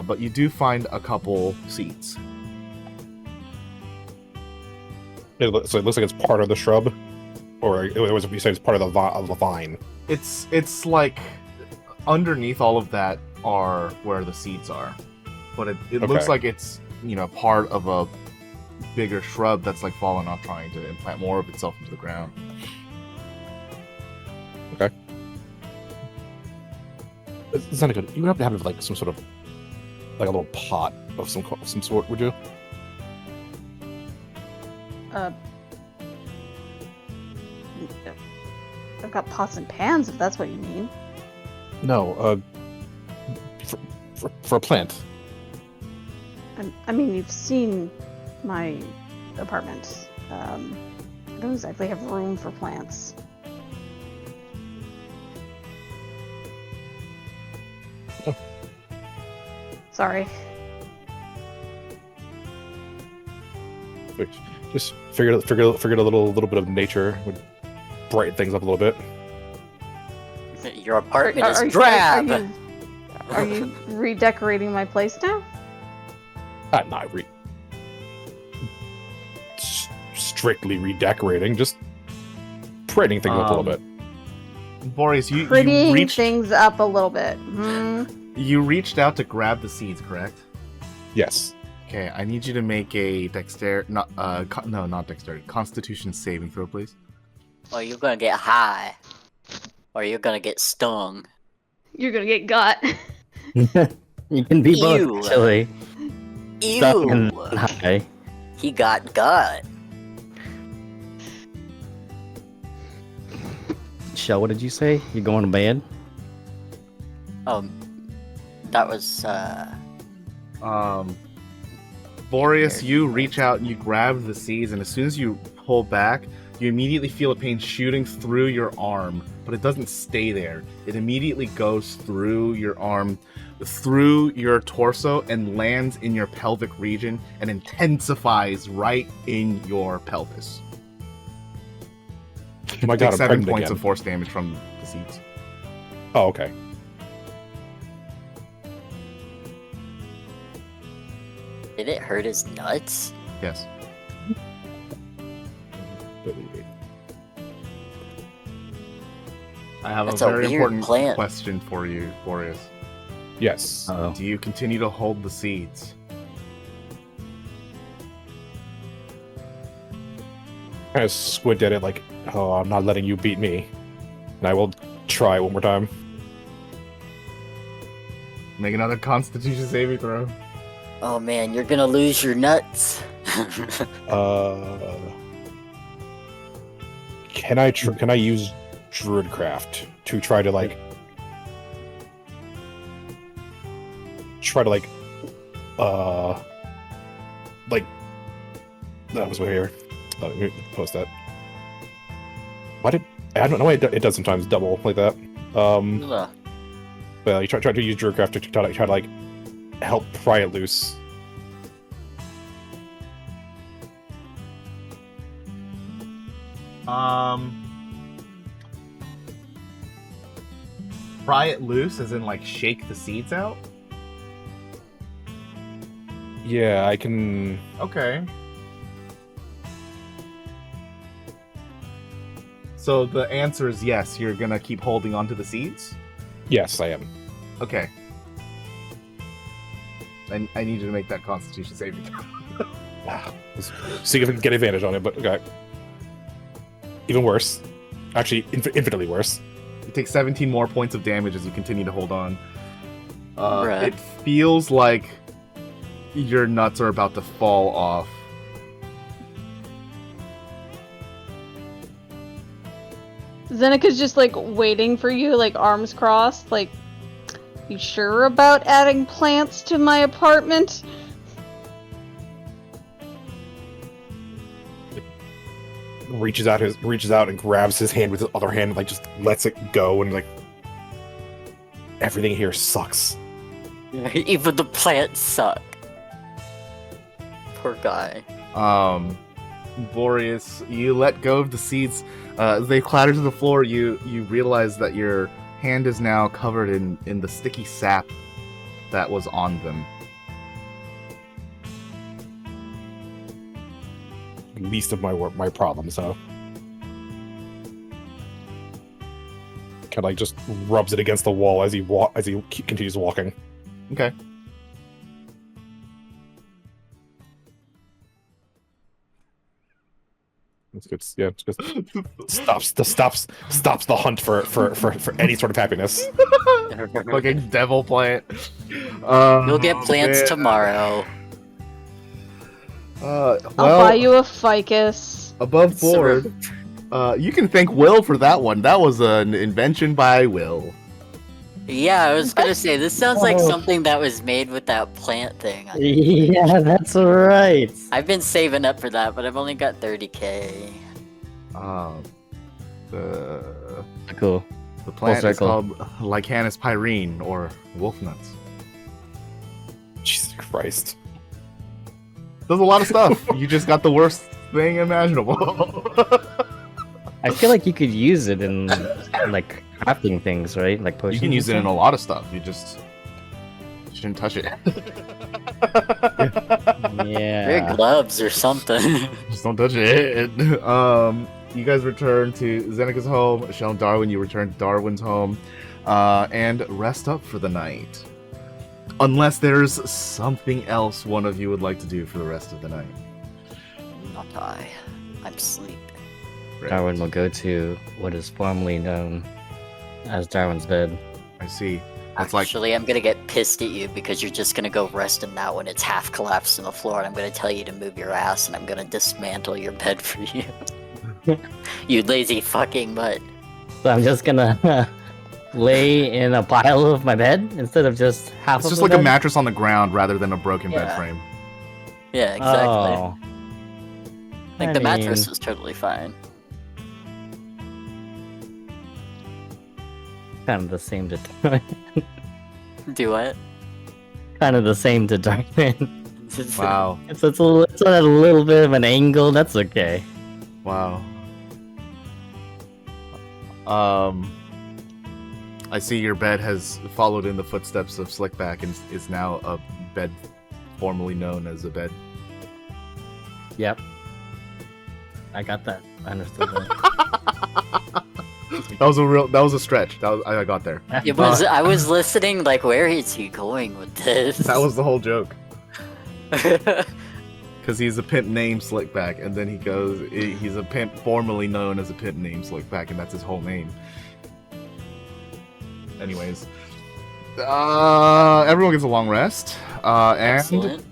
But you do find a couple seeds. So it looks like it's part of the shrub, or it was you said it's part of the vine. It's like underneath all of that are where the seeds are, but it Okay. looks like it's part of a bigger shrub that's like fallen off, trying to implant more of itself into the ground. Okay. It's not good. You would have to have like some sort of like a little pot of some sort, would you? I've got pots and pans, if that's what you mean. No, for a plant. I mean, you've seen my apartment. I don't exactly have room for plants. Oh. Sorry. Just figured a little bit of nature would brighten things up a little bit. Your apartment Are is you- drab. Are you redecorating my place now? Not strictly redecorating, just brightening things up a little bit. Boreas, you Prettying reached things up a little bit. you reached out to grab the seeds, correct? Yes. Okay, I need you to make a not dexterity, Constitution saving throw, please. Or you're gonna get high. Or you're gonna get stung. You're gonna get got. You can be both, Ew. actually. Stuck and Ew! high. He got gut. Shell, what did you say? You going to bed? That was Boreas, you reach out and you grab the seeds, and as soon as you pull back, you immediately feel a pain shooting through your arm, but it doesn't stay there. It immediately goes through your arm, through your torso, and lands in your pelvic region and intensifies right in your pelvis. Oh my Take god, I'm 7 pregnant points again. of force damage from the seeds. Oh, okay. Did it hurt his nuts? Yes. I have That's a a very weird important plant. question for you, Boreas. Yes. Oh. Do you continue to hold the seeds? Kind of squint at it like, oh, I'm not letting you beat me. And I will try one more time. Make another Constitution saving throw. Oh man, you're gonna lose your nuts. Can I use Druidcraft to try to like that was way here. Let me post that. Why did I don't know? It does sometimes double like that. Ugh. But you try to use Druidcraft to try to like help pry it loose. Pry it loose, as in like shake the seeds out? Yeah, I can. Okay. So the answer is yes, you're gonna keep holding onto the seeds? Yes, I am. Okay. I need you to make that Constitution saving throw. Let's see if we can get advantage on it, but okay. Even worse. Actually, infinitely worse. You take 17 more points of damage as you continue to hold on. Bruh. It feels like your nuts are about to fall off. Zenica's just like waiting for you, like arms crossed, like, you sure about adding plants to my apartment? Reaches out and grabs his hand with his other hand, and, like, just lets it go, and like everything here sucks. Even the plants suck. Poor guy. Boreas, you let go of the seeds. As they clatter to the floor, you realize that your hand is now covered in the sticky sap that was on them. Least of my problems, so kind of like just rubs it against the wall as he continues walking. Okay. It's good. Yeah, it's good. stops the hunt for any sort of happiness. Fucking devil plant. You'll get plants man. tomorrow. Well, I'll buy you a ficus. above board. You can thank Will for that one. That was an invention by Will. Yeah, I was gonna say, this sounds like something that was made with that plant thing. Yeah, that's right. I've been saving up for that, but I've only got 30k. The Cool. plant is circle. called Lycanus pyrene, or wolf nuts. Jesus Christ. Does a lot of stuff. You just got the worst thing imaginable. I feel like you could use it in like crafting things, right? Like potions. You can use it in a lot of stuff. You just shouldn't touch it. Wear Yeah. gloves or something. Just don't touch it. You guys return to Zenica's home. Michelle and Darwin, you return to Darwin's home, and rest up for the night. Unless there's something else one of you would like to do for the rest of the night. Not I. I'm sleeping. Great. Darwin will go to what is formerly known as Darwin's bed. I see. That's like Actually, I'm gonna get pissed at you because you're just gonna go rest in that when it's half collapsed on the floor, and I'm gonna tell you to move your ass, and I'm gonna dismantle your bed for you. You lazy fucking mutt. So I'm just gonna lay in a pile of my bed instead of just half it's of just the like a bed? mattress on the ground rather than a broken bed Yeah. frame. Yeah, exactly. Oh. Like I the mattress mean- was totally fine. Kind of the same to Darwin. Do what? Kind of the same to Darwin. Wow. It's at a little bit of an angle. That's okay. Wow. I see your bed has followed in the footsteps of Slickback and is now a bed formerly known as a bed. Yep. I got that. I understood that. That was a stretch. I got there. It was. I was listening. Like, where is he going with this? That was the whole joke. Because he's a pimp named Slickback, and then he goes, he's a pimp formerly known as a pimp named Slickback, and that's his whole name. Anyways, everyone gets a long rest, and Excellent.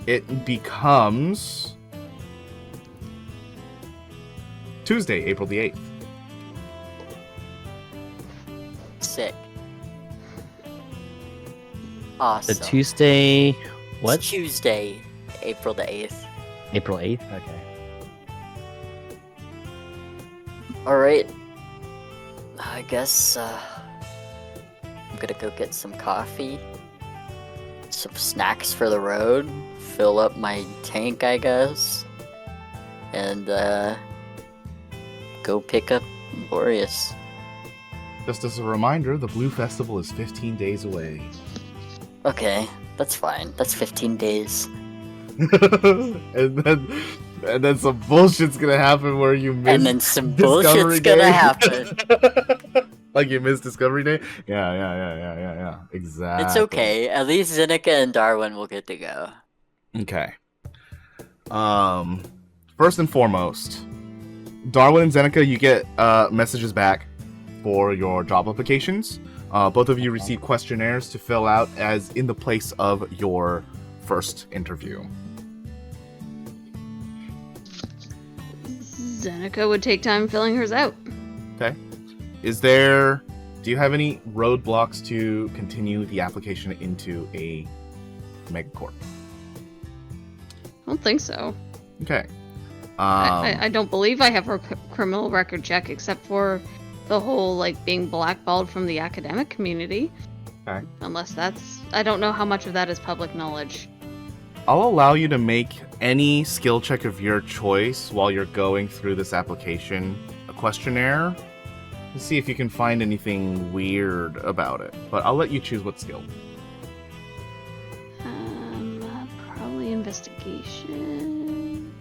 it becomes Tuesday, April the 8th. Sick. The Awesome. Tuesday. What? It's Tuesday, April the 8th. April 8th? Okay. Alright. I guess I'm gonna go get some coffee, some snacks for the road, fill up my tank, I guess, and go pick up Boreas. Just as a reminder, the Blue Festival is 15 days away. Okay, that's fine. That's 15 days. and then some bullshit's gonna happen where you miss And then some Discovery bullshit's gonna Day. happen. Like you missed Discovery Day? Yeah. Exactly. It's okay. At least Zeneca and Darwin will get to go. Okay. First and foremost, Darwin and Zeneca, you get messages back for your job applications. Both of you receive questionnaires to fill out as in the place of your first interview. Zeneca would take time filling hers out. Okay. Do you have any roadblocks to continue the application into a megacorp? I don't think so. Okay. I don't believe I have a criminal record check except for the whole like being blackballed from the academic community. Okay. Unless that's, I don't know how much of that is public knowledge. I'll allow you to make any skill check of your choice while you're going through this application, a questionnaire, to see if you can find anything weird about it. But I'll let you choose what skill. Probably investigation.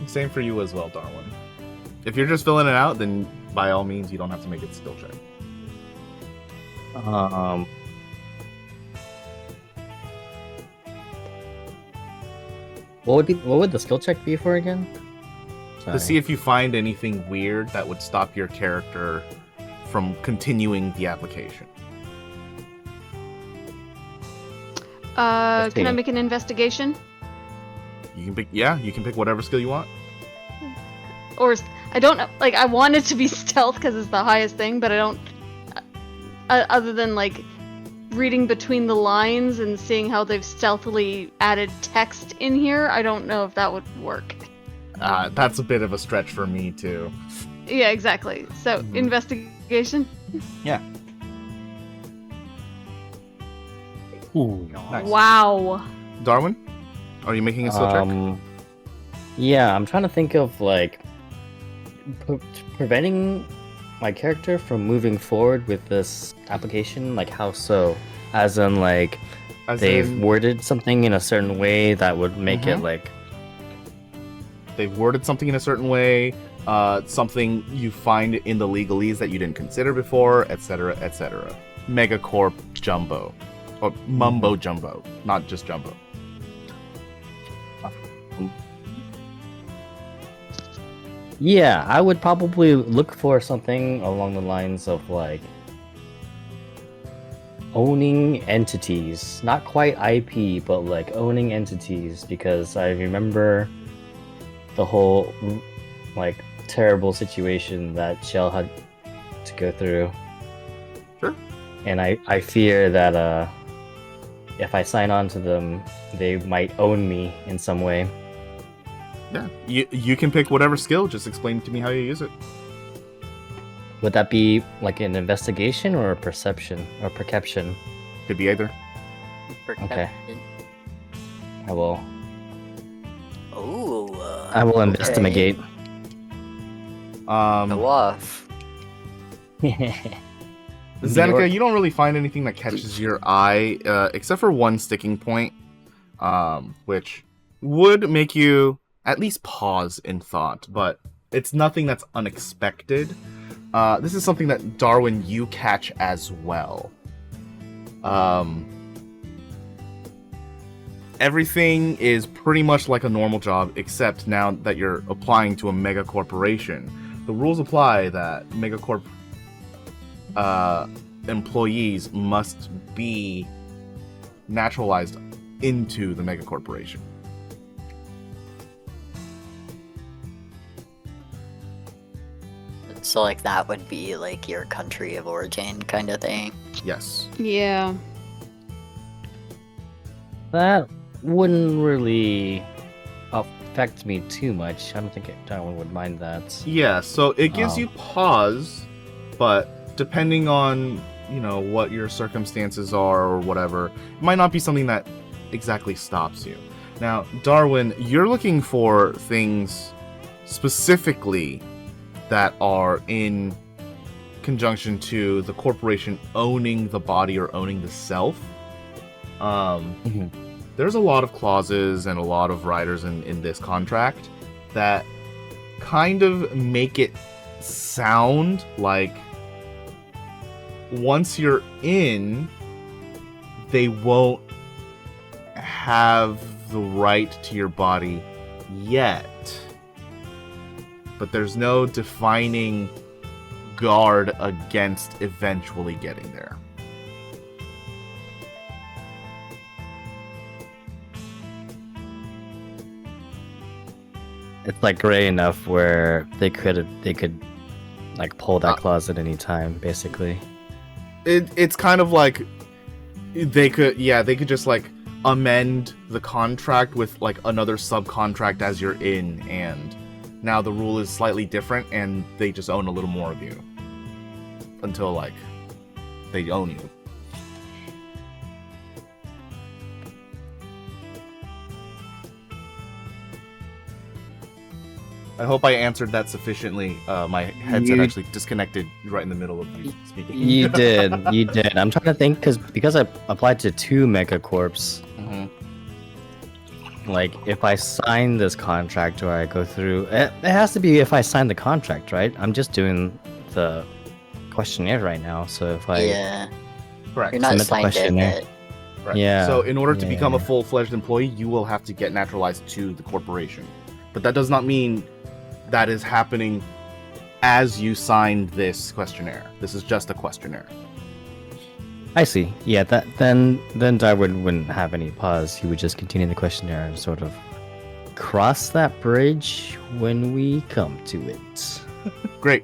Same for you as well, Darwin. If you're just filling it out, then by all means, you don't have to make it skill check. What would the skill check be for again? To see if you find anything weird that would stop your character from continuing the application. Can I make an investigation? You can pick whatever skill you want. Or I don't know. Like I want it to be stealth because it's the highest thing, but I don't. Other than like reading between the lines and seeing how they've stealthily added text in here, I don't know if that would work. That's a bit of a stretch for me too. Yeah, exactly. So investigation. Yeah. Ooh, Nice. Wow. Darwin, are you making a skill check? Yeah, I'm trying to think of like preventing my character from moving forward with this application. Like how so? As in like they've worded something in a certain way that would make it like they've worded something in a certain way, something you find in the legalese that you didn't consider before, etc., etc. Megacorp jumbo. Or mumbo jumbo, not just jumbo. Yeah, I would probably look for something along the lines of like owning entities. Not quite IP, but like owning entities, because I remember the whole like terrible situation that Shell had to go through. Sure. And I fear that if I sign on to them, they might own me in some way. Yeah, you can pick whatever skill. Just explain to me how you use it. Would that be like an investigation or a perception or perception? Could be either. Okay. I will. Ooh. I will investigate. Go off. Zeneca, you don't really find anything that catches your eye, except for one sticking point. which would make you at least pause in thought, but it's nothing that's unexpected. This is something that, Darwin, you catch as well. Everything is pretty much like a normal job, except now that you're applying to a mega corporation. The rules apply that megacorp employees must be naturalized into the mega corporation. So like that would be like your country of origin kind of thing. Yes. Yeah. That wouldn't really affect me too much. I don't think Darwin would mind that. Yeah, so it gives you pause, but depending on, you know, what your circumstances are or whatever, it might not be something that exactly stops you. Now, Darwin, you're looking for things specifically that are in conjunction to the corporation owning the body or owning the self. There's a lot of clauses and a lot of riders in this contract that kind of make it sound like once you're in, they won't have the right to your body yet. But there's no defining guard against eventually getting there. It's like gray enough where they could like pull that clause at any time, basically. It's kind of like they could just like amend the contract with like another subcontract as you're in, and now the rule is slightly different and they just own a little more of you until like they own you. I hope I answered that sufficiently. My headset actually disconnected right in the middle of you speaking. You did. I'm trying to think because I applied to 2 megacorps. Like, if I sign this contract or I go through, it has to be if I sign the contract, right? I'm just doing the questionnaire right now, so if I Correct. You're not submit the signed in questionnaire. yet. Right. Yeah. So in order to Yeah. become a full-fledged employee, you will have to get naturalized to the corporation. But that does not mean that is happening as you signed this questionnaire. This is just a questionnaire. I see. Yeah, then Darwin wouldn't have any pause. He would just continue the questionnaire and sort of cross that bridge when we come to it. Great.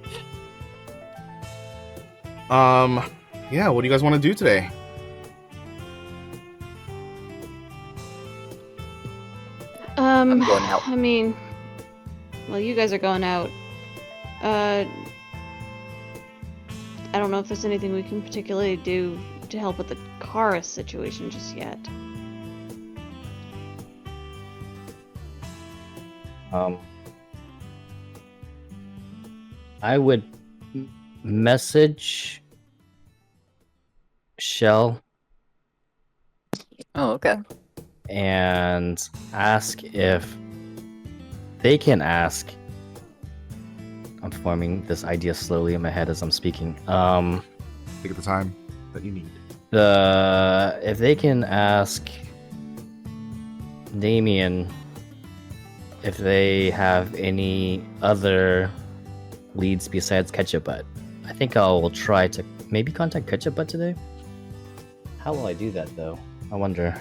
Yeah, what do you guys want to do today? I'm going out. I mean, well, you guys are going out. I don't know if there's anything we can particularly do to help with the Kara situation just yet. I would message Shell Oh, okay. and ask if they can ask. I'm forming this idea slowly in my head as I'm speaking. Take the time that you need. If they can ask Damien if they have any other leads besides Ketchup Butt. I think I'll try to maybe contact Ketchup Butt today. How will I do that though? I wonder.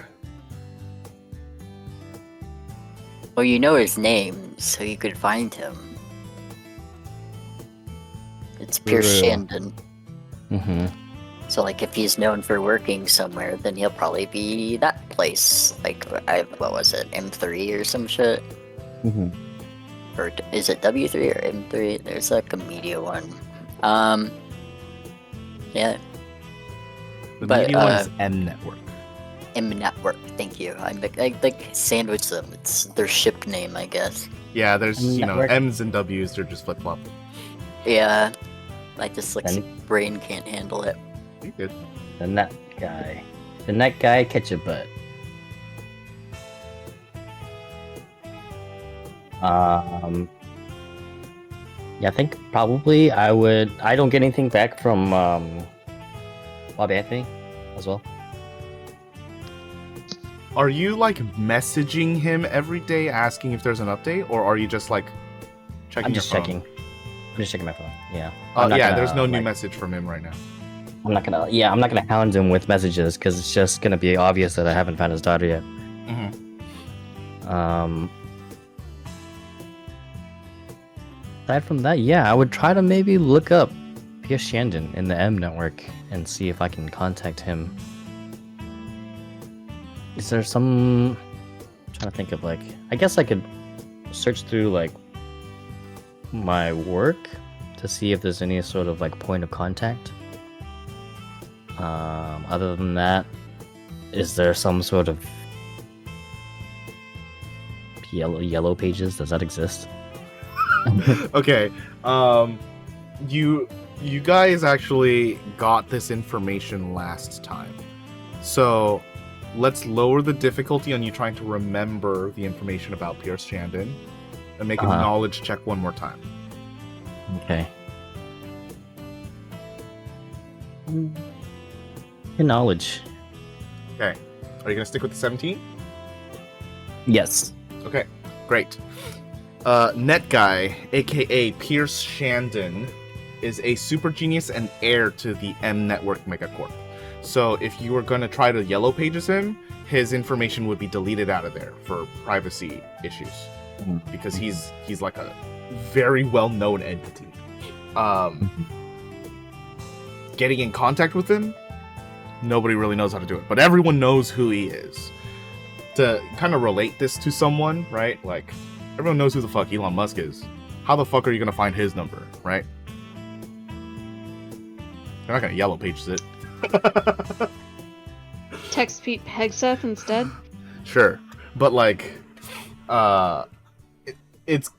Well, you know his name, so you could find him. It's Pierce True. Shandon. Mm-hmm. So, like, if he's known for working somewhere, then he'll probably be that place. Like, what was it, M3 or some shit? Mm-hmm. Or is it W3 or M3? There's like a media one. Yeah, The But, media one is M Network. M Network. Thank you. I like sandwich them. It's their ship name, I guess. Yeah, there's, Network. M's and W's, they're just flip-flop. Yeah, my dyslexic Then- brain can't handle it. You're good. The net guy. The net guy, Ketchup Butt. Yeah, I think probably I would. I don't get anything back from Bob Anthony as well. Are you like messaging him every day asking if there's an update, or are you just like checking? I'm just your phone? checking. I'm just checking my phone. Yeah. Oh I'm not yeah, gonna, there's no new like, message from him right now. I'm not gonna. Yeah, I'm not gonna hound him with messages because it's just gonna be obvious that I haven't found his daughter yet. Mm-hmm. Aside from that, yeah, I would try to maybe look up Pierce Shandon in the M network and see if I can contact him. Is there some? I'm trying to think of like. I guess I could search through like my work to see if there's any sort of like point of contact. Other than that, is there some sort of yellow pages? Does that exist? Okay. You guys actually got this information last time. So let's lower the difficulty on you trying to remember the information about Pierce Shandon and make a knowledge check one more time. Okay. Knowledge. Okay. Are you gonna stick with the 17? Yes. Okay, great. Net Guy, aka Pierce Shandon, is a super genius and heir to the M Network Megacorp. So if you were going to try to yellow pages him, his information would be deleted out of there for privacy issues, because he's like a very well-known entity. Getting in contact with him, nobody really knows how to do it, but everyone knows who he is. To kind of relate this to someone, right? Like, everyone knows who the fuck Elon Musk is. How the fuck are you gonna find his number, right? You're not gonna yellow pages it. Text Pete Hegseth instead. Sure, but like, it's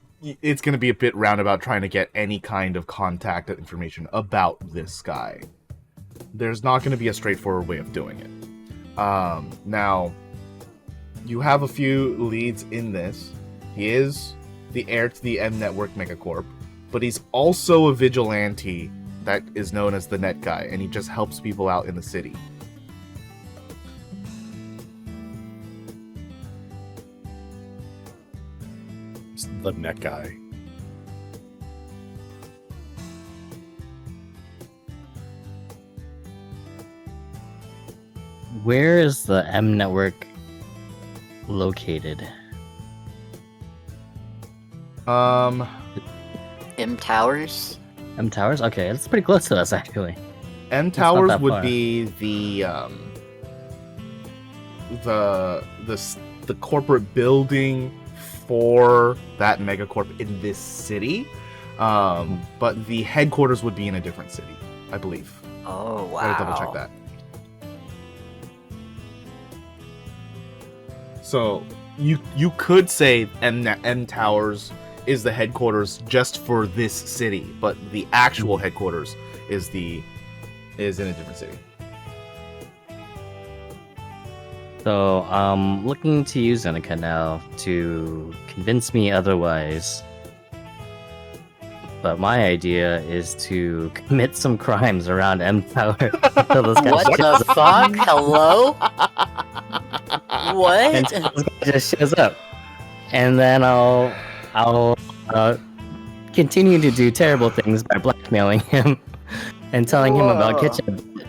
gonna be a bit roundabout trying to get any kind of contact information about this guy. There's not gonna be a straightforward way of doing it. Now, you have a few leads in this. He is the heir to the M Network Megacorp, but he's also a vigilante that is known as the Net Guy, and he just helps people out in the city. It's the Net Guy. Where is the M network located? M Towers? M Towers? Okay, it's pretty close to us actually. M not Towers that would far. be the corporate building for that megacorp in this city, but the headquarters would be in a different city, I believe. Oh, wow. Gotta double check that. So you could say M Towers is the headquarters just for this city, but the actual headquarters is in a different city. So I'm looking to use Zeneca now to convince me otherwise. But my idea is to commit some crimes around M Tower until this guy What the fuck? Hello? What? until this guy just shows up, and then I'll continue to do terrible things by blackmailing him and telling him about Whoa. Kitchen.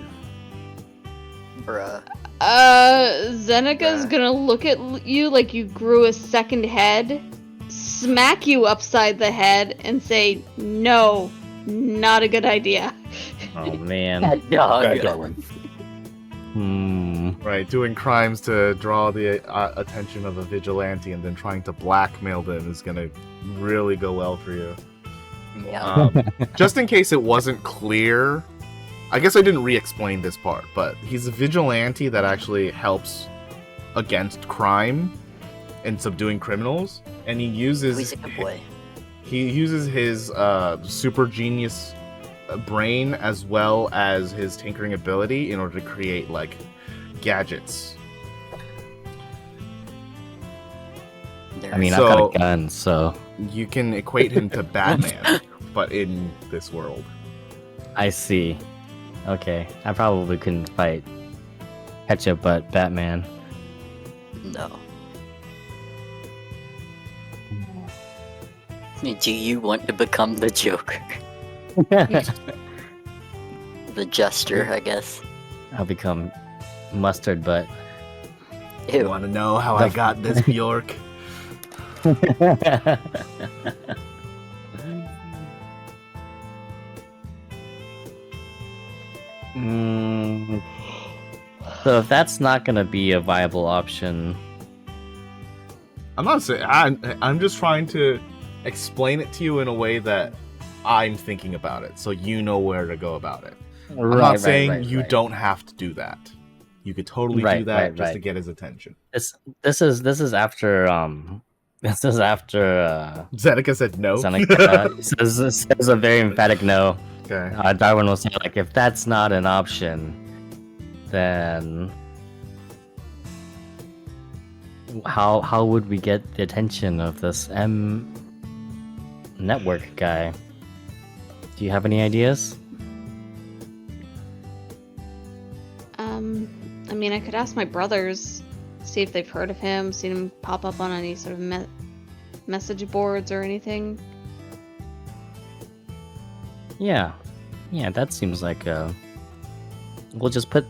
Bruh. Zeneca's gonna look at you like you grew a second head, smack you upside the head, and say, "No, not a good idea." Oh man. Bad dog. Bad Darwin. Right, doing crimes to draw the attention of a vigilante and then trying to blackmail them is gonna really go well for you. Yeah. Just in case it wasn't clear, I guess I didn't re-explain this part, but he's a vigilante that actually helps against crime and subduing criminals, and he uses He's a good boy. his super genius brain as well as his tinkering ability in order to create like gadgets. I mean, I've So- got a gun, so You can equate him to Batman, but in this world. I see. Okay, I probably couldn't fight Ketchup, but Batman. No. Do you want to become the Joker? The Jester, I guess. I'll become Mustard Butt. You Ew. want to know how I got this Bjork? Mm, so if that's not gonna be a viable option, I'm not saying. I'm just trying to explain it to you in a way that I'm thinking about it, so you know where to go about it. I'm not saying you don't have to do that. You could totally do that just to get his attention. This is after Zeneca said no. Seneca says a very emphatic no. Okay. Darwin will say, like, if that's not an option, then how would we get the attention of this M network guy? Do you have any ideas? I mean, I could ask my brothers, see if they've heard of him, seen him pop up on any sort of message boards or anything. Yeah, that seems like we'll just put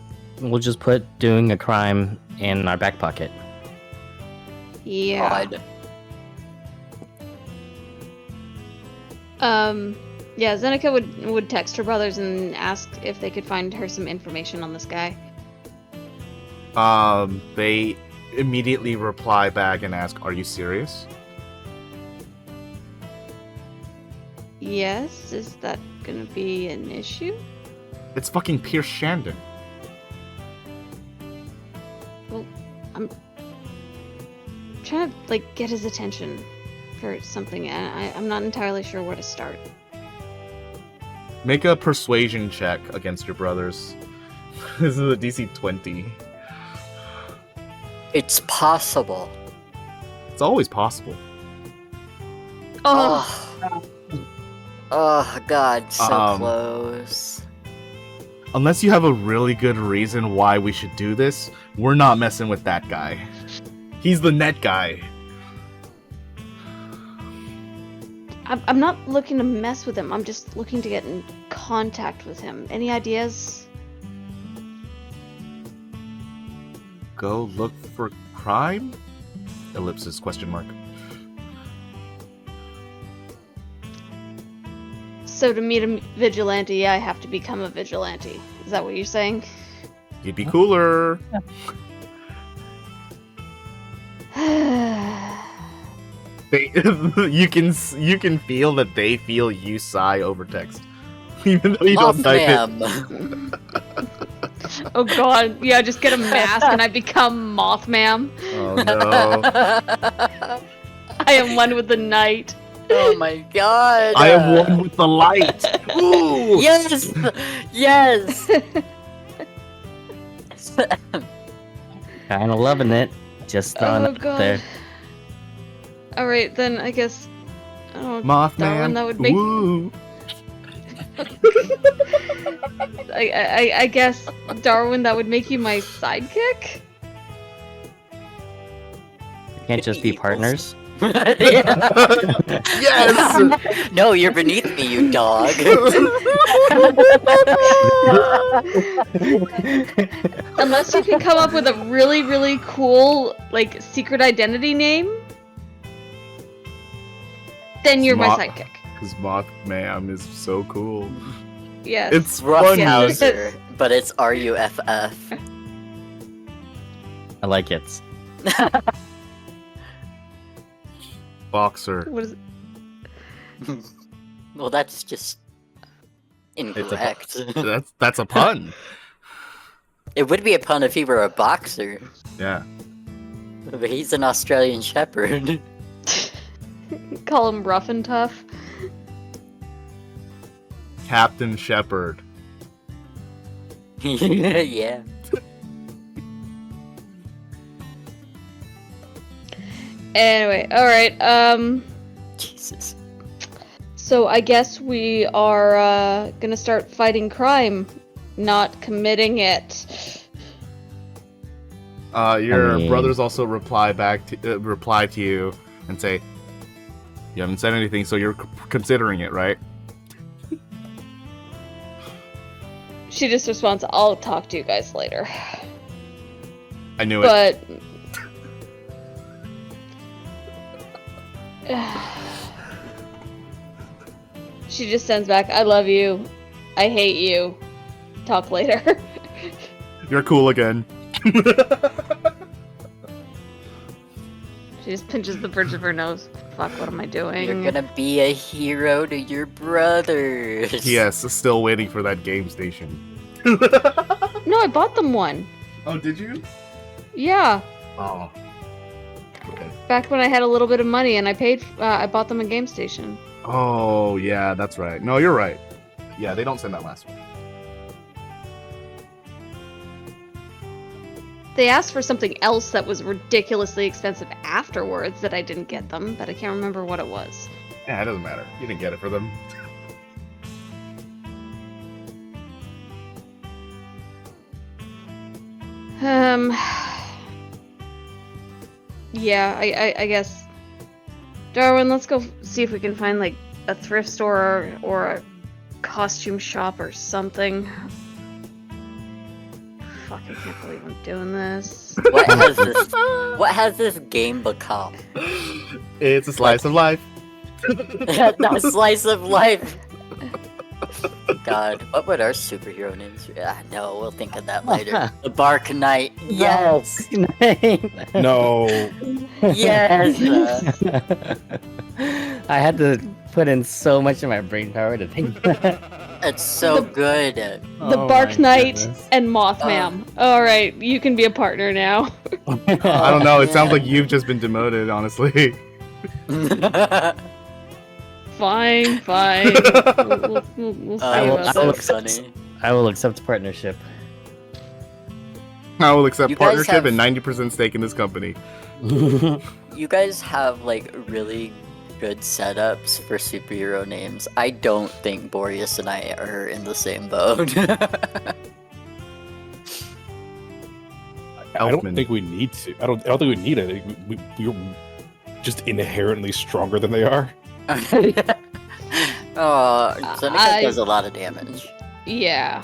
doing a crime in our back pocket. Yeah. Odd. Yeah, Zeneca would text her brothers and ask if they could find her some information on this guy. They immediately reply back and ask, "Are you serious?" Yes, is that gonna be an issue? It's fucking Pierce Shandon. Well, I'm trying to, like, get his attention for something, and I'm not entirely sure where to start. Make a persuasion check against your brothers. This is a DC 20. It's possible. It's always possible. Oh, Oh God, so Um, close. Unless you have a really good reason why we should do this, we're not messing with that guy. He's the net guy. I'm not looking to mess with him. I'm just looking to get in contact with him. Any ideas? Go look for crime? Ellipsis, question mark. So to meet a vigilante, I have to become a vigilante. Is that what you're saying? You'd be cooler. They, you can feel that they feel you sigh over text, even though you don't type it. Mothman. Oh god, yeah, just get a mask and I become Mothman. Oh no! I am one with the night. Oh my God. I am one with the light. Ooh! Yes. Yes. Kinda loving it. Just throwing Oh it out there. god. Alright, then I guess. Oh, Mothman. Darwin, that would make- Woo! I guess, Darwin, that would make you my sidekick? We can't just be partners. Yes! No, you're beneath me, you dog. Unless you can come up with a really, really cool, like, secret identity name, then you're my Moth- sidekick. Because Mothman is so cool. Yes. It's funny. Roughhouser, but it's RUFF. I like it. Boxer. What is Well, that's just incorrect. That's a pun. It would be a pun if he were a boxer, Yeah. but he's an Australian Shepherd. Call him rough and tough. Captain Shepherd. Yeah. Anyway, all right. Jesus. So I guess we are gonna start fighting crime, not committing it. Your I mean- brothers also reply to you and say, "You haven't said anything, so you're considering it, right?" She just responds, "I'll talk to you guys later." I knew it. But she just sends back, "I love you. I hate you. Talk later." You're cool again. She just pinches the bridge of her nose. Fuck, what am I doing? You're gonna be a hero to your brothers. Yes, still waiting for that game station. No, I bought them one. Oh, did you? Yeah, Oh. Okay. back when I had a little bit of money and I bought them a game station. Oh, yeah, that's right. No, you're right. Yeah, they don't send that last one. They asked for something else that was ridiculously expensive afterwards that I didn't get them, but I can't remember what it was. Yeah, it doesn't matter. You didn't get it for them. Yeah, I guess. Darwin, let's go see if we can find like a thrift store or a costume shop or something. Fuck, I can't believe I'm doing this. What has this game become? It's a slice of life. That slice of life. God, what would our superhero names be? No, we'll think of that later. The Bark Knight. Yes. No. Yes. I had to put in so much of my brain power to think that. It's so good. The Oh Bark my Knight goodness. and Mothman. Alright, you can be a partner now. I don't know. It sounds man. like you've just been demoted, honestly. Fine. We'll see I will- about I will this. accept- I will accept partnership. I will accept You guys partnership have- and 90% stake in this company. You guys have like really good setups for superhero names. I don't think Boreas and I are in the same boat. I don't Elfman. think we need to. I don't think we need it. We're just inherently stronger than they are. Oh, Seneca I- does a lot of damage. Yeah.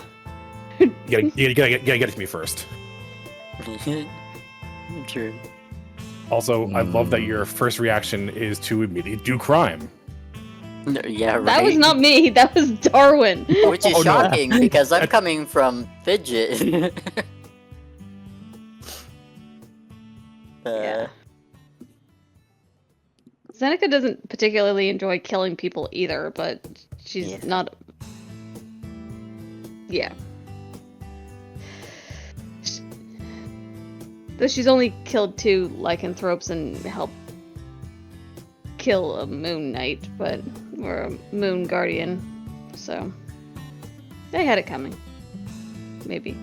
You gotta get it to me first. True. Also, I love that your first reaction is to immediately do crime. No, yeah, right. That was not me, that was Darwin. Which is Oh, no. shocking because I'm coming from Fidget. Yeah. Seneca doesn't particularly enjoy killing people either, but she's Yeah. not. Yeah. Though she's only killed 2 lycanthropes and helped kill a moon knight, or a moon guardian, so they had it coming. Maybe.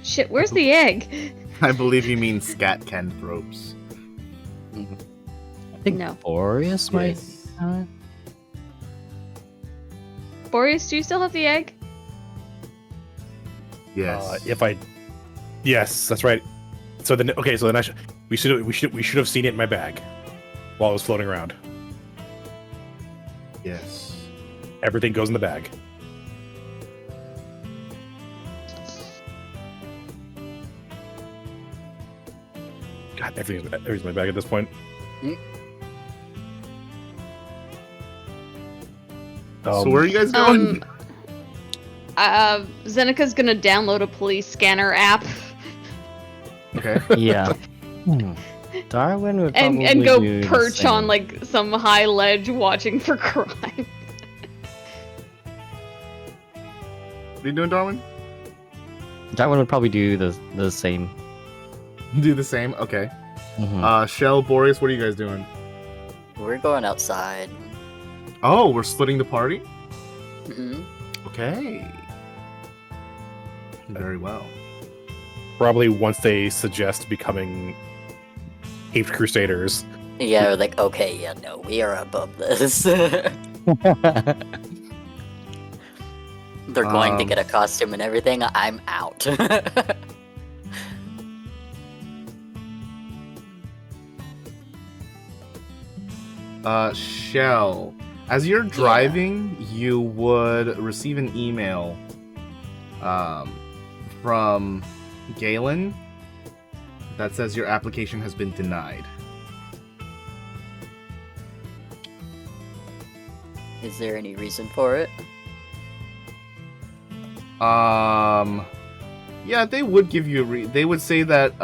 Shit, where's the egg? I believe you mean scat canthropes. I think No. Boreas might. Yes. Boreas, do you still have the egg? Yes. Yes, that's right. So then, okay, so then we should have seen it in my bag while it was floating around. Yes. Everything goes in the bag. God, everything's in my bag at this point. So where are you guys going? Zeneca's gonna download a police scanner app Okay. Yeah. Darwin would probably and go do the perch same. on like some high ledge watching for crime. What are you doing, Darwin? Darwin would probably do the same. Do the same? Okay. Mhm. Shell, Boreas, what are you guys doing? We're going outside. Oh, we're splitting the party? Mhm. Okay. Very well. Probably once they suggest becoming caped crusaders. Yeah, we're like, okay, yeah, no, we are above this. They're going to get a costume and everything. I'm out. Shell, as you're driving, you would receive an email from Galen that says your application has been denied. Is there any reason for it? Yeah, they would give you they would say that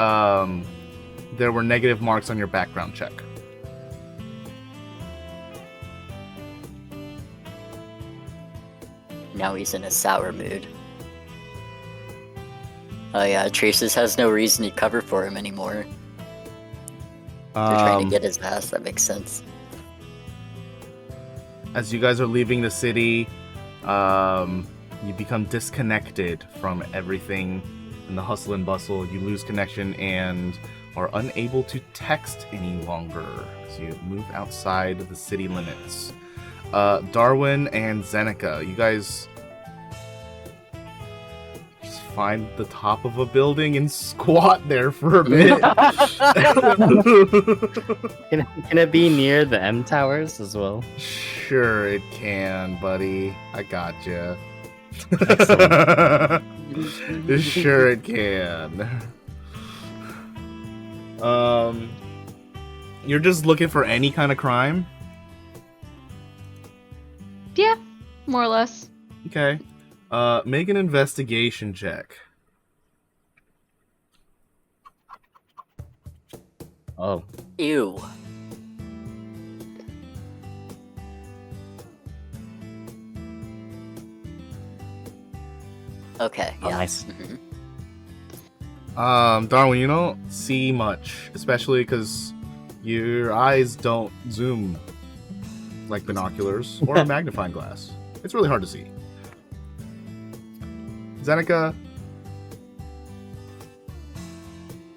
there were negative marks on your background check. Now he's in a sour mood. Oh yeah, Traces has no reason to cover for him anymore. They're trying to get his ass, that makes sense. As you guys are leaving the city, you become disconnected from everything in the hustle and bustle. You lose connection and are unable to text any longer as you move outside the city limits. Darwin and Zeneca, you guys just find the top of a building and squat there for a bit. Can it be near the M towers as well? Sure it can, buddy. I gotcha. Sure it can. You're just looking for any kind of crime? Yeah, more or less. Okay. Make an investigation check. Oh. Ew. Okay, Oh, yeah. nice. Darwin, you don't see much, especially because your eyes don't zoom like binoculars or a magnifying glass. It's really hard to see. Zeneca,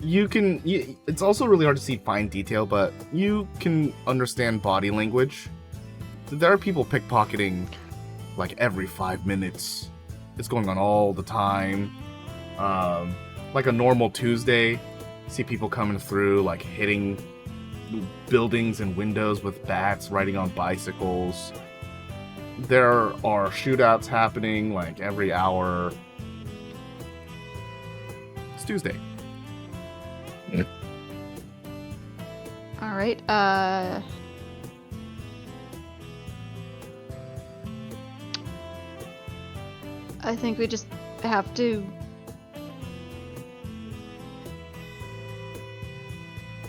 it's also really hard to see fine detail, but you can understand body language. There are people pickpocketing like every 5 minutes. It's going on all the time. Like a normal Tuesday, see people coming through, like hitting buildings and windows with bats, riding on bicycles. There are shootouts happening like every hour. It's Tuesday. All right. I think we just have to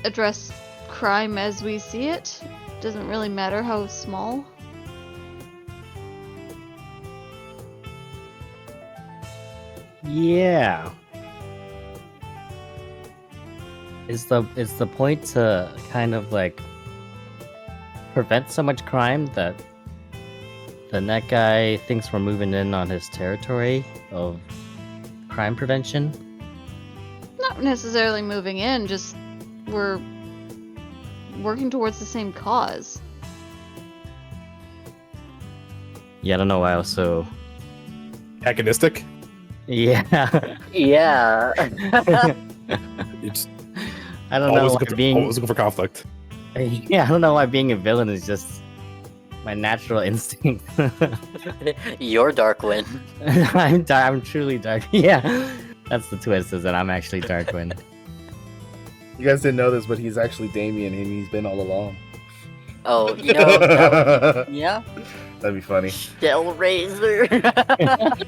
address crime as we see it. Doesn't really matter how small. Yeah. Is the point to kind of like prevent so much crime that the net guy thinks we're moving in on his territory of crime prevention? Not necessarily moving in, just we're working towards the same cause. Yeah, I don't know why I was so... Agonistic? Yeah. Yeah. It's I don't know always why always looking for conflict. Yeah, I don't know why being a villain is just my natural instinct. You're Darkwing. I'm truly dark. Yeah, that's the twist, is that I'm actually Darkwing. You guys didn't know this, but he's actually Damien, and he's been all along. Oh, you know, yeah. That'd be funny. Hellraiser.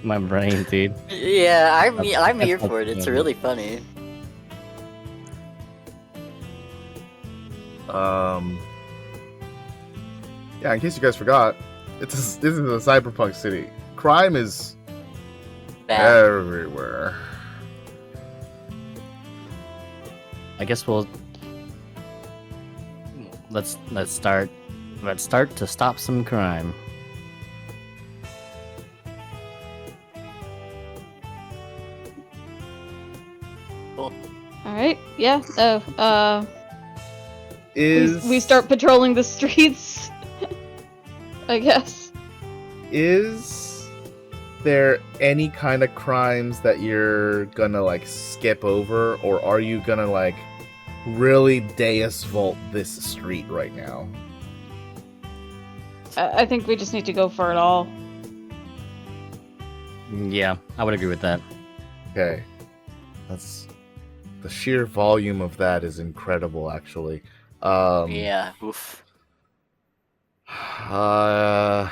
My brain, dude. Yeah, I'm here for it. It's really funny. Yeah, in case you guys forgot, this is a cyberpunk city. Crime is Bad. everywhere. I guess we'll let's start to stop some crime. Cool. All right. Yeah. Is we start patrolling the streets. I guess. Is there any kind of crimes that you're gonna like skip over, or are you gonna like really Deus Vault this street right now? I think we just need to go for it all. Yeah, I would agree with that. Okay. That's the sheer volume of that is incredible, actually. Yeah. Oof. I'll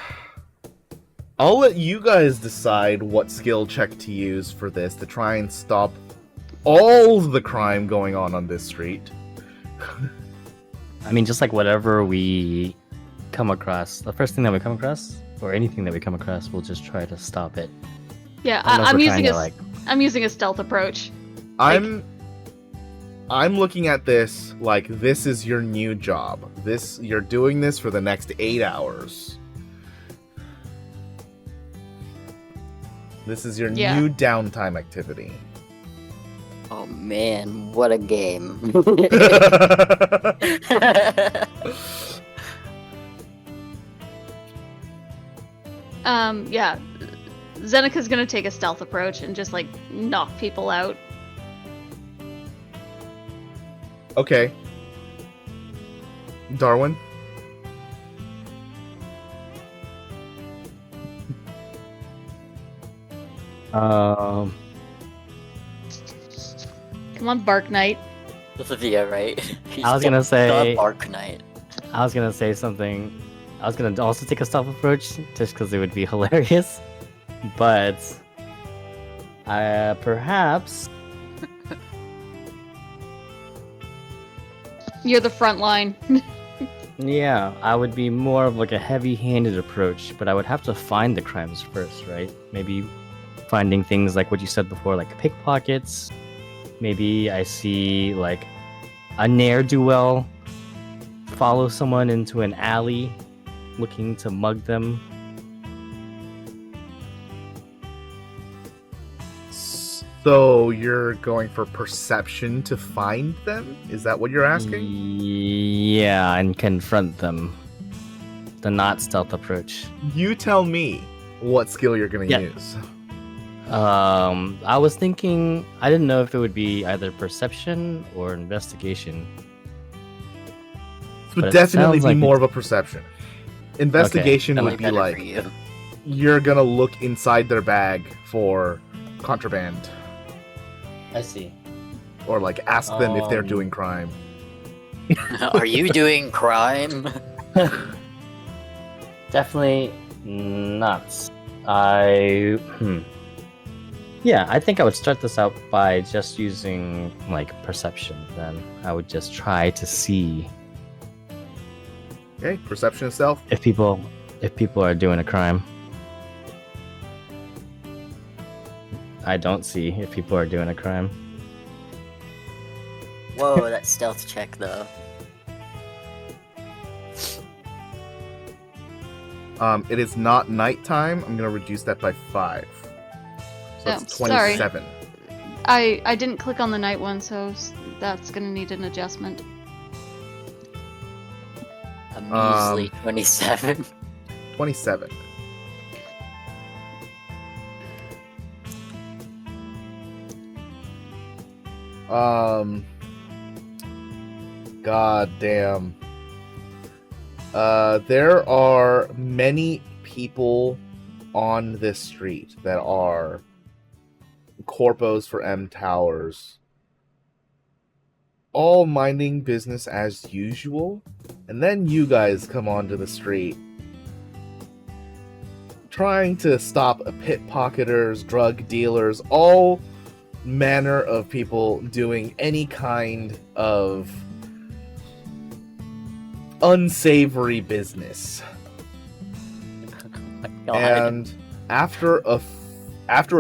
let you guys decide what skill check to use for this to try and stop all the crime going on this street. I mean, just like whatever we come across, the first thing that we come across, or anything that we come across, we'll just try to stop it. Yeah, I don't know if I'm we're using trying to, I'm using a stealth approach. I'm looking at this like this is your new job. You're doing this for the next 8 hours. This is your new downtime activity. Oh man, what a game. Yeah. Zenika's gonna take a stealth approach and just like knock people out. Okay. Darwin? Um, Come on, Bark Knight. Yeah, right. He's I was gonna say- the Bark Knight. I was gonna say something. I was gonna also take a stealth approach just because it would be hilarious, but perhaps You're the front line. yeah, I would be more of like a heavy-handed approach, but I would have to find the crimes first, right? Maybe finding things like what you said before, like pickpockets. Maybe I see like a ne'er-do-well follow someone into an alley looking to mug them. So you're going for perception to find them? Is that what you're asking? Yeah, and confront them. The not stealth approach. You tell me what skill you're going to Yeah. use. I was thinking, I didn't know if it would be either perception or investigation. This But would it definitely sounds be like more it's- of a perception. Investigation that would Might be better like, for you. you're going to look inside their bag for contraband. I see. Or like ask them if they're Um, doing crime. Are you doing crime? Definitely nuts. Yeah, I think I would start this out by just using like perception. Then I would just try to see Okay, perception itself. if people are doing a crime. I don't see if people are doing a crime. Whoa, that stealth check though. It is not nighttime. I'm going to reduce that by 5. So that's Oh, sorry. 27. I didn't click on the night one, so that's gonna need an adjustment. A measly 27. 27. God damn. There are many people on this street that are corpos for M Towers, all minding business as usual, and then you guys come onto the street trying to stop pickpocketers, drug dealers, all manner of people doing any kind of unsavory business. My God. And after a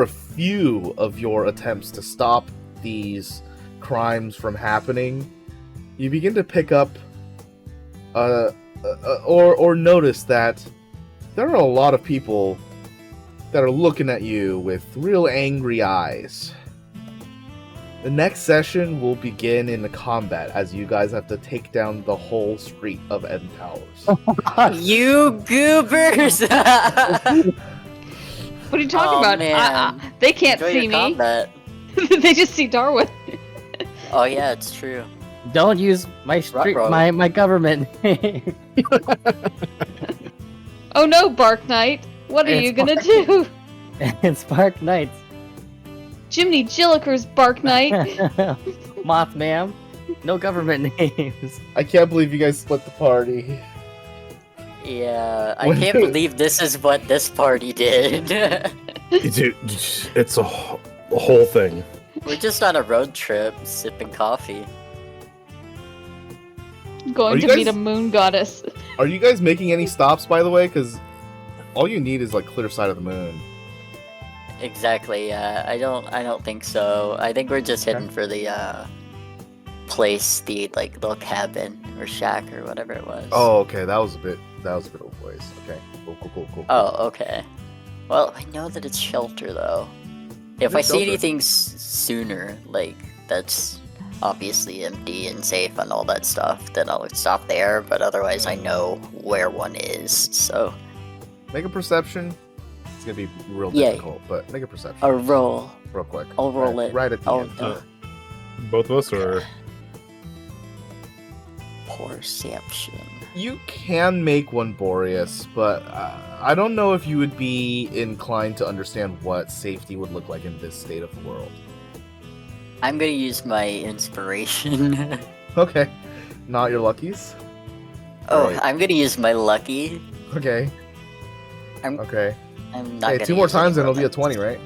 few of your attempts to stop these crimes from happening, you begin to pick up or notice that there are a lot of people that are looking at you with real angry eyes. The next session will begin in the combat as you guys have to take down the whole street of End Towers. You goobers! What are you talking about? Man. They can't Enjoy see your me. combat. They just see Darwin. Oh yeah, it's true. Don't use my street, Ruh-roh. my government. Oh no, Bark Knight. What are It's you gonna do? It's Spark Knights. Jiminy Jillikers, Bark Knight. Moth ma'am. No government names. I can't believe you guys split the party. Yeah, I When- can't believe this is what this party did. Dude, it's a whole thing. We're just on a road trip, sipping coffee. Are Going you to meet guys- a moon goddess. Are you guys making any stops, by the way? Because all you need is like clear sight of the moon. Exactly. Yeah, I don't think so. I think we're just heading for the place, the like little cabin or shack or whatever it was. Oh, okay. That was a bit old place. Okay. Cool. Oh, okay. Well, I know that it's shelter though. If It's I see shelter. anything sooner, like that's obviously empty and safe and all that stuff, then I'll stop there. But otherwise, I know where one is. So Make a perception. It's gonna be real Yeah. difficult, but make a perception a roll. real quick. I'll roll right, it. right at the I'll end. do it. Both of us, or Perception. You can make one Boreas, but I don't know if you would be inclined to understand what safety would look like in this state of the world. I'm gonna use my inspiration. Okay. Not your luckies? Oh, Alright. I'm gonna use my lucky. Okay. I'm- Okay. I'm not. Hey, gonna 2 more use any times and more it'll be a lucky. 20, right?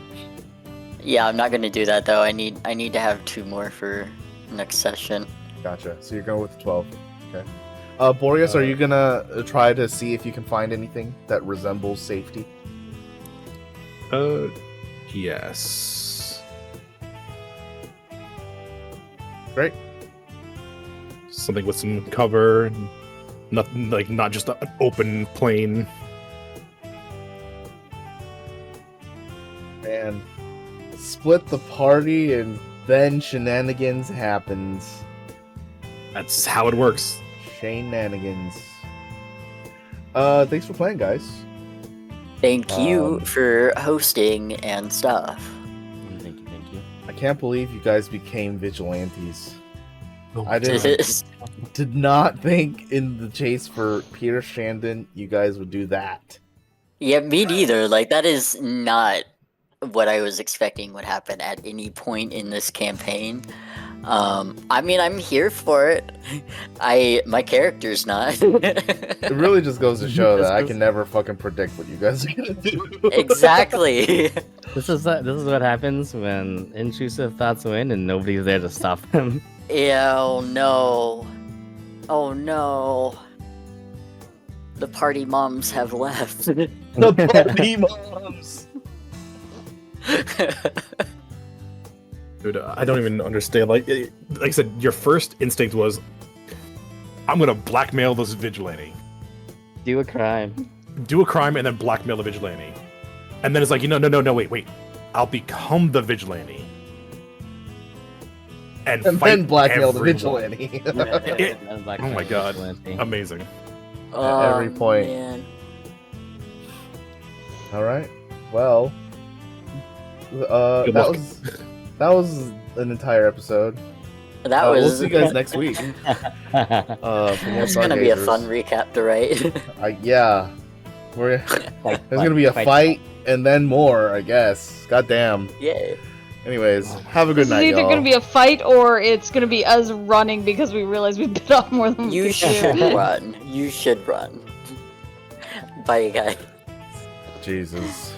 Yeah, I'm not gonna do that though. I need to have 2 more for next session. Gotcha. So you're going with the 12. Okay. Boreas, are you gonna try to see if you can find anything that resembles safety? yes. Great. Something with some cover, and nothing like not just an open plain. And split the party, and then shenanigans happens. That's how it works. Shenanigans. Thanks for playing, guys. Thank you Um, for hosting and stuff. Thank you. I can't believe you guys became vigilantes. Oh, I did not think in the chase for Peter Shandon you guys would do that. Yeah, me neither. Like that is not what I was expecting would happen at any point in this campaign. I mean, I'm here for it. My character's not. It really just goes to show that I can never fucking predict what you guys are gonna do. Exactly. This is what happens when intrusive thoughts win and nobody's there to stop them. Yeah, oh no. Oh no. The party moms have left. The party moms. Dude, I don't even understand. Like I said, your first instinct was, I'm gonna blackmail this vigilante, Do a crime. do a crime, and then blackmail the vigilante. And then it's like, no, wait. I'll become the vigilante. And And fight then blackmail the everyone. vigilante. Oh my god, amazing. Oh, every point. man. Alright. Well. Good That luck. was an entire episode. That We'll was see you guys next week. For more It's gonna be a Stargazers. fun recap to write. Yeah. There's gonna be a fight and then more, I guess. Goddamn. Yay. Anyways, have a good This is night, either y'all. going to be a fight or it's going to be us running because we realize we bit off more than we You could should chew. run. You should run. Bye, guys. Jesus.